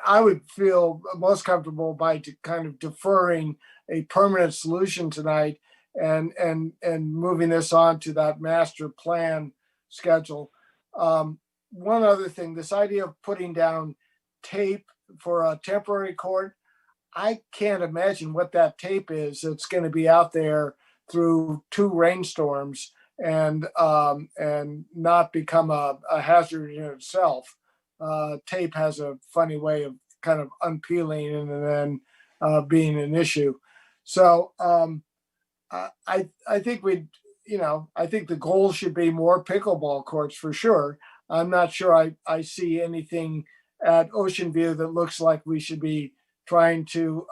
I would feel most comfortable by kind of deferring a permanent solution tonight and moving this on to that master plan schedule. One other thing, this idea of putting down tape for a temporary court, I can't imagine what that tape is. It's going to be out there through 2 rainstorms and not become a hazard in itself. Tape has a funny way of kind of unpeeling and then being an issue. So I think I think the goal should be more pickleball courts for sure. I'm not sure I see anything at Ocean View that looks like we should be trying to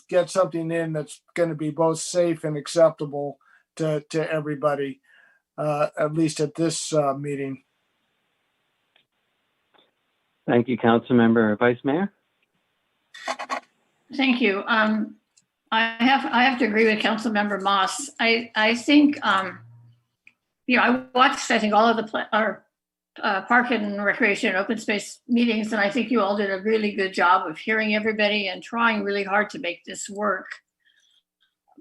get something in that's going to be both safe and acceptable to everybody, at least at this meeting. Thank you, Councilmember. Vice Mayor? Thank you. I have to agree with Councilmember Moss. I think I watched all of our park and recreation and open space meetings, and I think you all did a really good job of hearing everybody and trying really hard to make this work.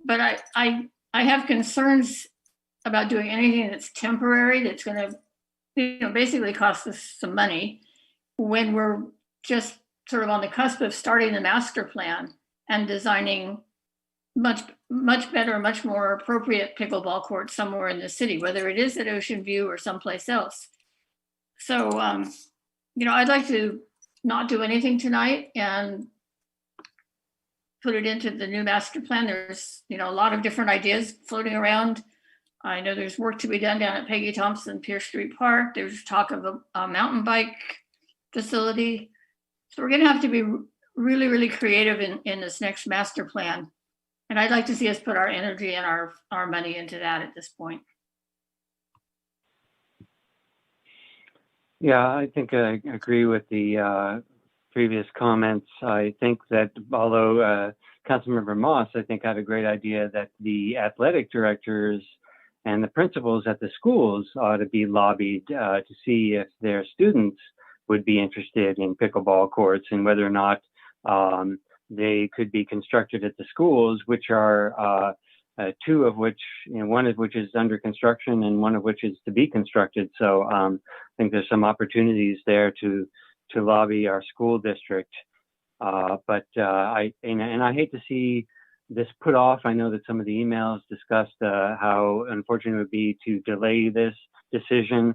But I have concerns about doing anything that's temporary, that's going to basically cost us some money when we're just sort of on the cusp of starting the master plan and designing much better, much more appropriate pickleball courts somewhere in the city, whether it is at Ocean View or someplace else. So, I'd like to not do anything tonight and put it into the new master plan. There's, a lot of different ideas floating around. I know there's work to be done down at Peggy Thompson Pierce Street Park. There's talk of a mountain bike facility. So we're going to have to be really, really creative in this next master plan. And I'd like to see us put our energy and our money into that at this point. Yeah, I think I agree with the previous comments. I think that although Councilmember Moss, I think, had a great idea that the athletic directors and the principals at the schools ought to be lobbied to see if their students would be interested in pickleball courts and whether or not they could be constructed at the schools, which are two of which, one of which is under construction and one of which is to be constructed. So I think there's some opportunities there to lobby our school district. But I hate to see this put off. I know that some of the emails discussed how unfortunate it would be to delay this decision.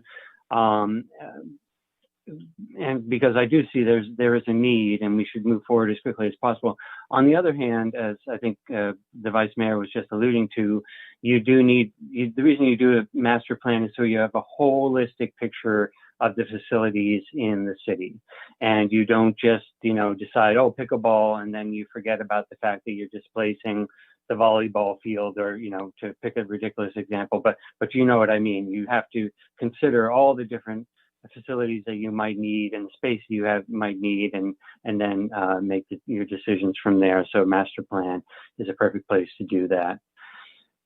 And because I do see there is a need and we should move forward as quickly as possible. On the other hand, as I think the Vice Mayor was just alluding to, the reason you do a master plan is so you have a holistic picture of the facilities in the city. And you don't just, decide, oh, pickleball, and then you forget about the fact that you're displacing the volleyball field or, to pick a ridiculous example, but you know what I mean. You have to consider all the different facilities that you might need and the space you might need, and then make your decisions from there. So master plan is a perfect place to do that.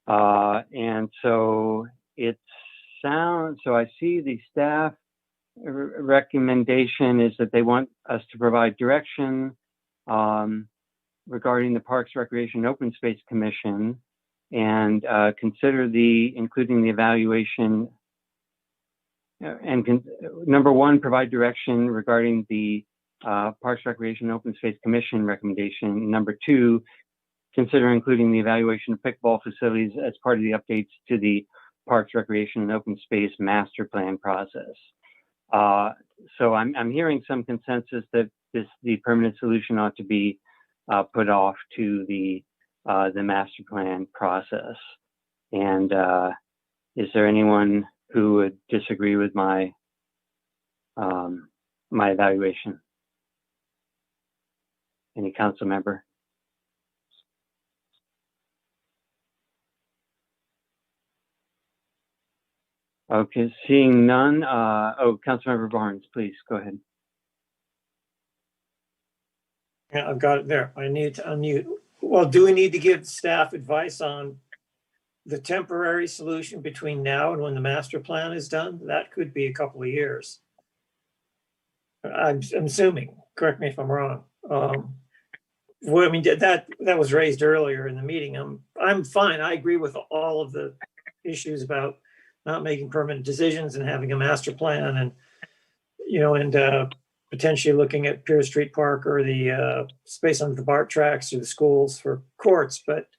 And so so I see the staff recommendation is that they want us to provide direction regarding the Parks, Recreation, and Open Space Commission and consider including the evaluation and number one, provide direction regarding the Parks, Recreation, and Open Space Commission recommendation. Number two, consider including the evaluation of pickleball facilities as part of the updates to the Parks, Recreation, and Open Space Master Plan process. So I'm hearing some consensus that the permanent solution ought to be put off to the master plan process. And is there anyone who would disagree with my my evaluation? Any council member? Okay, seeing none. Councilmember Barnes, please go ahead. Yeah, I've got it there. I need to unmute. Well, do we need to give staff advice on the temporary solution between now and when the master plan is done? That could be a couple of years. I'm assuming, correct me if I'm wrong. Well, I mean, that was raised earlier in the meeting. I'm fine. I agree with all of the issues about not making permanent decisions and having a master plan and, and potentially looking at Pierce Street Park or the space under the BART tracks or the schools for courts. But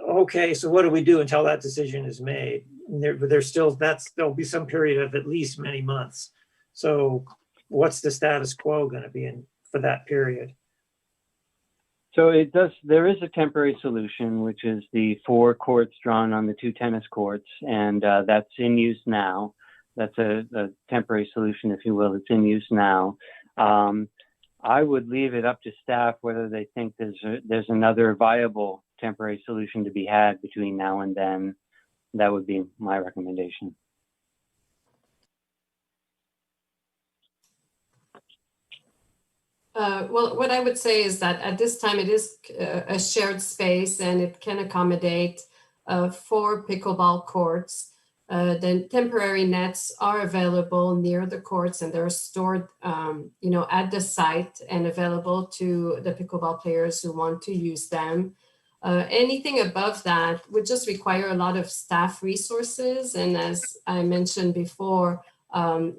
okay, so what do we do until that decision is made? There'll be some period of at least many months. So what's the status quo going to be for that period? So there is a temporary solution, which is the 4 courts drawn on the 2 tennis courts, and that's in use now. That's a temporary solution, if you will. It's in use now. I would leave it up to staff whether they think there's another viable temporary solution to be had between now and then. That would be my recommendation. Well, what I would say is that at this time it is a shared space and it can accommodate 4 pickleball courts. The temporary nets are available near the courts and they're stored, at the site and available to the pickleball players who want to use them. Anything above that would just require a lot of staff resources. And as I mentioned before,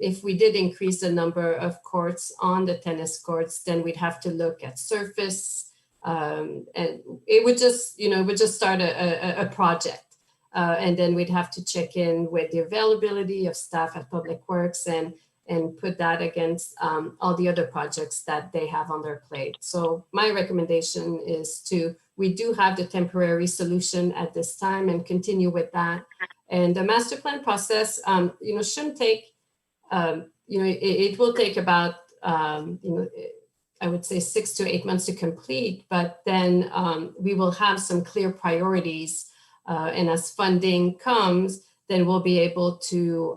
if we did increase the number of courts on the tennis courts, then we'd have to look at surface, and it would just start a project. And then we'd have to check in with the availability of staff at Public Works and put that against all the other projects that they have on their plate. So my recommendation is we do have the temporary solution at this time and continue with that. And the master plan process, shouldn't take, it will take about, I would say 6 to 8 months to complete, but then we will have some clear priorities. And as funding comes, then we'll be able to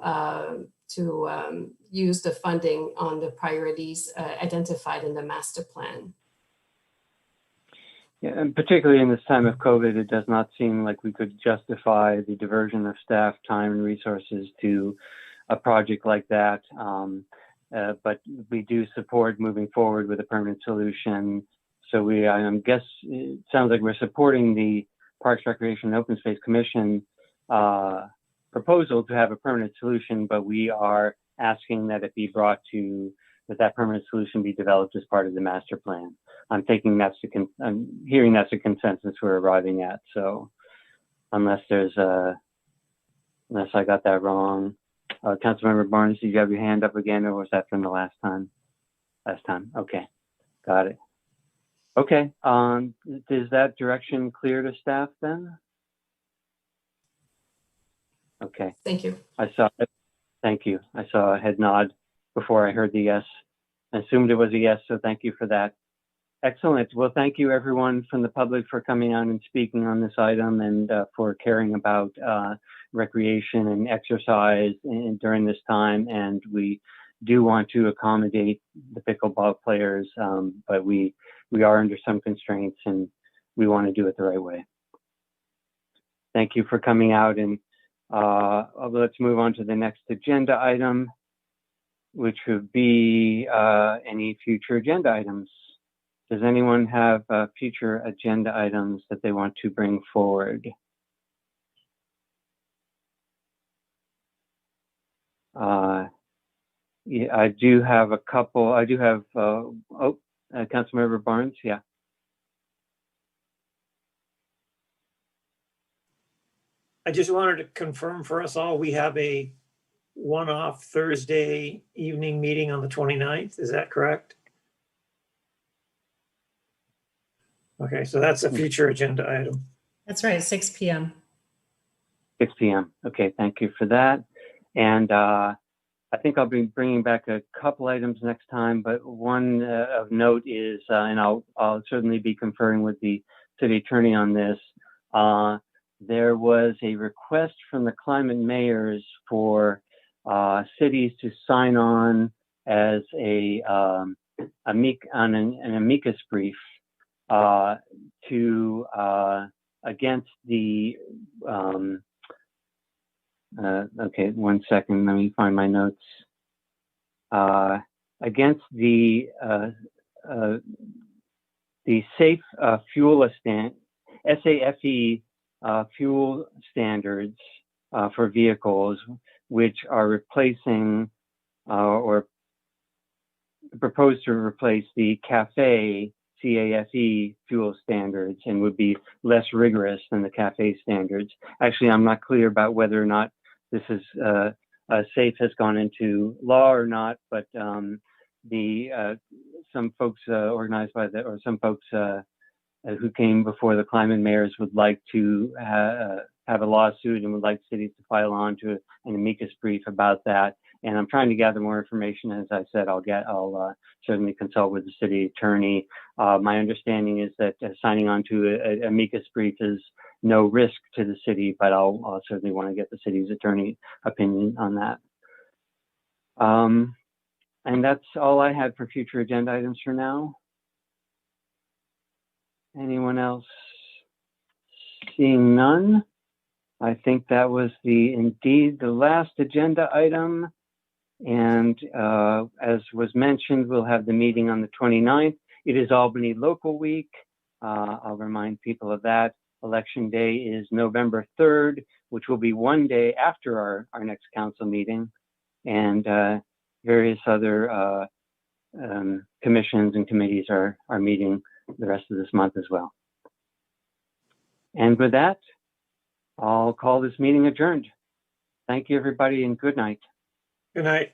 use the funding on the priorities identified in the master plan. Yeah, and particularly in this time of COVID, it does not seem like we could justify the diversion of staff, time, and resources to a project like that. But we do support moving forward with a permanent solution. So I guess it sounds like we're supporting the Parks, Recreation, and Open Space Commission proposal to have a permanent solution, but we are asking that it be brought to, that permanent solution be developed as part of the master plan. I'm hearing that's the consensus we're arriving at. So unless I got that wrong. Councilmember Barnes, did you have your hand up again, or was that from the last time? Last time, okay, got it. Okay, is that direction clear to staff then? Okay. Thank you. Thank you. I saw a head nod before I heard the yes. I assumed it was a yes, so thank you for that. Excellent. Well, thank you everyone from the public for coming on and speaking on this item and for caring about recreation and exercise during this time. And we do want to accommodate the pickleball players, but we are under some constraints and we want to do it the right way. Thank you for coming out, and let's move on to the next agenda item, which would be any future agenda items. Does anyone have future agenda items that they want to bring forward? Yeah, I do have a couple. I do have, Councilmember Barnes, yeah. I just wanted to confirm for us all, we have a one-off Thursday evening meeting on the 29th. Is that correct? Okay, so that's a future agenda item. That's right, 6 p.m. 6 p.m. Okay, thank you for that. And I think I'll be bringing back a couple items next time, but one of note is, and I'll certainly be conferring with the city attorney on this, there was a request from the climate mayors for cities to sign on as an amicus brief to against the okay, 1 second, let me find my notes. Against the safe fuel SAFE fuel standards for vehicles, which are replacing or proposed to replace the CAFE fuel standards and would be less rigorous than the CAFE standards. Actually, I'm not clear about whether or not this is SAFE has gone into law or not, but some folks organized by some folks who came before the climate mayors would like to have a lawsuit and would like cities to file on to an amicus brief about that. And I'm trying to gather more information. As I said, I'll certainly consult with the city attorney. My understanding is that signing on to an amicus brief is no risk to the city, but I'll certainly want to get the city's attorney opinion on that. And that's all I had for future agenda items for now. Anyone else? Seeing none, I think that was indeed the last agenda item. And as was mentioned, we'll have the meeting on the 29th. It is Albany Local Week. I'll remind people of that. Election Day is November 3rd, which will be one day after our next council meeting. And various other commissions and committees are meeting the rest of this month as well. And with that, I'll call this meeting adjourned. Thank you, everybody, and good night. Good night.